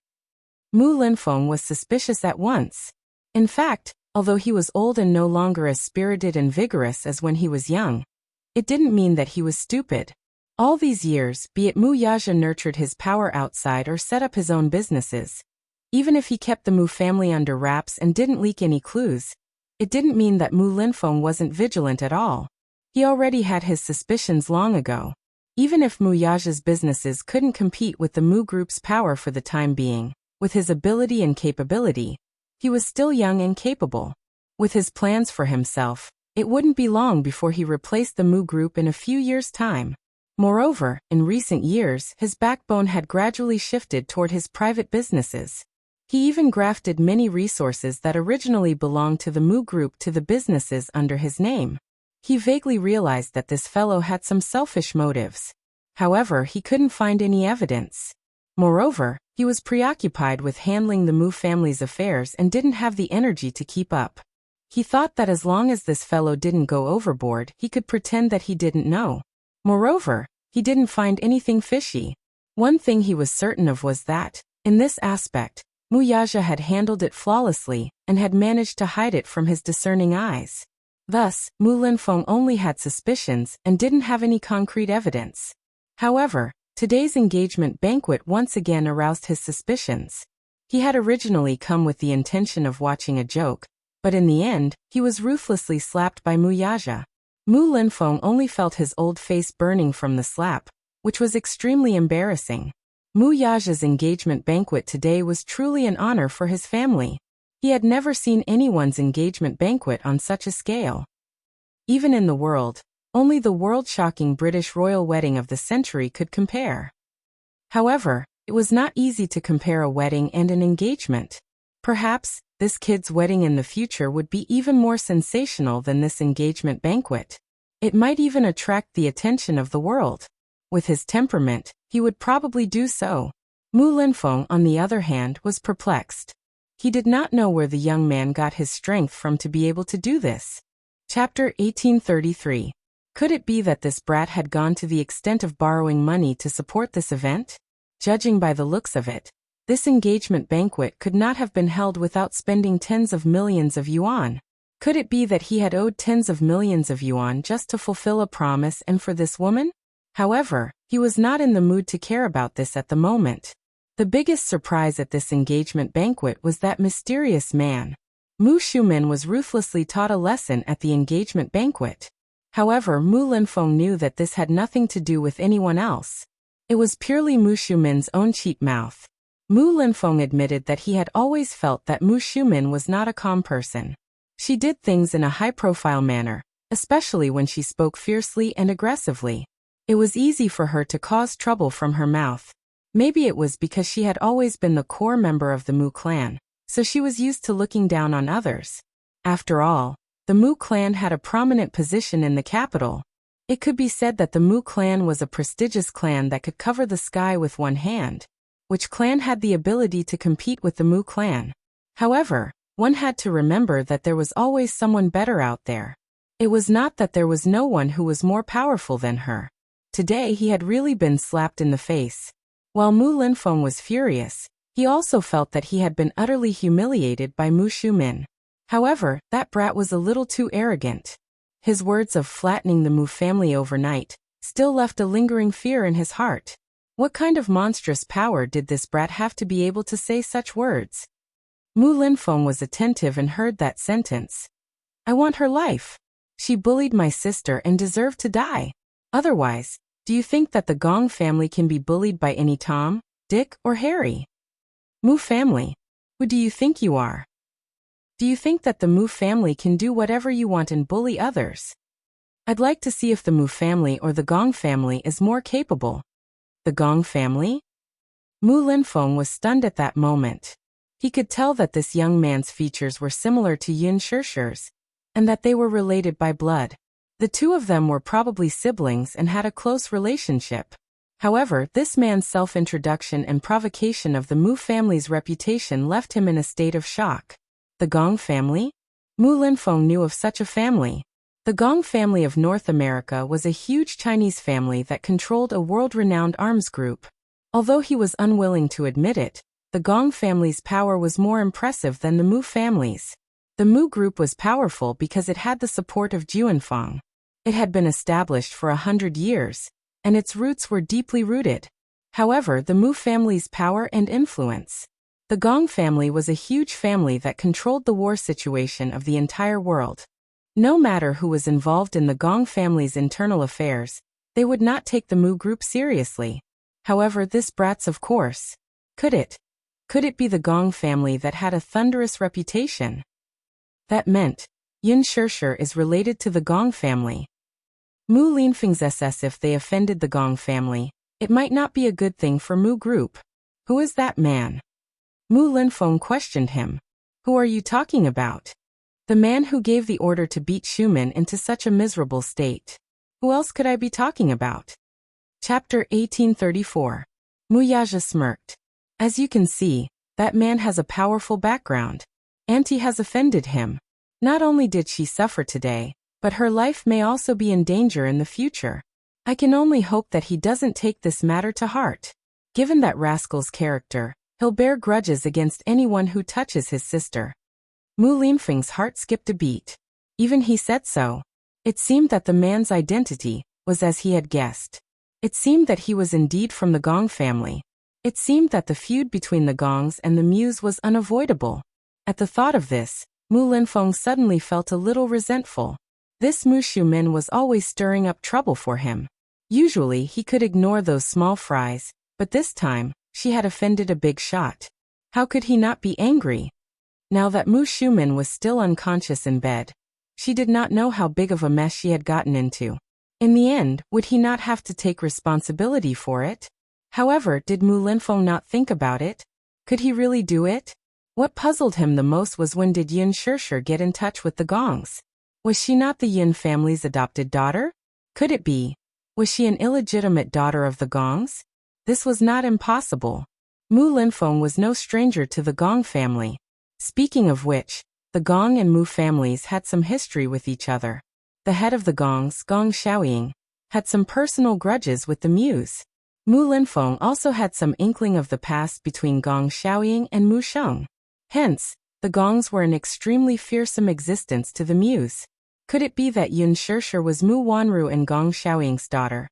Mu Linfeng was suspicious at once. In fact, although he was old and no longer as spirited and vigorous as when he was young, it didn't mean that he was stupid. All these years, be it Mu Yaja nurtured his power outside or set up his own businesses, even if he kept the Mu family under wraps and didn't leak any clues, it didn't mean that Mu Linfeng wasn't vigilant at all. He already had his suspicions long ago. Even if Mu Yaja's businesses couldn't compete with the Mu group's power for the time being, with his ability and capability, he was still young and capable. With his plans for himself, it wouldn't be long before he replaced the Mu group in a few years' time. Moreover, in recent years, his backbone had gradually shifted toward his private businesses. He even grafted many resources that originally belonged to the Mu group to the businesses under his name. He vaguely realized that this fellow had some selfish motives. However, he couldn't find any evidence. Moreover, he was preoccupied with handling the Mu family's affairs and didn't have the energy to keep up. He thought that as long as this fellow didn't go overboard, he could pretend that he didn't know. Moreover, he didn't find anything fishy. One thing he was certain of was that, in this aspect, Mu Yaja had handled it flawlessly and had managed to hide it from his discerning eyes. Thus, Mu Linfeng only had suspicions and didn't have any concrete evidence. However, today's engagement banquet once again aroused his suspicions. He had originally come with the intention of watching a joke, but in the end, he was ruthlessly slapped by Mu Yaja. Mu Linfeng only felt his old face burning from the slap, which was extremely embarrassing. Mu Yaja's engagement banquet today was truly an honor for his family. He had never seen anyone's engagement banquet on such a scale. Even in the world, only the world-shocking British royal wedding of the century could compare. However, it was not easy to compare a wedding and an engagement. Perhaps, this kid's wedding in the future would be even more sensational than this engagement banquet. It might even attract the attention of the world. With his temperament, he would probably do so. Mu Linfeng, on the other hand, was perplexed. He did not know where the young man got his strength from to be able to do this. Chapter 1833. Could it be that this brat had gone to the extent of borrowing money to support this event? Judging by the looks of it, this engagement banquet could not have been held without spending tens of millions of yuan. Could it be that he had owed tens of millions of yuan just to fulfill a promise and for this woman? However, he was not in the mood to care about this at the moment. The biggest surprise at this engagement banquet was that mysterious man. Mu Xiumin was ruthlessly taught a lesson at the engagement banquet. However, Mu Linfeng knew that this had nothing to do with anyone else. It was purely Mu Xiumin's own cheap mouth. Mu Linfeng admitted that he had always felt that Mu Xiumin was not a calm person. She did things in a high-profile manner, especially when she spoke fiercely and aggressively. It was easy for her to cause trouble from her mouth. Maybe it was because she had always been the core member of the Mu clan, so she was used to looking down on others. After all, the Mu clan had a prominent position in the capital. It could be said that the Mu clan was a prestigious clan that could cover the sky with one hand. Which clan had the ability to compete with the Mu clan? However, one had to remember that there was always someone better out there. It was not that there was no one who was more powerful than her. Today he had really been slapped in the face. While Mu Linfeng was furious, he also felt that he had been utterly humiliated by Mu Xiumin. However, that brat was a little too arrogant. His words of flattening the Mu family overnight still left a lingering fear in his heart. What kind of monstrous power did this brat have to be able to say such words? Mu Linfeng was attentive and heard that sentence. I want her life. She bullied my sister and deserved to die. Otherwise, do you think that the Gong family can be bullied by any Tom, Dick, or Harry? Mu family. Who do you think you are? Do you think that the Mu family can do whatever you want and bully others? I'd like to see if the Mu family or the Gong family is more capable. The Gong family? Mu Linfeng was stunned at that moment. He could tell that this young man's features were similar to Yun Shishir's, and that they were related by blood. The two of them were probably siblings and had a close relationship. However, this man's self-introduction and provocation of the Mu family's reputation left him in a state of shock. The Gong family? Mu Linfeng knew of such a family. The Gong family of North America was a huge Chinese family that controlled a world-renowned arms group. Although he was unwilling to admit it, the Gong family's power was more impressive than the Mu family's. The Mu group was powerful because it had the support of Juanfang. It had been established for 100 years, and its roots were deeply rooted. However, the Mu family's power and influence. The Gong family was a huge family that controlled the war situation of the entire world. No matter who was involved in the Gong family's internal affairs, they would not take the Mu group seriously. However, this brat's of course. Could it be the Gong family that had a thunderous reputation? That meant, Yun Shishir is related to the Gong family. Mu Linfeng's as if they offended the Gong family. It might not be a good thing for Mu group. Who is that man? Mu Linfeng questioned him. Who are you talking about? The man who gave the order to beat Xiumin into such a miserable state. Who else could I be talking about? Chapter 1834. Mu Yaja smirked. As you can see, that man has a powerful background. Auntie has offended him. Not only did she suffer today, but her life may also be in danger in the future. I can only hope that he doesn't take this matter to heart. Given that rascal's character, he'll bear grudges against anyone who touches his sister. Mu Linfeng's heart skipped a beat. Even he said so. It seemed that the man's identity was as he had guessed. It seemed that he was indeed from the Gong family. It seemed that the feud between the Gongs and the Mus was unavoidable. At the thought of this, Mu Linfeng suddenly felt a little resentful. This Mu Xiumin was always stirring up trouble for him. Usually he could ignore those small fries, but this time, she had offended a big shot. How could he not be angry? Now that Mu Xiumin was still unconscious in bed, she did not know how big of a mess she had gotten into. In the end, would he not have to take responsibility for it? However, did Mu Linfeng not think about it? Could he really do it? What puzzled him the most was when did Yun Shishir get in touch with the Gongs? Was she not the Yun family's adopted daughter? Could it be? Was she an illegitimate daughter of the Gongs? This was not impossible. Mu Linfeng was no stranger to the Gong family. Speaking of which, the Gong and Mu families had some history with each other. The head of the Gongs, Gong Xiaoying, had some personal grudges with the Mus. Mu Linfeng also had some inkling of the past between Gong Xiaoying and Mu Sheng. Hence, the Gongs were an extremely fearsome existence to the Mus. Could it be that Yun Shishir was Mu Wanru and Gong Xiaoying's daughter?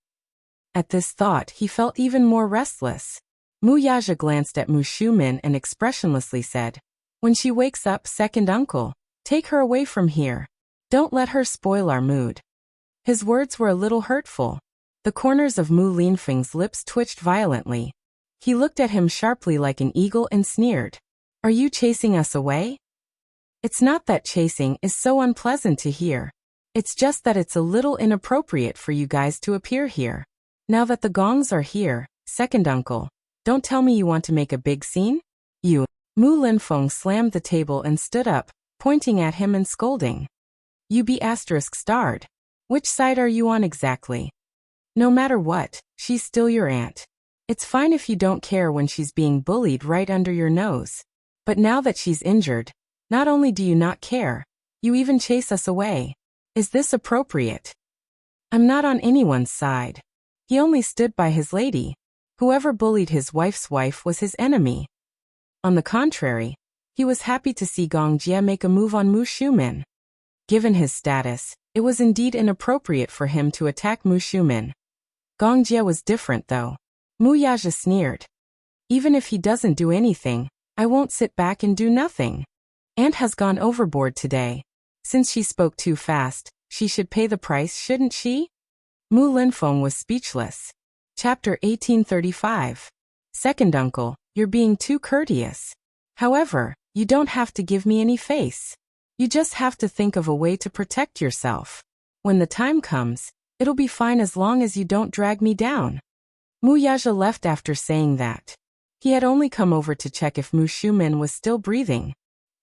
At this thought he felt even more restless. Mu Yaja glanced at Mu Shumin and expressionlessly said, "When she wakes up, second uncle, take her away from here. Don't let her spoil our mood." His words were a little hurtful. The corners of Mu Linfeng's lips twitched violently. He looked at him sharply like an eagle and sneered. "Are you chasing us away?" "It's not that chasing is so unpleasant to hear. It's just that it's a little inappropriate for you guys to appear here. Now that the gongs are here, second uncle, don't tell me you want to make a big scene? You." Mu Linfeng slammed the table and stood up, pointing at him and scolding. "You be ****starred. Which side are you on exactly? No matter what, she's still your aunt. It's fine if you don't care when she's being bullied right under your nose. But now that she's injured, not only do you not care, you even chase us away. Is this appropriate?" "I'm not on anyone's side. He only stood by his lady. Whoever bullied his wife's wife was his enemy. On the contrary, he was happy to see Gong Jie make a move on Mu Shumin. Given his status, it was indeed inappropriate for him to attack Mu Shumin. Gong Jie was different though. Mu Yaja sneered. "Even if he doesn't do anything, I won't sit back and do nothing. Aunt has gone overboard today. Since she spoke too fast, she should pay the price, shouldn't she?" Mu Linfeng was speechless. Chapter 1835. "Second uncle, you're being too courteous. However, you don't have to give me any face. You just have to think of a way to protect yourself. When the time comes, it'll be fine as long as you don't drag me down." Mu Yaja left after saying that. He had only come over to check if Mu Shumin was still breathing.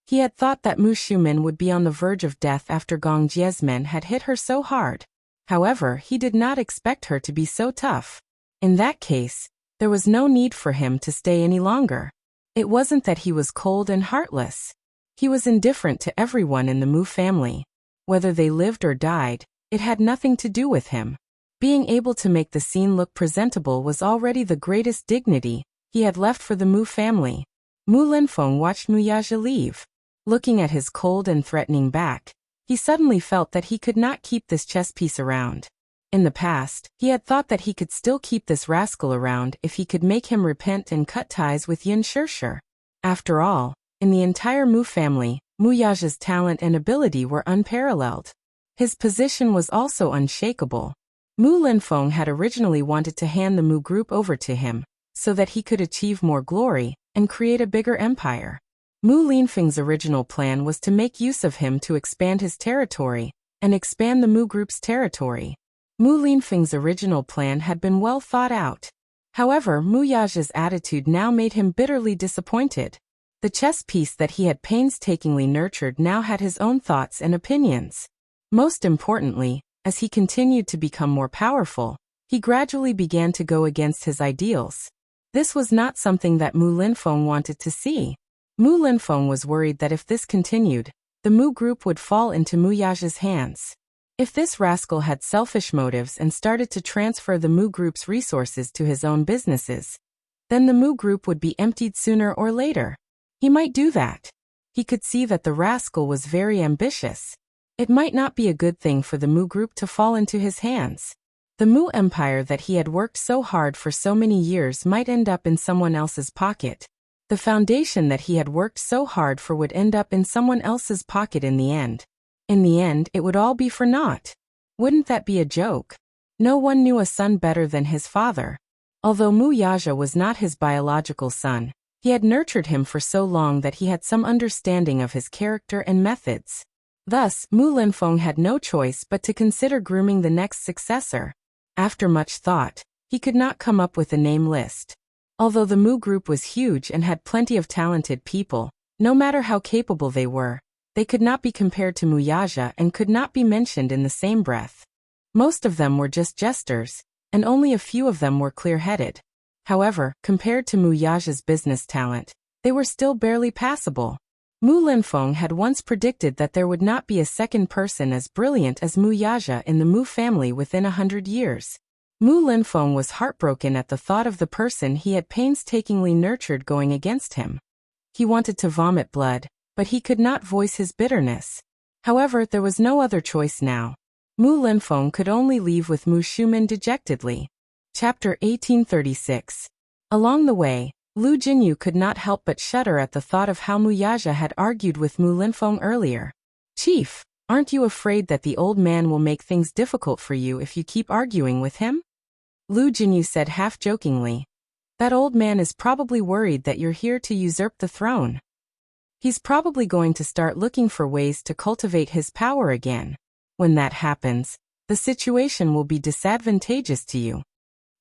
He had thought that Mu Shumin would be on the verge of death after Gong Jie's men had hit her so hard. However, he did not expect her to be so tough. In that case, there was no need for him to stay any longer. It wasn't that he was cold and heartless. He was indifferent to everyone in the Mu family. Whether they lived or died, it had nothing to do with him. Being able to make the scene look presentable was already the greatest dignity he had left for the Mu family. Mu Linfeng watched Mu Yaja leave. Looking at his cold and threatening back, he suddenly felt that he could not keep this chess piece around. In the past, he had thought that he could still keep this rascal around if he could make him repent and cut ties with Yin Shirshir. After all, in the entire Mu family, Mu Yaja's talent and ability were unparalleled. His position was also unshakable. Mu Linfeng had originally wanted to hand the Mu group over to him, so that he could achieve more glory and create a bigger empire. Mu Linfeng's original plan was to make use of him to expand his territory and expand the Mu group's territory. Mu Linfeng's original plan had been well thought out. However, Mu Yaja's attitude now made him bitterly disappointed. The chess piece that he had painstakingly nurtured now had his own thoughts and opinions. Most importantly, as he continued to become more powerful, he gradually began to go against his ideals. This was not something that Mu Linfeng wanted to see. Mu Linfeng was worried that if this continued, the Mu group would fall into Mu Yaja's hands. If this rascal had selfish motives and started to transfer the Mu group's resources to his own businesses, then the Mu group would be emptied sooner or later. He might do that. He could see that the rascal was very ambitious. It might not be a good thing for the Mu group to fall into his hands. The Mu empire that he had worked so hard for so many years might end up in someone else's pocket. The foundation that he had worked so hard for would end up in someone else's pocket in the end. In the end, it would all be for naught. Wouldn't that be a joke? No one knew a son better than his father. Although Mu Yaja was not his biological son, he had nurtured him for so long that he had some understanding of his character and methods. Thus, Mu Linfeng had no choice but to consider grooming the next successor. After much thought, he could not come up with a name list. Although the Mu group was huge and had plenty of talented people, no matter how capable they were, they could not be compared to Mu Yaja and could not be mentioned in the same breath. Most of them were just jesters, and only a few of them were clear-headed. However, compared to Mu Yaja's business talent, they were still barely passable. Mu Linfeng had once predicted that there would not be a second person as brilliant as Mu Yaja in the Mu family within 100 years. Mu Linfeng was heartbroken at the thought of the person he had painstakingly nurtured going against him. He wanted to vomit blood, but he could not voice his bitterness. However, there was no other choice now. Mu Linfeng could only leave with Mu Shumin dejectedly. Chapter 1836. Along the way, Lu Jinyu could not help but shudder at the thought of how Mu Yaja had argued with Mu Linfeng earlier. "Chief, aren't you afraid that the old man will make things difficult for you if you keep arguing with him?" Lu Jinyu said half-jokingly. "That old man is probably worried that you're here to usurp the throne. He's probably going to start looking for ways to cultivate his power again. When that happens, the situation will be disadvantageous to you."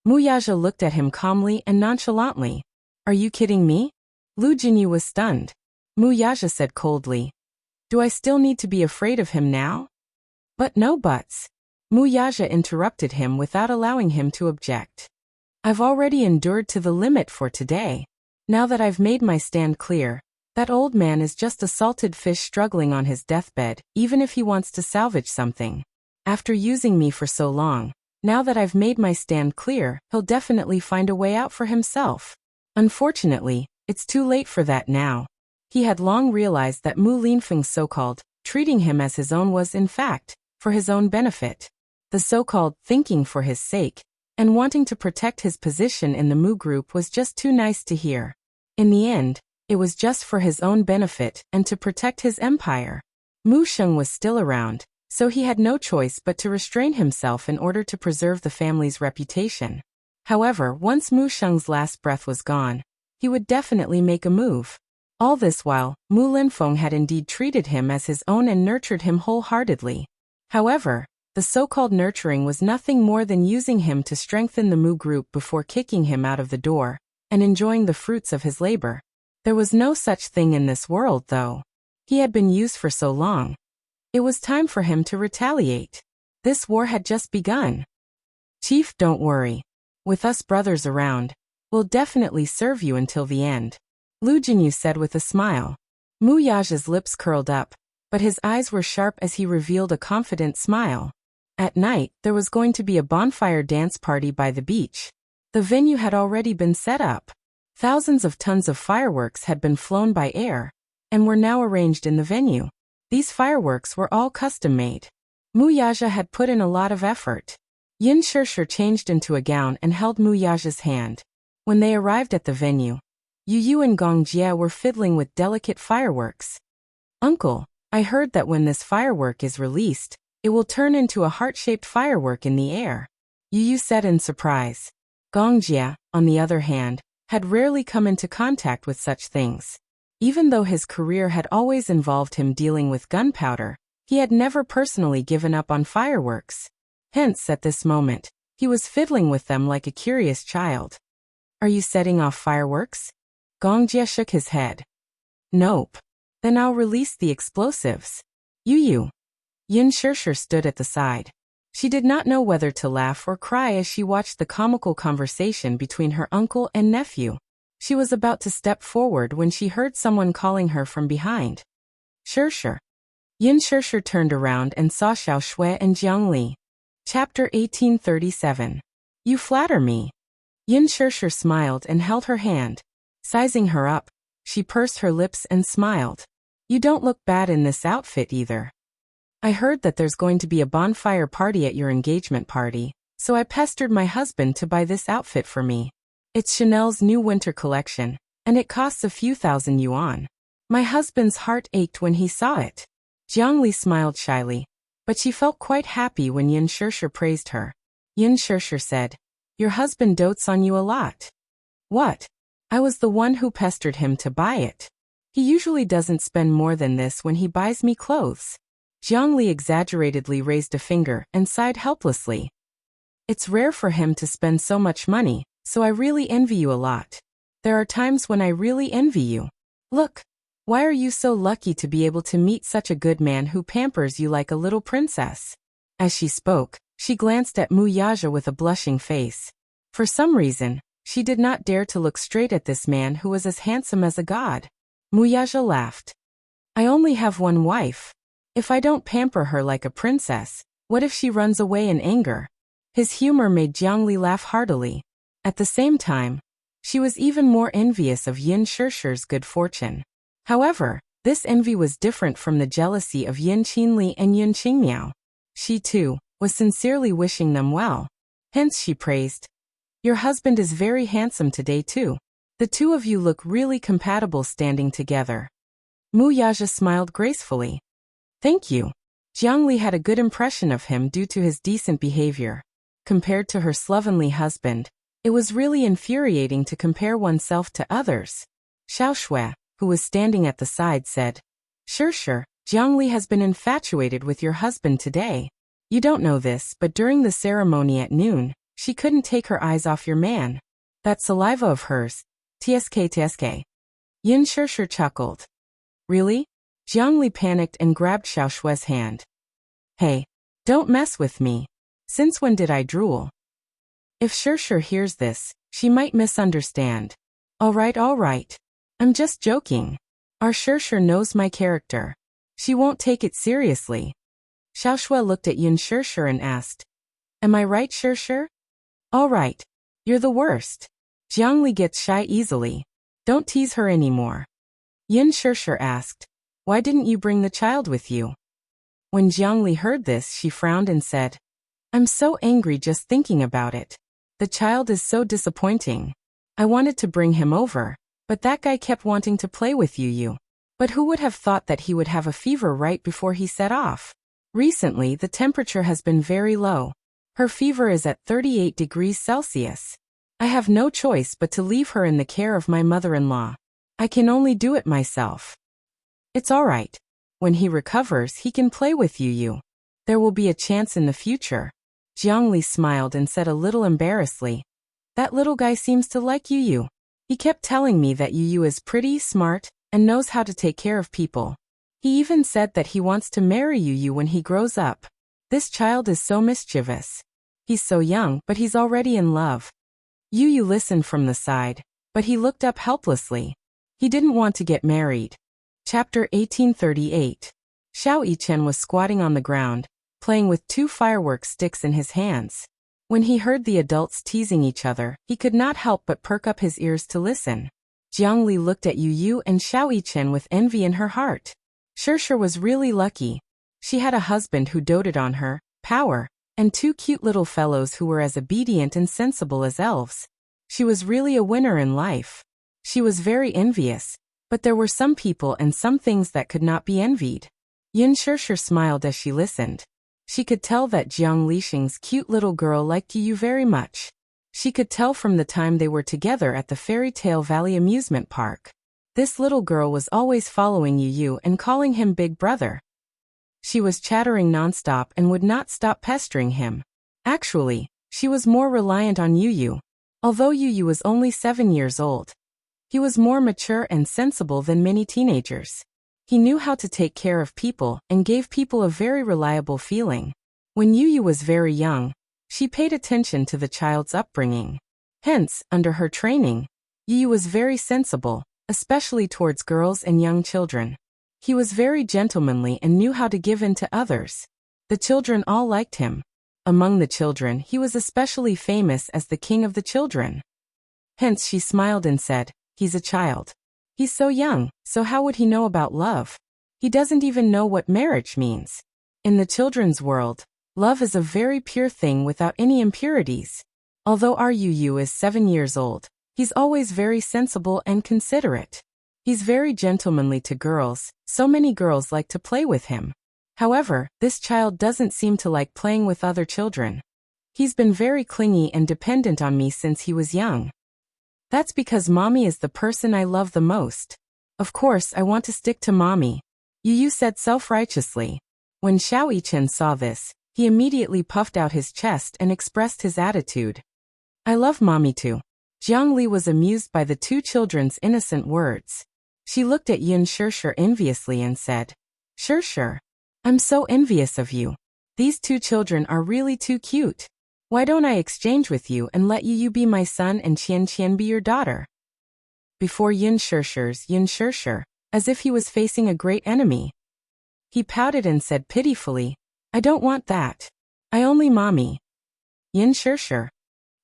Mu Yaja looked at him calmly and nonchalantly. "Are you kidding me?" Lu Jinyu was stunned. Mu Yaja said coldly, "Do I still need to be afraid of him now?" "But no buts." Mu Yaja interrupted him without allowing him to object. "I've already endured to the limit for today. Now that I've made my stand clear, that old man is just a salted fish struggling on his deathbed, even if he wants to salvage something. After using me for so long, now that I've made my stand clear, he'll definitely find a way out for himself. Unfortunately, it's too late for that now." He had long realized that Mu Linfeng's so-called treating him as his own was, in fact, for his own benefit. The so-called thinking for his sake and wanting to protect his position in the Mu group was just too nice to hear. In the end, it was just for his own benefit and to protect his empire. Mu Sheng was still around, so he had no choice but to restrain himself in order to preserve the family's reputation. However, once Mu Sheng's last breath was gone, he would definitely make a move. All this while, Mu Linfeng had indeed treated him as his own and nurtured him wholeheartedly. However, the so-called nurturing was nothing more than using him to strengthen the Mu group before kicking him out of the door and enjoying the fruits of his labor. There was no such thing in this world, though. He had been used for so long. It was time for him to retaliate. This war had just begun. "Chief, don't worry. With us brothers around, we'll definitely serve you until the end," Lu Jinyu said with a smile. Mu Yaja's lips curled up, but his eyes were sharp as he revealed a confident smile. At night, there was going to be a bonfire dance party by the beach. The venue had already been set up. Thousands of tons of fireworks had been flown by air and were now arranged in the venue. These fireworks were all custom-made. Mu Yaja had put in a lot of effort. Yin Shirshir changed into a gown and held Mu Yaja's hand. When they arrived at the venue, Yu Yu and Gong Jie were fiddling with delicate fireworks. "Uncle, I heard that when this firework is released, it will turn into a heart-shaped firework in the air," Yu Yu said in surprise. Gong Jie, on the other hand, had rarely come into contact with such things. Even though his career had always involved him dealing with gunpowder, he had never personally given up on fireworks. Hence, at this moment, he was fiddling with them like a curious child. "Are you setting off fireworks?" Gong Jie shook his head. "Nope." "Then I'll release the explosives." "Yu." Yin Shirshir stood at the side. She did not know whether to laugh or cry as she watched the comical conversation between her uncle and nephew. She was about to step forward when she heard someone calling her from behind. "Shirshir." Yin Shirshir turned around and saw Xiao Shui and Jiang Li. Chapter 1837. "You flatter me." Yin Shirshir smiled and held her hand. Sizing her up, she pursed her lips and smiled. "You don't look bad in this outfit either. I heard that there's going to be a bonfire party at your engagement party, so I pestered my husband to buy this outfit for me. It's Chanel's new winter collection, and it costs a few thousand yuan. My husband's heart ached when he saw it." Jiang Li smiled shyly, but she felt quite happy when Yin Shirshir praised her. Yin Shirshir said, "Your husband dotes on you a lot." "What? I was the one who pestered him to buy it. He usually doesn't spend more than this when he buys me clothes." Jiang Li exaggeratedly raised a finger and sighed helplessly. "It's rare for him to spend so much money, so I really envy you a lot. There are times when I really envy you. Look, why are you so lucky to be able to meet such a good man who pampers you like a little princess?" As she spoke, she glanced at Mu Yaja with a blushing face. For some reason, she did not dare to look straight at this man who was as handsome as a god. Mu Yaja laughed. "I only have one wife. If I don't pamper her like a princess, what if she runs away in anger?" His humor made Jiang Li laugh heartily. At the same time, she was even more envious of Yin Shirshir's good fortune. However, this envy was different from the jealousy of Yin Qinli and Yin Qingmiao. She, too, was sincerely wishing them well. Hence she praised, Your husband is very handsome today too. The two of you look really compatible standing together. Mu Yaja smiled gracefully. Thank you. Jiangli had a good impression of him due to his decent behavior. Compared to her slovenly husband, it was really infuriating to compare oneself to others. Xiao Shui, who was standing at the side, said, Sure, Jiangli has been infatuated with your husband today. You don't know this, but during the ceremony at noon, she couldn't take her eyes off your man. That saliva of hers. TSK. Yin Shir chuckled. Really? Jiangli panicked and grabbed Xiao Shui's hand. Hey, don't mess with me. Since when did I drool? If Shir hears this, she might misunderstand. All right. I'm just joking. Our Shir knows my character. She won't take it seriously. Xiao Shui looked at Yin Shir and asked, Am I right, Shir? All right. You're the worst. Jiangli gets shy easily. Don't tease her anymore. Yin Shir asked, Why didn't you bring the child with you? When Jiangli heard this, she frowned and said, I'm so angry just thinking about it. The child is so disappointing. I wanted to bring him over, but that guy kept wanting to play with you. But who would have thought that he would have a fever right before he set off? Recently, the temperature has been very low. Her fever is at 38 degrees Celsius. I have no choice but to leave her in the care of my mother-in-law. I can only do it myself. It's all right. When he recovers, he can play with you. There will be a chance in the future. Jiangli smiled and said a little embarrassedly, That little guy seems to like you. He kept telling me that you is pretty, smart, and knows how to take care of people. He even said that he wants to marry you when he grows up. This child is so mischievous. He's so young, but he's already in love. Yu listened from the side, but he looked up helplessly. He didn't want to get married. Chapter 1838. Xiao Yichen was squatting on the ground, playing with 2 fireworks sticks in his hands. When he heard the adults teasing each other, he could not help but perk up his ears to listen. Jiangli looked at Yu and Xiao Yichen with envy in her heart. Shir was really lucky. She had a husband who doted on her, power, and 2 cute little fellows who were as obedient and sensible as elves. She was really a winner in life. She was very envious, but there were some people and some things that could not be envied. Yin Shir smiled as she listened. She could tell that Jiang Lixing's cute little girl liked Yu very much. She could tell from the time they were together at the Fairy Tale Valley amusement park. This little girl was always following Yu and calling him Big Brother. She was chattering nonstop and would not stop pestering him. Actually, she was more reliant on Yu. Although Yu was only 7 years old, he was more mature and sensible than many teenagers. He knew how to take care of people and gave people a very reliable feeling. When Yu was very young, she paid attention to the child's upbringing. Hence, under her training, Yu was very sensible, especially towards girls and young children. He was very gentlemanly and knew how to give in to others. The children all liked him. Among the children, he was especially famous as the king of the children. Hence she smiled and said, He's a child. He's so young, so how would he know about love? He doesn't even know what marriage means. In the children's world, love is a very pure thing without any impurities. Although our Yu is 7 years old, he's always very sensible and considerate. He's very gentlemanly to girls, so many girls like to play with him. However, this child doesn't seem to like playing with other children. He's been very clingy and dependent on me since he was young. That's because mommy is the person I love the most. Of course, I want to stick to mommy, Yu said self-righteously. When Xiao Yichen saw this, he immediately puffed out his chest and expressed his attitude. I love mommy too. Jiang Li was amused by the 2 children's innocent words. She looked at Yin Shir enviously and said, Shir, I'm so envious of you. These 2 children are really too cute. Why don't I exchange with you and let Yu be my son and Qian be your daughter? Before Yin Shir, as if he was facing a great enemy. He pouted and said pitifully, I don't want that. I only mommy. Yin Shir.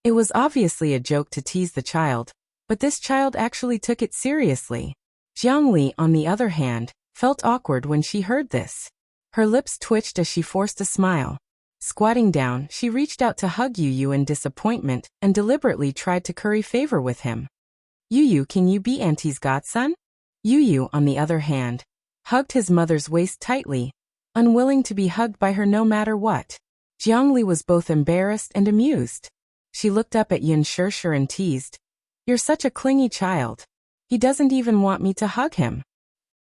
It was obviously a joke to tease the child, but this child actually took it seriously. Jiang Li, on the other hand, felt awkward when she heard this. Her lips twitched as she forced a smile. Squatting down, she reached out to hug Yu Yu in disappointment and deliberately tried to curry favor with him. Yu Yu, can you be Auntie's godson? Yu Yu, on the other hand, hugged his mother's waist tightly, unwilling to be hugged by her no matter what. Jiangli was both embarrassed and amused. She looked up at Yin Shishir and teased, "You're such a clingy child. He doesn't even want me to hug him."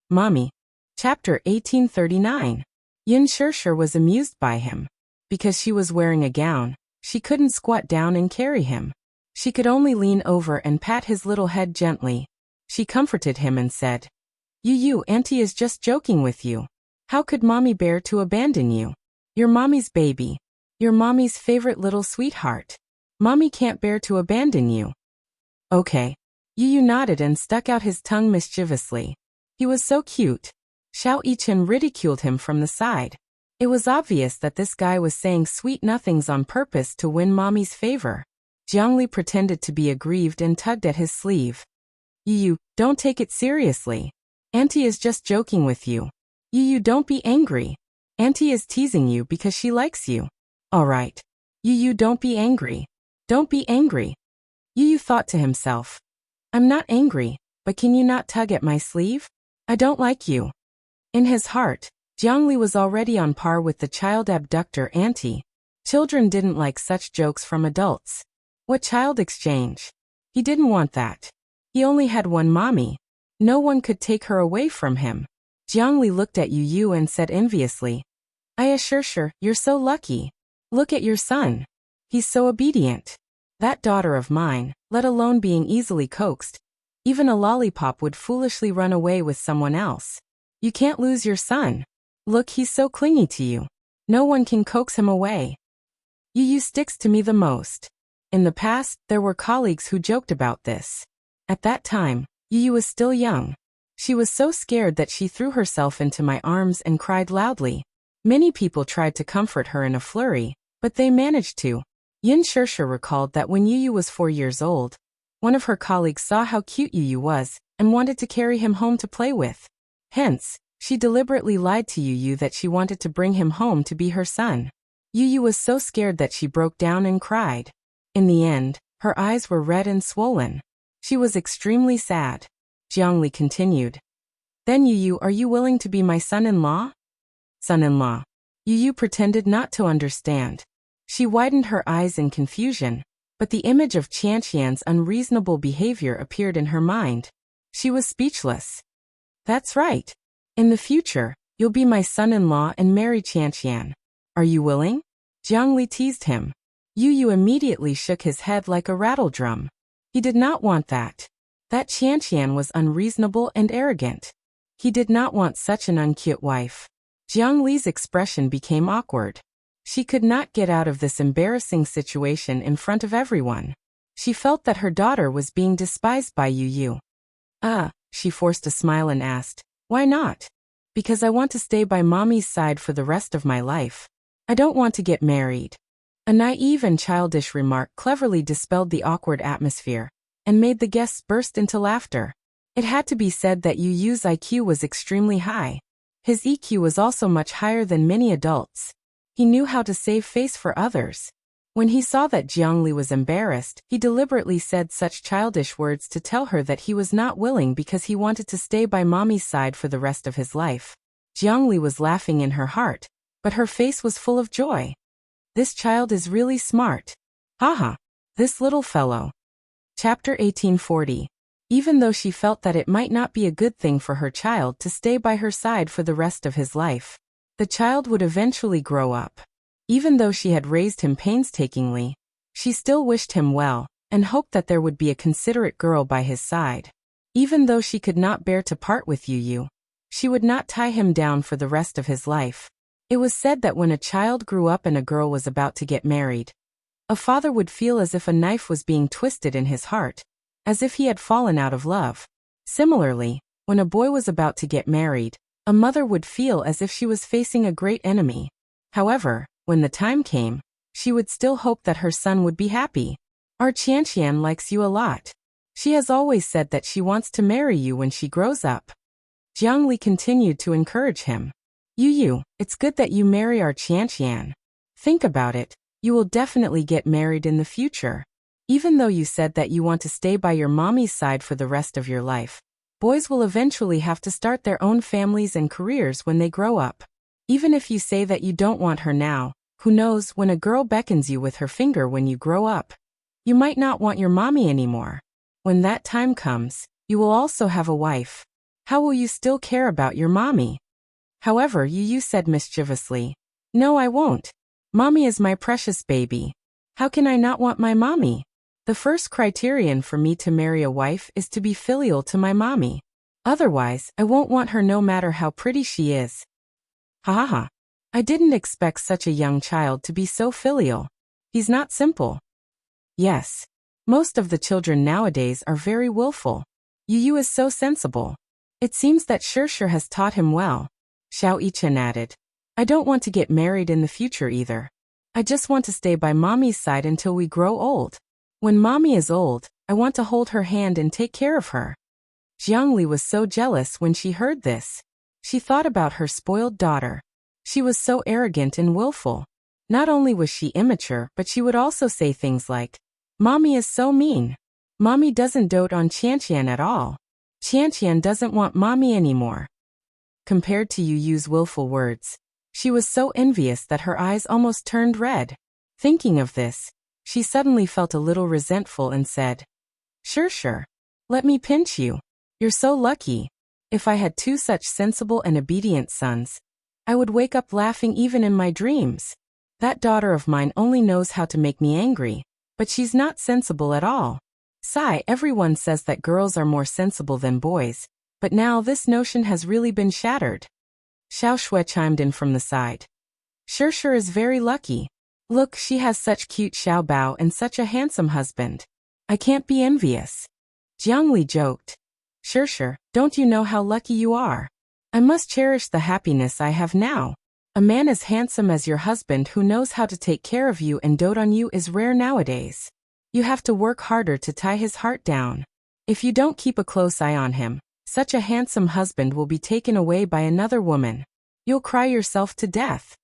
Mommy. Chapter 1839. Yin Shishir was amused by him. Because she was wearing a gown, she couldn't squat down and carry him. She could only lean over and pat his little head gently. She comforted him and said, Yu Yu, Auntie is just joking with you. How could Mommy bear to abandon you? You're Mommy's baby. You're Mommy's favorite little sweetheart. Mommy can't bear to abandon you. Okay. Yu Yu nodded and stuck out his tongue mischievously. He was so cute. Xiao Yichen ridiculed him from the side. It was obvious that this guy was saying sweet nothings on purpose to win Mommy's favor. Jiangli pretended to be aggrieved and tugged at his sleeve. Yu Yu, don't take it seriously. Auntie is just joking with you. Yu Yu, don't be angry. Auntie is teasing you because she likes you. All right. Yu Yu, don't be angry. Don't be angry. Yu Yu thought to himself. I'm not angry, but can you not tug at my sleeve? I don't like you. In his heart, Jiangli was already on par with the child abductor Auntie. Children didn't like such jokes from adults. What child exchange? He didn't want that. He only had one mommy. No one could take her away from him. Jiangli looked at Yu Yu and said enviously, Shishir, you're so lucky. Look at your son. He's so obedient. That daughter of mine, let alone being easily coaxed, even a lollipop would foolishly run away with someone else. You can't lose your son. Look, he's so clingy to you. No one can coax him away. Yu Yu sticks to me the most. In the past, there were colleagues who joked about this. At that time, Yu Yu was still young. She was so scared that she threw herself into my arms and cried loudly. Many people tried to comfort her in a flurry, but they managed to. Yin Shishir recalled that when Yu Yu was 4 years old, one of her colleagues saw how cute Yu Yu was and wanted to carry him home to play with. Hence, she deliberately lied to Yu Yu that she wanted to bring him home to be her son. Yu Yu was so scared that she broke down and cried. In the end, her eyes were red and swollen. She was extremely sad. Jiangli continued. Then Yu Yu, are you willing to be my son-in-law? Son-in-law. Yu Yu pretended not to understand. She widened her eyes in confusion, but the image of Qianqian's unreasonable behavior appeared in her mind. She was speechless. That's right. In the future, you'll be my son-in-law and marry Qianqian. Are you willing? Jiangli teased him. Yu Yu immediately shook his head like a rattledrum. He did not want that. That Qianqian was unreasonable and arrogant. He did not want such an uncute wife. Jiangli's expression became awkward. She could not get out of this embarrassing situation in front of everyone. She felt that her daughter was being despised by Yu Yu. She forced a smile and asked, why not? Because I want to stay by Mommy's side for the rest of my life. I don't want to get married. A naive and childish remark cleverly dispelled the awkward atmosphere and made the guests burst into laughter. It had to be said that Yu Yu's IQ was extremely high. His EQ was also much higher than many adults. He knew how to save face for others. When he saw that Jiangli was embarrassed, he deliberately said such childish words to tell her that he was not willing because he wanted to stay by Mommy's side for the rest of his life. Jiangli was laughing in her heart, but her face was full of joy. This child is really smart. Haha, this little fellow. Chapter 1840. Even though she felt that it might not be a good thing for her child to stay by her side for the rest of his life, the child would eventually grow up. Even though she had raised him painstakingly, she still wished him well and hoped that there would be a considerate girl by his side. Even though she could not bear to part with Yu Yu, she would not tie him down for the rest of his life. It was said that when a child grew up and a girl was about to get married, a father would feel as if a knife was being twisted in his heart, as if he had fallen out of love. Similarly, when a boy was about to get married, a mother would feel as if she was facing a great enemy. However, when the time came, she would still hope that her son would be happy. Our Qianqian likes you a lot. She has always said that she wants to marry you when she grows up. Jiangli continued to encourage him. Yu Yu, it's good that you marry our Qianqian. Think about it. You will definitely get married in the future. Even though you said that you want to stay by your mommy's side for the rest of your life, boys will eventually have to start their own families and careers when they grow up. Even if you say that you don't want her now, who knows when a girl beckons you with her finger when you grow up? You might not want your mommy anymore. When that time comes, you will also have a wife. How will you still care about your mommy? However, you said mischievously. No, I won't. Mommy is my precious baby. How can I not want my mommy? The first criterion for me to marry a wife is to be filial to my mommy. Otherwise, I won't want her no matter how pretty she is. Ha ha ha. I didn't expect such a young child to be so filial. He's not simple. Yes. Most of the children nowadays are very willful. Yu is so sensible. It seems that Shirshir has taught him well. Xiao Yichen added. I don't want to get married in the future either. I just want to stay by mommy's side until we grow old. When mommy is old, I want to hold her hand and take care of her. Jiangli was so jealous when she heard this. She thought about her spoiled daughter. She was so arrogant and willful. Not only was she immature, but she would also say things like, Mommy is so mean. Mommy doesn't dote on Qianqian at all. Qianqian doesn't want mommy anymore. Compared to Yu's willful words, she was so envious that her eyes almost turned red. Thinking of this, she suddenly felt a little resentful and said, Sure, let me pinch you. You're so lucky. If I had two such sensible and obedient sons, I would wake up laughing even in my dreams. That daughter of mine only knows how to make me angry, but she's not sensible at all. Sigh, everyone says that girls are more sensible than boys, but now this notion has really been shattered. Xiao Shui chimed in from the side. Sure is very lucky. Look, she has such cute Xiao Bao and such a handsome husband. I can't be envious. Jiangli joked. Sure, don't you know how lucky you are? I must cherish the happiness I have now. A man as handsome as your husband who knows how to take care of you and dote on you is rare nowadays. You have to work harder to tie his heart down. If you don't keep a close eye on him, such a handsome husband will be taken away by another woman. You'll cry yourself to death.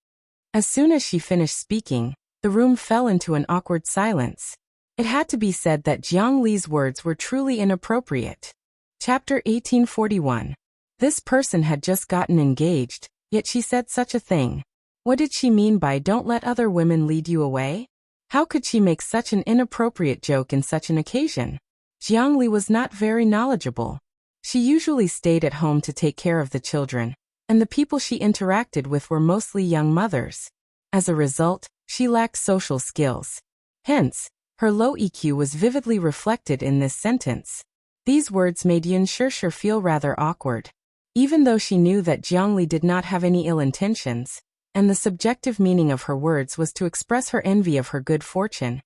As soon as she finished speaking, the room fell into an awkward silence. It had to be said that Jiang Li's words were truly inappropriate. Chapter 1841. This person had just gotten engaged, yet she said such a thing. What did she mean by don't let other women lead you away? How could she make such an inappropriate joke in such an occasion? Jiang Li was not very knowledgeable. She usually stayed at home to take care of the children, and the people she interacted with were mostly young mothers. As a result, she lacked social skills. Hence, her low EQ was vividly reflected in this sentence. These words made Yin Shirshir feel rather awkward. Even though she knew that Jiangli did not have any ill intentions, and the subjective meaning of her words was to express her envy of her good fortune,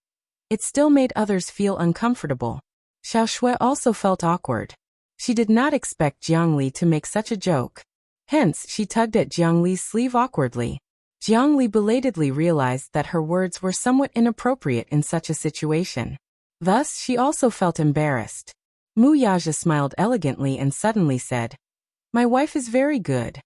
it still made others feel uncomfortable. Xiao Shui also felt awkward. She did not expect Jiangli to make such a joke. Hence, she tugged at Jiangli's sleeve awkwardly. Jiangli belatedly realized that her words were somewhat inappropriate in such a situation. Thus, she also felt embarrassed. Mu Yaja smiled elegantly and suddenly said, My wife is very good.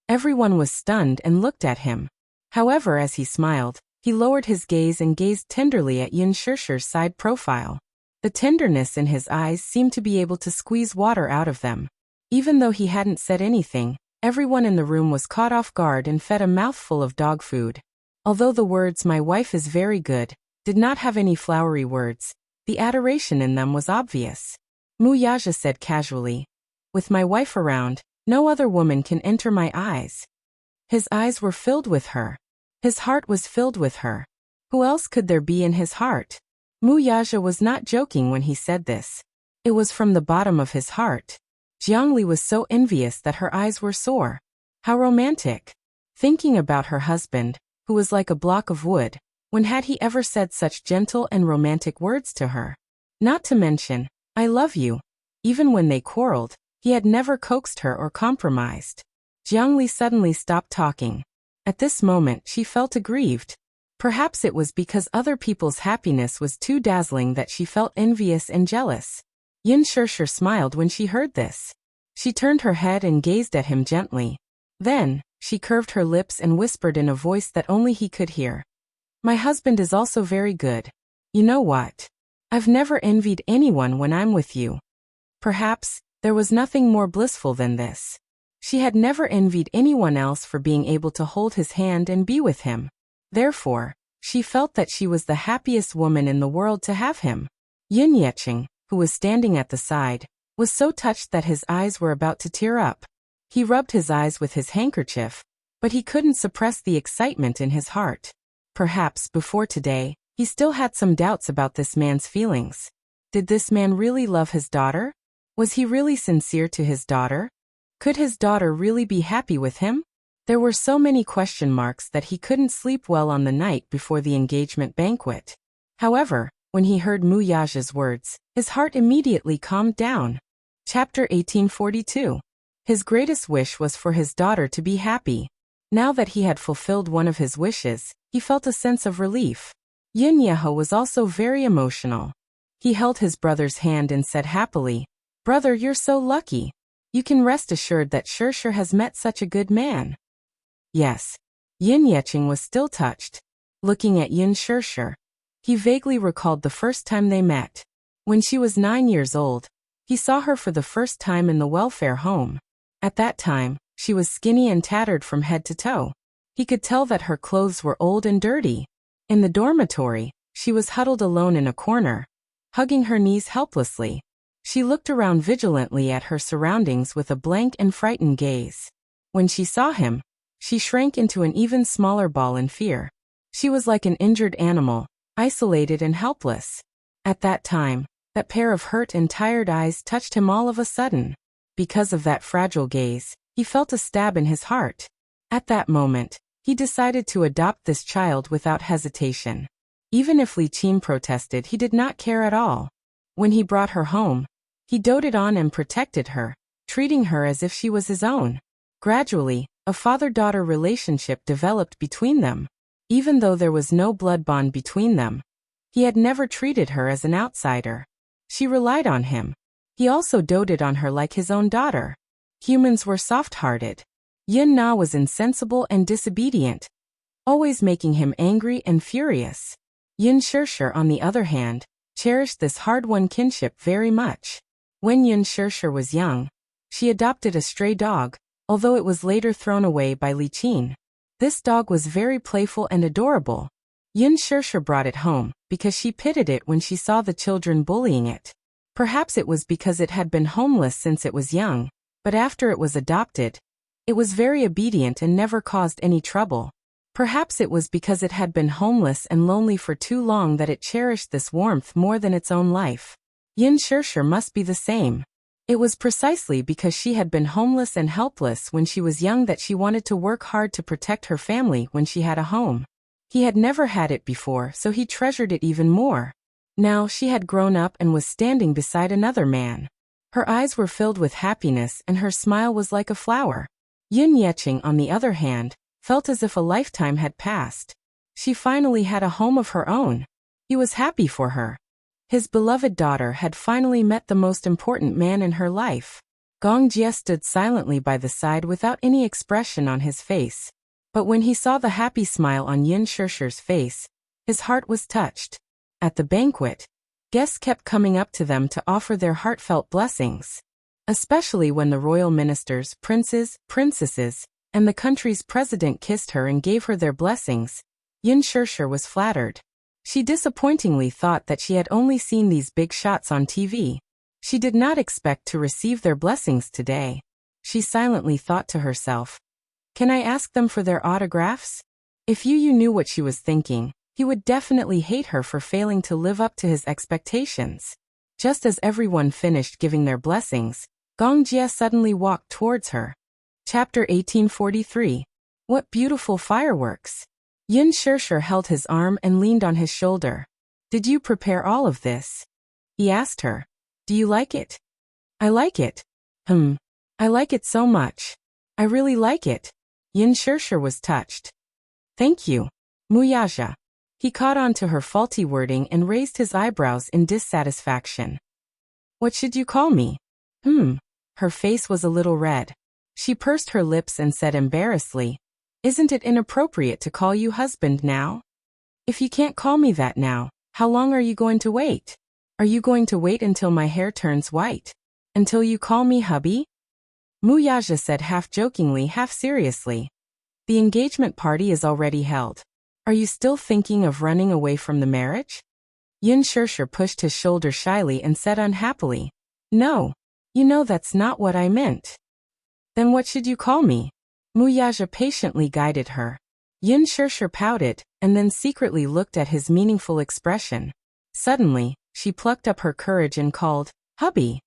Everyone was stunned and looked at him. However, as he smiled, he lowered his gaze and gazed tenderly at Yin Shirshir's side profile. The tenderness in his eyes seemed to be able to squeeze water out of them. Even though he hadn't said anything, everyone in the room was caught off guard and fed a mouthful of dog food. Although the words "my wife is very good" did not have any flowery words, the adoration in them was obvious. Mu Yaja said casually, With my wife around, no other woman can enter my eyes. His eyes were filled with her. His heart was filled with her. Who else could there be in his heart? Mu Yaja was not joking when he said this. It was from the bottom of his heart. Jiangli was so envious that her eyes were sore. How romantic. Thinking about her husband, who was like a block of wood, when had he ever said such gentle and romantic words to her? Not to mention, I love you. Even when they quarreled, he had never coaxed her or compromised. Jiangli suddenly stopped talking. At this moment she felt aggrieved. Perhaps it was because other people's happiness was too dazzling that she felt envious and jealous. Yin Shirshir smiled when she heard this. She turned her head and gazed at him gently. Then, she curved her lips and whispered in a voice that only he could hear, My husband is also very good. You know what? I've never envied anyone when I'm with you. Perhaps, there was nothing more blissful than this. She had never envied anyone else for being able to hold his hand and be with him. Therefore, she felt that she was the happiest woman in the world to have him. Yin Yecheng, who was standing at the side, was so touched that his eyes were about to tear up. He rubbed his eyes with his handkerchief, but he couldn't suppress the excitement in his heart. Perhaps before today, he still had some doubts about this man's feelings. Did this man really love his daughter? Was he really sincere to his daughter? Could his daughter really be happy with him? There were so many question marks that he couldn't sleep well on the night before the engagement banquet. However, when he heard Mu Yaja's words, his heart immediately calmed down. Chapter 1842. His greatest wish was for his daughter to be happy. Now that he had fulfilled one of his wishes, he felt a sense of relief. Yin Yeho was also very emotional. He held his brother's hand and said happily, "Brother, you're so lucky. You can rest assured that Shirshir has met such a good man." Yes. Yin Yecheng was still touched. Looking at Yin Shirshir, he vaguely recalled the first time they met. When she was 9 years old, he saw her for the first time in the welfare home. At that time, she was skinny and tattered from head to toe. He could tell that her clothes were old and dirty. In the dormitory, she was huddled alone in a corner, hugging her knees helplessly. She looked around vigilantly at her surroundings with a blank and frightened gaze. When she saw him, she shrank into an even smaller ball in fear. She was like an injured animal, isolated and helpless. At that time, that pair of hurt and tired eyes touched him all of a sudden. Because of that fragile gaze, he felt a stab in his heart. At that moment, he decided to adopt this child without hesitation. Even if Li Qin protested, he did not care at all. When he brought her home, he doted on and protected her, treating her as if she was his own. Gradually, a father-daughter relationship developed between them. Even though there was no blood bond between them, he had never treated her as an outsider. She relied on him. He also doted on her like his own daughter. Humans were soft-hearted. Yin Na was insensible and disobedient, always making him angry and furious. Yin Shirshir, on the other hand, cherished this hard-won kinship very much. When Yin Shirshir was young, she adopted a stray dog, although it was later thrown away by Li Qin. This dog was very playful and adorable. Yin Shirshir brought it home because she pitied it when she saw the children bullying it. Perhaps it was because it had been homeless since it was young, but after it was adopted, it was very obedient and never caused any trouble. Perhaps it was because it had been homeless and lonely for too long that it cherished this warmth more than its own life. Yin Shirshir must be the same. It was precisely because she had been homeless and helpless when she was young that she wanted to work hard to protect her family when she had a home. He had never had it before, so he treasured it even more. Now she had grown up and was standing beside another man. Her eyes were filled with happiness and her smile was like a flower. Yin Yecheng, on the other hand, felt as if a lifetime had passed. She finally had a home of her own. He was happy for her. His beloved daughter had finally met the most important man in her life. Gong Jie stood silently by the side without any expression on his face. But when he saw the happy smile on Yin Shirshir's face, his heart was touched. At the banquet, guests kept coming up to them to offer their heartfelt blessings. Especially when the royal ministers, princes, princesses, and the country's president kissed her and gave her their blessings, Yin Shirshir was flattered. She disappointingly thought that she had only seen these big shots on TV. She did not expect to receive their blessings today. She silently thought to herself, "Can I ask them for their autographs?" If Yu knew what she was thinking, he would definitely hate her for failing to live up to his expectations. Just as everyone finished giving their blessings, Gong Jie suddenly walked towards her. Chapter 1843. What beautiful fireworks! Yin Shirshir held his arm and leaned on his shoulder. "Did you prepare all of this?" he asked her. "Do you like it?" "I like it. I like it so much. I really like it." Yin Shirshir was touched. "Thank you, Muyaja." He caught on to her faulty wording and raised his eyebrows in dissatisfaction. "What should you call me?" Her face was a little red. She pursed her lips and said embarrassedly, "Isn't it inappropriate to call you husband now?" If you can't call me that now, how long are you going to wait? Are you going to wait until my hair turns white? Until you call me hubby? Muyaja said half jokingly, half seriously. The engagement party is already held. Are you still thinking of running away from the marriage? Yin Shirshir pushed his shoulder shyly and said unhappily, No. You know that's not what I meant. Then what should you call me? Muyaja patiently guided her. Yin Shirshir pouted, and then secretly looked at his meaningful expression. Suddenly, she plucked up her courage and called, Hubby.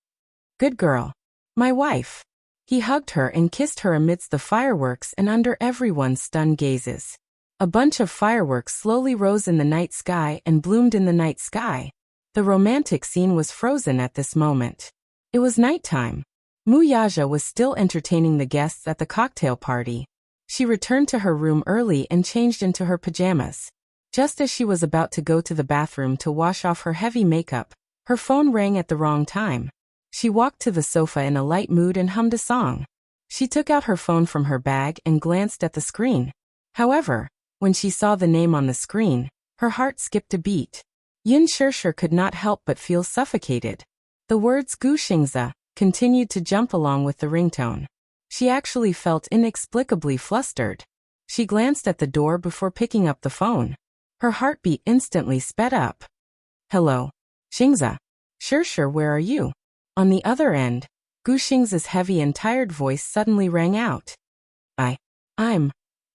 Good girl. My wife. He hugged her and kissed her amidst the fireworks and under everyone's stunned gazes. A bunch of fireworks slowly rose in the night sky and bloomed in the night sky. The romantic scene was frozen at this moment. It was nighttime. Muyaja was still entertaining the guests at the cocktail party. She returned to her room early and changed into her pajamas. Just as she was about to go to the bathroom to wash off her heavy makeup, her phone rang at the wrong time. She walked to the sofa in a light mood and hummed a song. She took out her phone from her bag and glanced at the screen. However, when she saw the name on the screen, her heart skipped a beat. Yin Shirshir could not help but feel suffocated. The words Gu Xingzi continued to jump along with the ringtone. She actually felt inexplicably flustered. She glanced at the door before picking up the phone. Her heartbeat instantly sped up. Hello. Xingzi. Shirshir, where are you? On the other end, Gu Xingzi's heavy and tired voice suddenly rang out.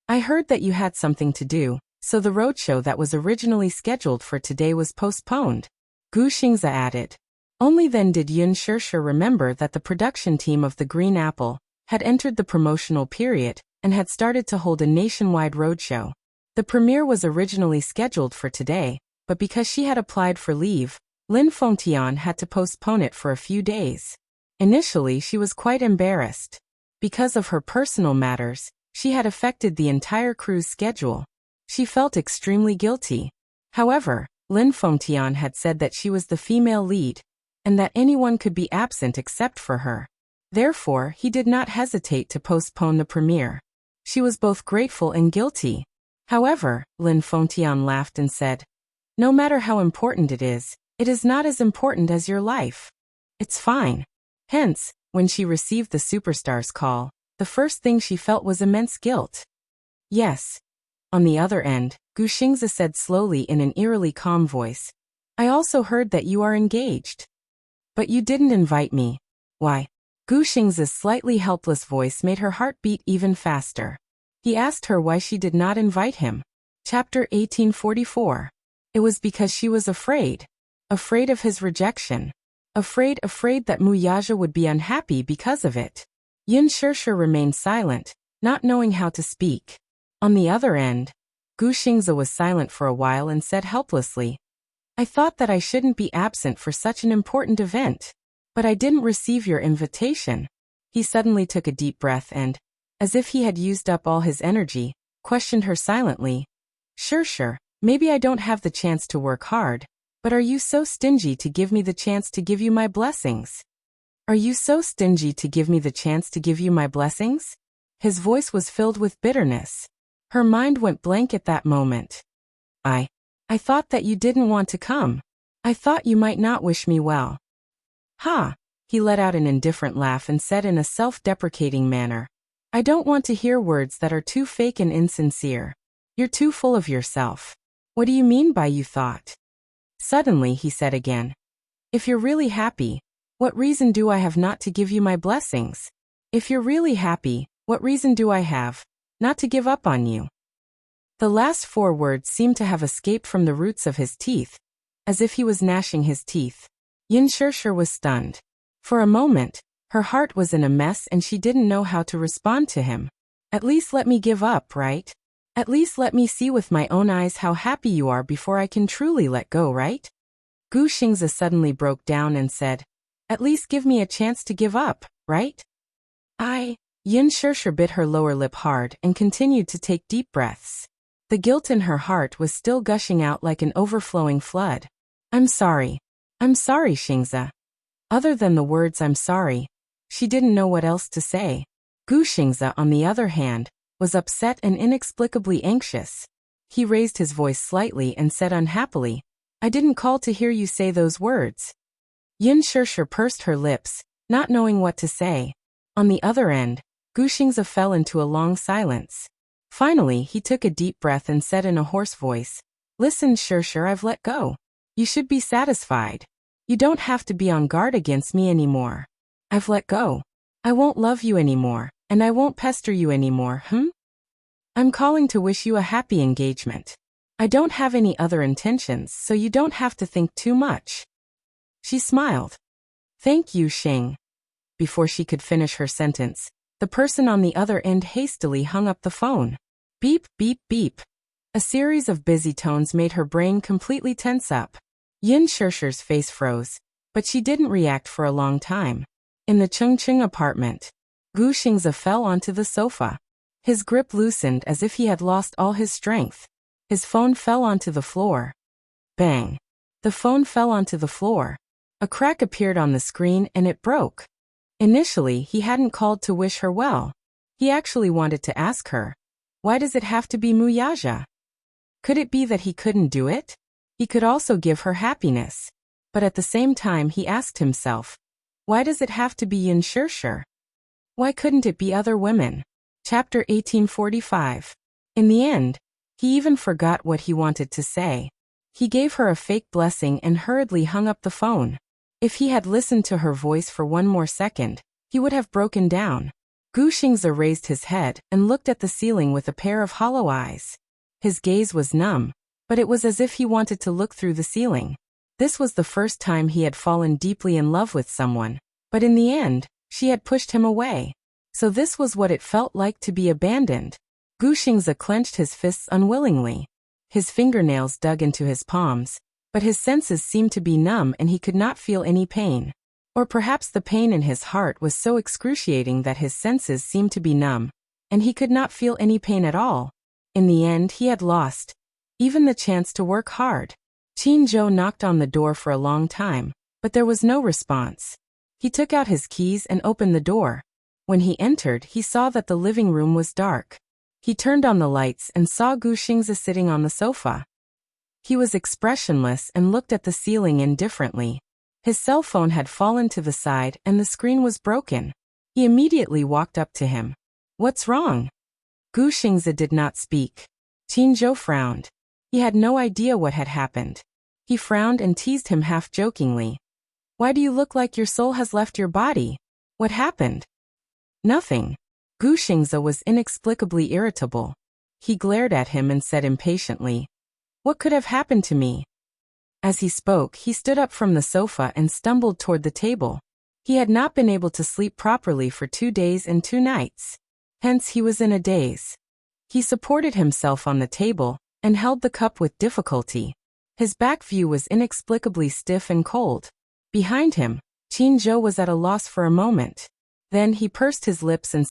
I heard that you had something to do, so the roadshow that was originally scheduled for today was postponed. Gu Xingzi added. Only then did Yin Shirshir remember that the production team of The Green Apple had entered the promotional period and had started to hold a nationwide roadshow. The premiere was originally scheduled for today, but because she had applied for leave, Lin Fengtian had to postpone it for a few days. Initially, she was quite embarrassed. Because of her personal matters, she had affected the entire crew's schedule. She felt extremely guilty. However, Lin Fengtian had said that she was the female lead, and that anyone could be absent except for her. Therefore, he did not hesitate to postpone the premiere. She was both grateful and guilty. However, Lin Fengtian laughed and said, No matter how important it is not as important as your life. It's fine. Hence, when she received the superstar's call, the first thing she felt was immense guilt. Yes. On the other end, Gu Xingzi said slowly in an eerily calm voice, I also heard that you are engaged. But you didn't invite me. Why? Gu Xingzi's slightly helpless voice made her heart beat even faster. He asked her why she did not invite him. Chapter 1844. It was because she was afraid. Afraid of his rejection. Afraid that Muyaja would be unhappy because of it. Yin Shirshir remained silent, not knowing how to speak. On the other end, Gu Xingzi was silent for a while and said helplessly, I thought that I shouldn't be absent for such an important event. But I didn't receive your invitation. He suddenly took a deep breath and, as if he had used up all his energy, questioned her silently. Shirshir, maybe I don't have the chance to work hard, but are you so stingy to give me the chance to give you my blessings? Are you so stingy to give me the chance to give you my blessings? His voice was filled with bitterness. Her mind went blank at that moment. I thought that you didn't want to come. I thought you might not wish me well. Ha! He let out an indifferent laugh and said in a self-deprecating manner, I don't want to hear words that are too fake and insincere. You're too full of yourself. What do you mean by you thought? Suddenly he said again, If you're really happy, what reason do I have not to give you my blessings? If you're really happy, what reason do I have not to give up on you? The last 4 words seemed to have escaped from the roots of his teeth, as if he was gnashing his teeth. Yin Shirshir was stunned. For a moment, her heart was in a mess and she didn't know how to respond to him. At least let me give up, right? At least let me see with my own eyes how happy you are before I can truly let go, right? Gu Xingzi suddenly broke down and said, At least give me a chance to give up, right? Yin Shirshir bit her lower lip hard and continued to take deep breaths. The guilt in her heart was still gushing out like an overflowing flood. I'm sorry, Xingzi. Other than the words I'm sorry, she didn't know what else to say. Gu Xingzi, on the other hand, was upset and inexplicably anxious. He raised his voice slightly and said unhappily, I didn't call to hear you say those words. Yin Shirshir pursed her lips, not knowing what to say. On the other end, Gu Xingze fell into a long silence. Finally, he took a deep breath and said in a hoarse voice, Listen, Shirshir, I've let go. You should be satisfied. You don't have to be on guard against me anymore. I've let go. I won't love you anymore, and I won't pester you anymore, I'm calling to wish you a happy engagement. I don't have any other intentions, so you don't have to think too much. She smiled. Thank you, Xing. Before she could finish her sentence, the person on the other end hastily hung up the phone. Beep, beep, beep. A series of busy tones made her brain completely tense up. Yin Shirshir's face froze, but she didn't react for a long time. In the Chengcheng apartment, Gu Xingze fell onto the sofa. His grip loosened as if he had lost all his strength. His phone fell onto the floor. Bang! The phone fell onto the floor. A crack appeared on the screen and it broke. Initially, he hadn't called to wish her well. He actually wanted to ask her, why does it have to be Muyaja? Could it be that he couldn't do it? He could also give her happiness. But at the same time he asked himself, why does it have to be Yin Shirshir? Why couldn't it be other women? Chapter 1845. In the end, he even forgot what he wanted to say. He gave her a fake blessing and hurriedly hung up the phone. If he had listened to her voice for one more second, he would have broken down. Gu Xingze raised his head and looked at the ceiling with a pair of hollow eyes. His gaze was numb, but it was as if he wanted to look through the ceiling. This was the first time he had fallen deeply in love with someone, but in the end, she had pushed him away. So this was what it felt like to be abandoned. Gu Xingze clenched his fists unwillingly. His fingernails dug into his palms, but his senses seemed to be numb and he could not feel any pain. Or perhaps the pain in his heart was so excruciating that his senses seemed to be numb, and he could not feel any pain at all. In the end, he had lost even the chance to work hard. Qin Zhou knocked on the door for a long time, but there was no response. He took out his keys and opened the door. When he entered, he saw that the living room was dark. He turned on the lights and saw Gu Xingze sitting on the sofa. He was expressionless and looked at the ceiling indifferently. His cell phone had fallen to the side and the screen was broken. He immediately walked up to him. What's wrong? Gu Xingze did not speak. Qin Zhou frowned. He had no idea what had happened. He frowned and teased him half-jokingly. Why do you look like your soul has left your body? What happened? Nothing. Gu Xingze was inexplicably irritable. He glared at him and said impatiently, What could have happened to me? As he spoke, he stood up from the sofa and stumbled toward the table. He had not been able to sleep properly for 2 days and 2 nights. Hence he was in a daze. He supported himself on the table and held the cup with difficulty. His back view was inexplicably stiff and cold. Behind him, Qin Zhou was at a loss for a moment. Then he pursed his lips and